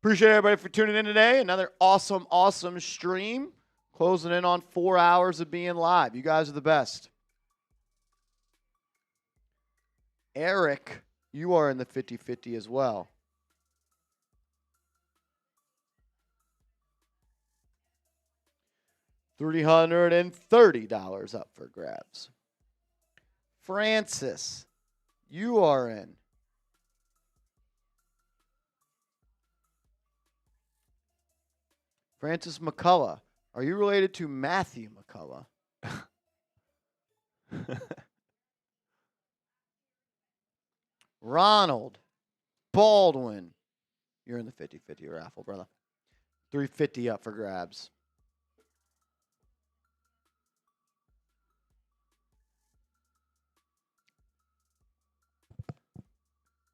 Appreciate everybody for tuning in today. Another awesome stream. Closing in on 4 hours of being live. You guys are the best. Eric, you are in the 50-50 as well. $330 up for grabs. Francis, you are in. Francis McCullough. Are you related to Matthew McCullough? Ronald Baldwin. You're in the 50-50 raffle, brother. $350 up for grabs.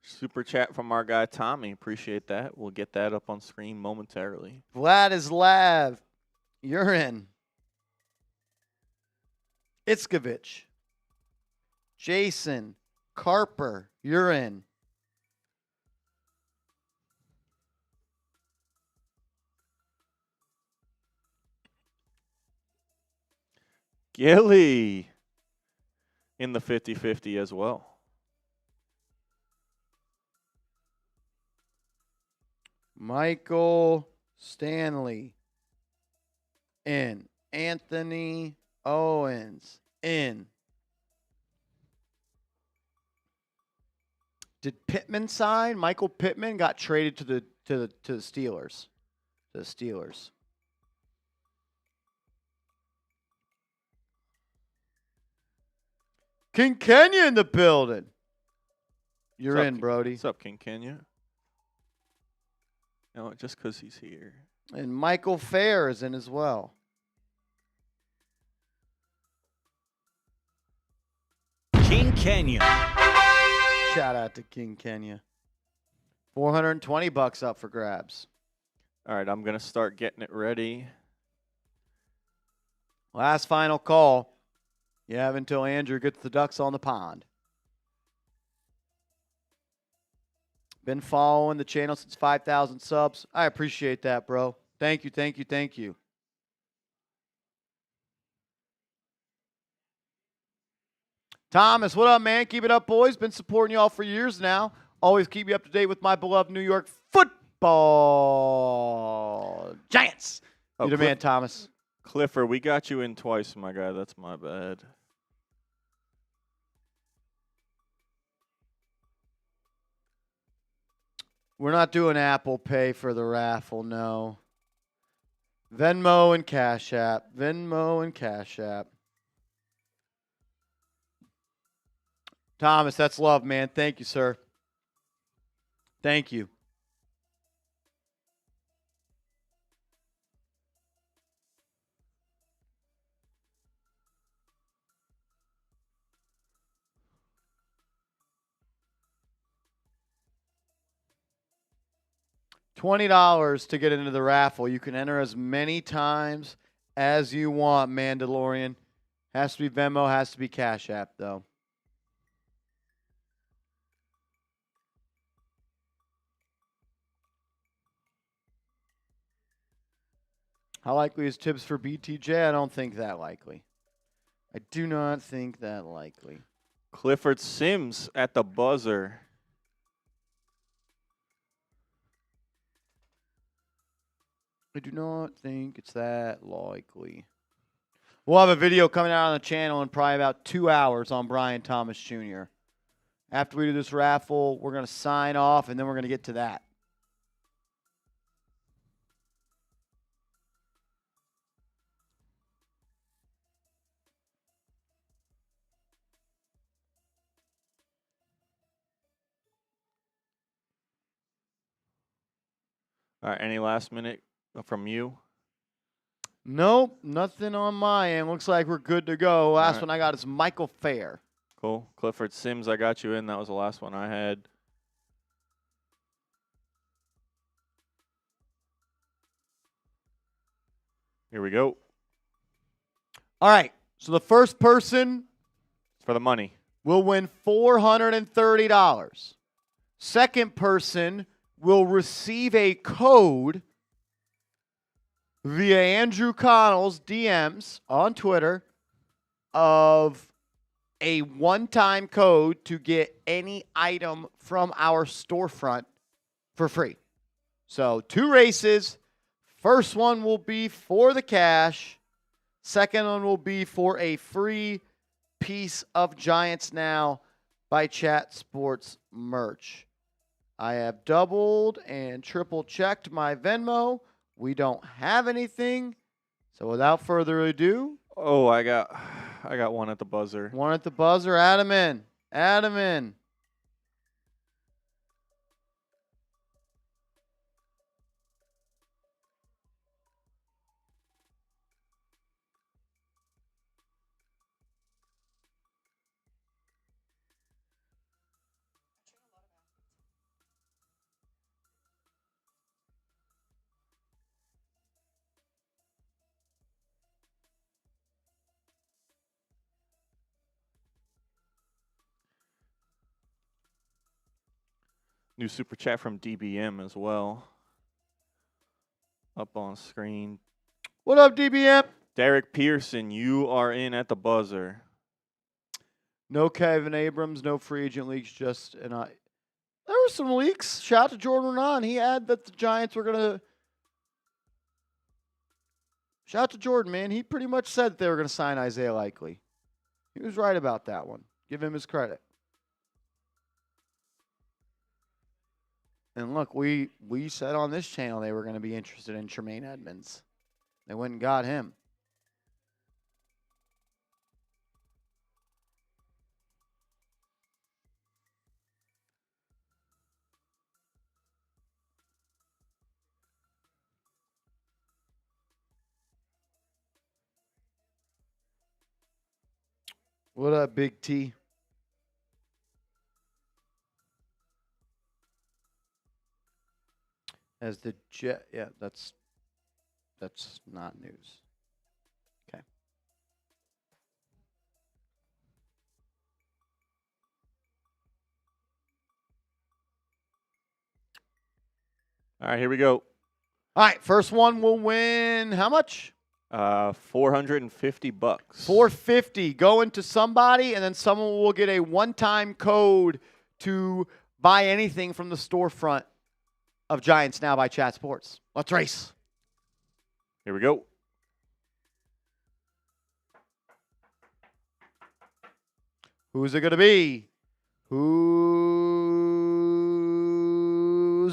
Super chat from our guy Tommy. Appreciate that. We'll get that up on screen momentarily. Vladislav, you're in. Itzkovich. Jason Carper, you're in. Gilly in the 50-50 as well. Michael Stanley in. Anthony Owens in. Did Pittman sign? Michael Pittman got traded to the Steelers. The Steelers. King Kenya in the building. You're in, Brody. What's up, King Kenya? No, just because he's here. And Michael Fair is in as well. King Kenya. Shout out to King Kenya. $420 up for grabs. All right, I'm going to start getting it ready. Last final call. You have until Andrew gets the ducks on the pond. Been following the channel since 5,000 subs. I appreciate that, bro. Thank you, thank you, thank you. Thomas, what up, man? Keep it up, boys. Been supporting y'all for years now. Always keep you up to date with my beloved New York football Giants. Oh, You're the man, Thomas. Clifford, we got you in twice, my guy. That's my bad. We're not doing Apple Pay for the raffle, no. Venmo and Cash App. Venmo and Cash App. Thomas, that's love, man. Thank you, sir. Thank you. $20 to get into the raffle. You can enter as many times as you want, Mandalorian. Has to be Venmo, has to be Cash App, though. How likely is Tibbs for BTJ? I don't think that likely. I do not think that likely. Clifford Sims at the buzzer. I do not think it's that likely. We'll have a video coming out on the channel in probably about 2 hours on Brian Thomas Jr. After we do this raffle, we're going to sign off, and then we're going to get to that. All right, any last minute from you? Nope, nothing on my end. Looks like we're good to go. Last one I got is Michael Fair. Cool. Clifford Sims, I got you in. That was the last one I had. Here we go. All right, so the first person For the money. will win $430. Second person will receive a code via Andrew Connell's DMs on Twitter of a one-time code to get any item from our storefront for free. So 2 races. First one will be for the cash. Second one will be for a free piece of Giants Now by Chat Sports merch. I have doubled and triple checked my Venmo. We don't have anything. So without further ado. Oh, I got one at the buzzer. One at the buzzer. Add him in. Add him in. New super chat from DBM as well. Up on screen. What up, DBM? Derek Pearson, you are in at the buzzer. No Kevin Abrams, no free agent leaks, just There were some leaks. Shout out to Jordan Renan. He had that the Giants were going to. Shout out to Jordan, man. He pretty much said that they were going to sign Isaiah Likely. He was right about that one. Give him his credit. And look, we said on this channel they were going to be interested in Tremaine Edmunds. They went and got him. What up, Big T? As the Jet, yeah, that's not news. Okay. All right, here we go. All right, first one will win how much? $450. $450 going to somebody, and then someone will get a one-time code to buy anything from the storefront of Giants Now by Chat Sports. Let's race. Here we go. Who's it going to be? Who's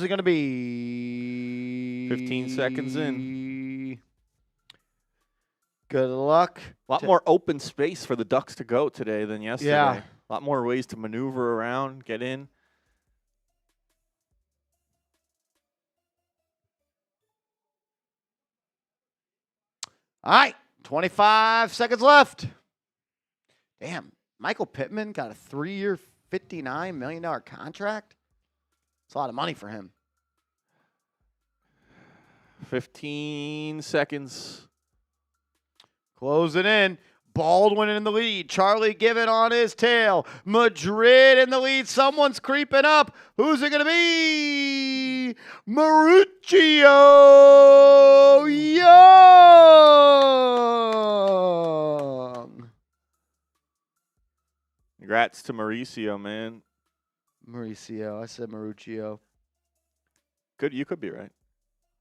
it going to be? 15 seconds in. Good luck. A lot more open space for the Ducks to go today than yesterday. Yeah. A lot more ways to maneuver around, get in. All right, 25 seconds left. Damn, Michael Pittman got a 3-year, $59 million contract. It's a lot of money for him. 15 seconds. Closing in. Baldwin in the lead. Charlie Given on his tail. Madrid in the lead. Someone's creeping up. Who's it going to be? Mauricio Young. Congrats to Mauricio, man. Mauricio. I said Mauricio. Good, you could be right.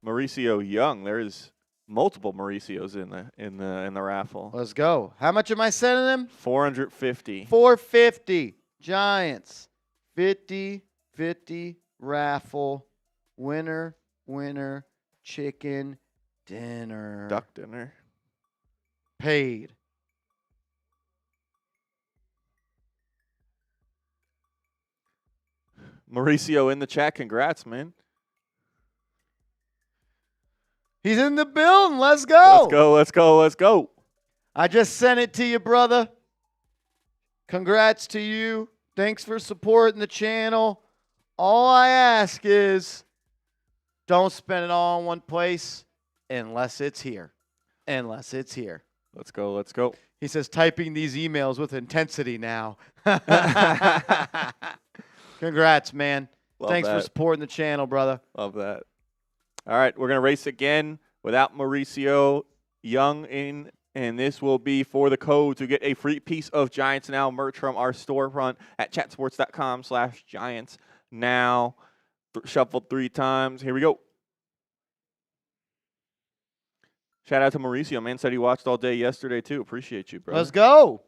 Mauricio Young. There's multiple Mauricios in the raffle. Let's go. How much am I sending them? 450. 450. Giants. 50-50 raffle. Winner, chicken dinner. Duck dinner. Paid. Mauricio in the chat. Congrats, man. He's in the building. Let's go. Let's go. I just sent it to you, brother. Congrats to you. Thanks for supporting the channel. All I ask is don't spend it all in one place unless it's here. Let's go. He says typing these emails with intensity now. Congrats, man. Thanks for supporting the channel, brother. Love that. All right, we're going to race again without Mauricio Young in, and this will be for the code to get a free piece of Giants Now merch from our storefront at chatsports.com/Giants Now. Shuffled 3 times. Here we go. Shout out to Mauricio, man. Said he watched all day yesterday, too. Appreciate you, bro. Let's go.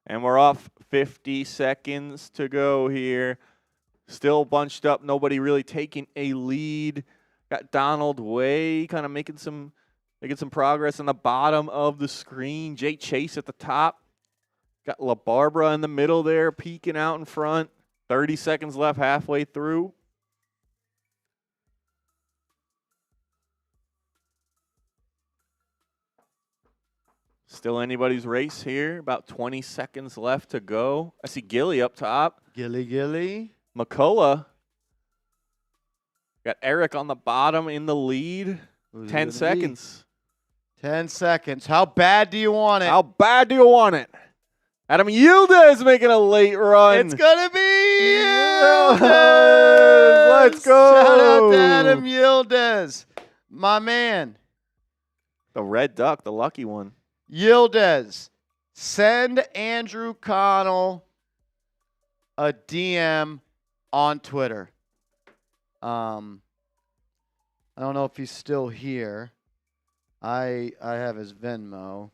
And we're off. 50 seconds to go here. Still bunched up. Nobody really taking a lead. Got Donald Way kind of making some progress on the bottom of the screen. Jay Chase at the top. Got La Barbara in the middle there, peeking out in front. 30 seconds left, halfway through. Still anybody's race here. About 20 seconds left to go. I see Gilly up top. Gilly. McCullough. Got Eric on the bottom in the lead. 10 seconds. 10 seconds. How bad do you want it? How bad do you want it? Adam Yildiz making a late run. It's going to be Yildiz. Let's go. Shout out to Adam Yildiz. My man. The red duck, the lucky one. Yildiz, send Andrew Connell a DM on Twitter. I don't know if he's still here. I have his Venmo.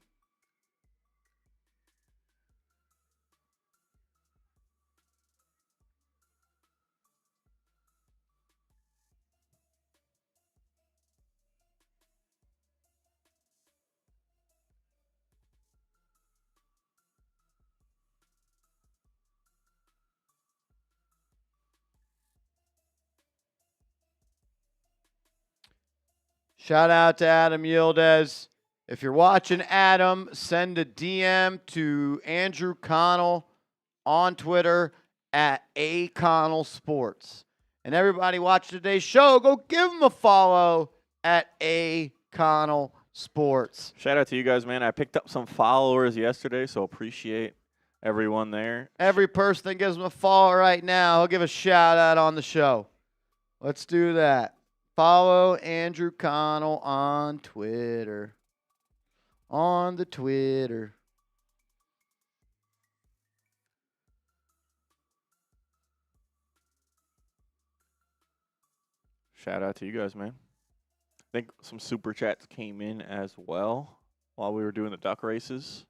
Shout out to Adam Yildiz. If you're watching Adam, send a DM to Andrew Connell on Twitter at @AConnellSports. And everybody watch today's show, go give him a follow at @AConnellSports. Shout out to you guys, man. I picked up some followers yesterday, so appreciate everyone there. Every person that gives him a follow right now, he'll give a shout out on the show. Let's do that. Follow Andrew Connell on Twitter. On the Twitter. Shout out to you guys, man. I think some super chats came in as well while we were doing the duck races.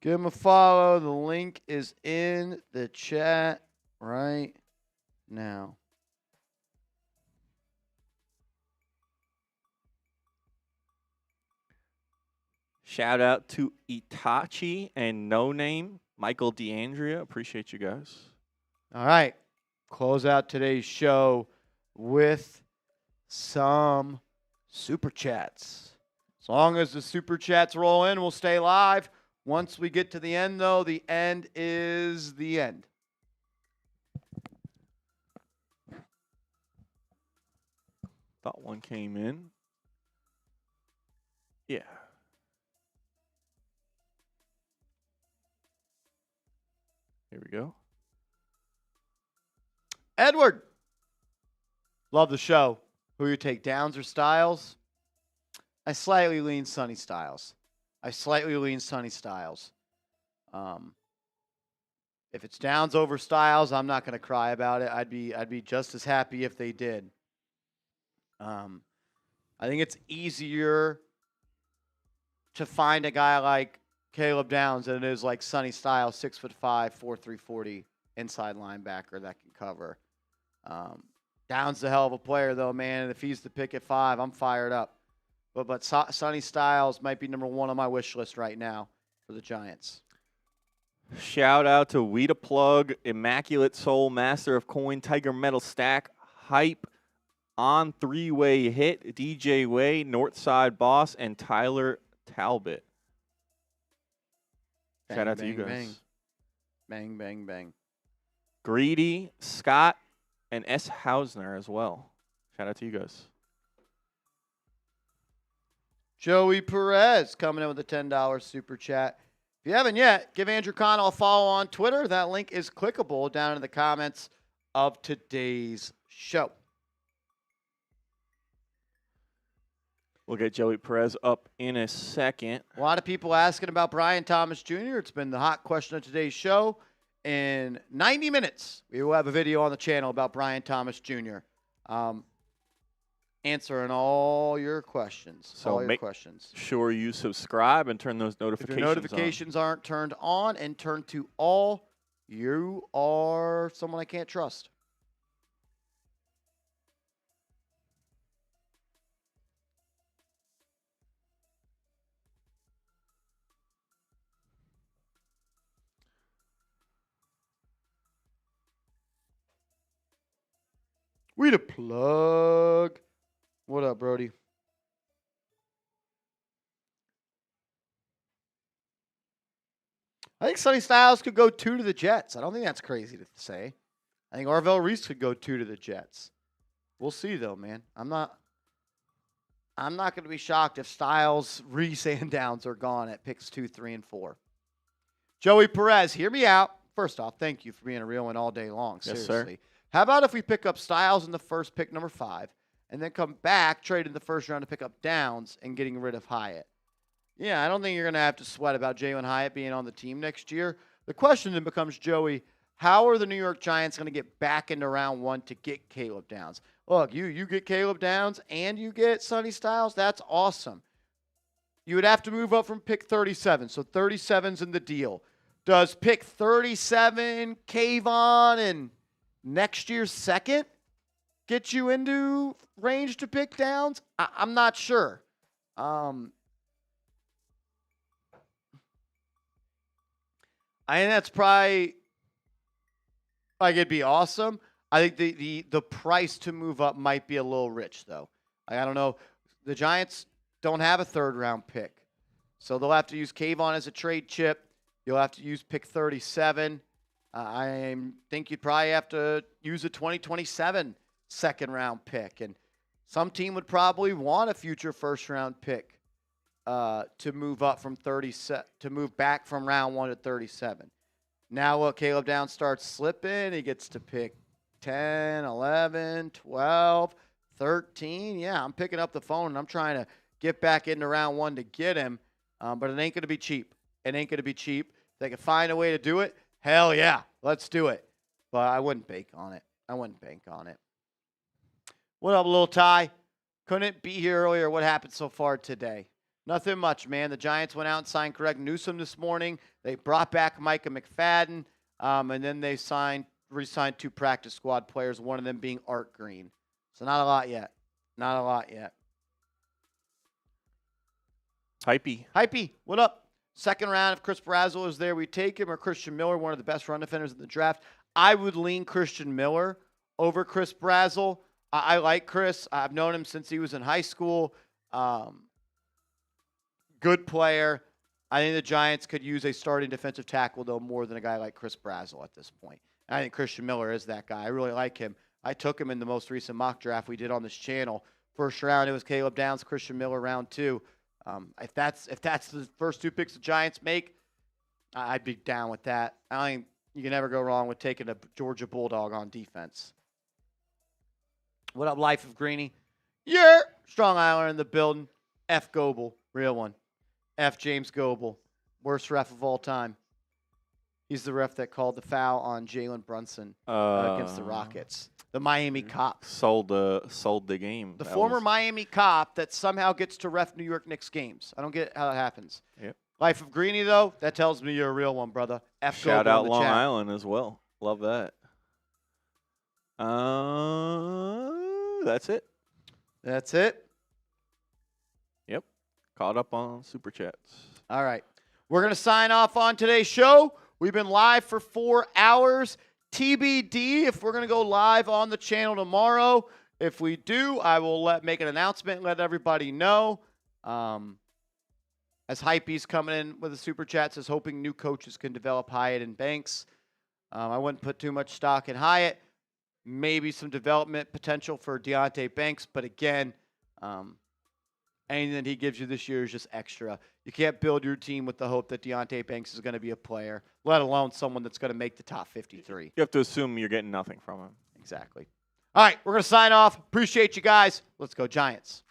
Give him a follow. The link is in the chat right now. Shout out to Itachi and No Name, Michael DeAndrea. Appreciate you guys. All right. Close out today's show with some super chats. As long as the super chats roll in, we'll stay live. Once we get to the end, though, the end is the end. Thought one came in. Yeah. Here we go. Edward. Love the show. Who you take, Downs or Styles? I slightly lean Sonny Styles. If it's Downs over Styles, I'm not going to cry about it. I'd be just as happy if they did. I think it's easier to find a guy like Caleb Downs than it is like Sonny Styles, 6'5", 4'3", 40 inside linebacker that can cover. Downs is a hell of a player though, man. And if he's the pick at 5, I'm fired up. But Sonny Styles might be number 1 on my wish list right now for the Giants. Shout out to Weeda Plug, Immaculate Soul, Master of Coin, Tiger Metal Stack, Hype, On 3-Way Hit, DJ Way, Northside Boss, and Tyler Talbot. Bang, Shout out to bang, you guys. Bang. Bang, bang, bang. Greedy, Scott, and S. Hausner as well. Shout out to you guys. Joey Perez coming in with a $10 super chat. If you haven't yet, give Andrew Connell a follow on Twitter. That link is clickable down in the comments of today's show. We'll get Joey Perez up in a second. A lot of people asking about Brian Thomas Jr. It's been the hot question of today's show. In 90 minutes, we will have a video on the channel about Brian Thomas Jr. Answering all your questions. So make sure you subscribe and turn those notifications If your notifications aren't turned on and turned to all, you are someone I can't trust. We the plug. What up, Brody? I think Sonny Styles could go 2 to the Jets. I don't think that's crazy to say. I think Arvell Reese could go 2 to the Jets. We'll see, though, man. I'm I'm not going to be shocked if Styles, Reese, and Downs are gone at picks 2, 3, and 4. Joey Perez, hear me out. First off, thank you for being a real one all day long. Seriously. Yes, sir. How about if we pick up Styles in the first pick, number 5, and then come back, trade in the first round to pick up Downs and getting rid of Hyatt? Yeah, I don't think you're going to have to sweat about Jalen Hyatt being on the team next year. The question then becomes, Joey, how are the New York Giants going to get back into round 1 to get Caleb Downs? Look, you get Caleb Downs and you get Sonny Styles, that's awesome. You would have to move up from pick 37, so 37's in the deal. Does pick 37, Kayvon, and next year's second get you into range to pick Downs? I'm not sure. I think that's probably, like, it'd be awesome. I think the price to move up might be a little rich, though. I don't know. The Giants don't have a third-round pick, so they'll have to use Kayvon as a trade chip. You'll have to use pick 37. I think you'd probably have to use a 2027 second-round pick, and some team would probably want a future first-round pick to move up from to move back from round 1 to 37. Now, Caleb Downs starts slipping. He gets to pick 10, 11, 12, 13. Yeah, I'm picking up the phone, and I'm trying to get back into round 1 to get him, but it ain't going to be cheap. It ain't going to be cheap. If they can find a way to do it, hell yeah, let's do it. But I wouldn't bank on it. What up, little Ty? Couldn't be here earlier. What happened so far today? Nothing much, man. The Giants went out and signed Greg Newsome this morning. They brought back Micah McFadden, and then they re-signed 2 practice squad players, one of them being Art Green. So not a lot yet. Hypey, what up? Second round, if Chris Brazzell is there, we take him, or Christian Miller, one of the best run defenders in the draft. I would lean Christian Miller over Chris Brazzell. I like Chris. I've known him since he was in high school. Good player. I think the Giants could use a starting defensive tackle, though, more than a guy like Chris Brazzell at this point. And I think Christian Miller is that guy. I really like him. I took him in the most recent mock draft we did on this channel. First round, it was Caleb Downs, Christian Miller, round 2. If that's the first 2 picks the Giants make, I'd be down with that. I think you can never go wrong with taking a Georgia Bulldog on defense. What up, Life of Greeny? Yeah, Strong Islander in the building. F. Goebel, real one. F. James Goebel, worst ref of all time. He's the ref that called the foul on Jalen Brunson against the Rockets. The Miami cop. Sold the game. The former Miami cop that somehow gets to ref New York Knicks games. I don't get how that happens. Yep. Life of Greeny, though, that tells me you're a real one, brother. F. Shout Goebel out in the Long chat. Island as well. Love that. That's it. That's it. Yep. Caught up on Super Chats. All right. We're going to sign off on today's show. We've been live for 4 hours. TBD if we're going to go live on the channel tomorrow. If we do, I will make an announcement and let everybody know. As Hype's coming in with a super chat, says hoping new coaches can develop Hyatt and Banks. I wouldn't put too much stock in Hyatt. Maybe some development potential for Deontay Banks, but again, anything that he gives you this year is just extra. You can't build your team with the hope that Deontay Banks is going to be a player, let alone someone that's going to make the top 53. You have to assume you're getting nothing from him. Exactly. All right, we're going to sign off. Appreciate you guys. Let's go Giants.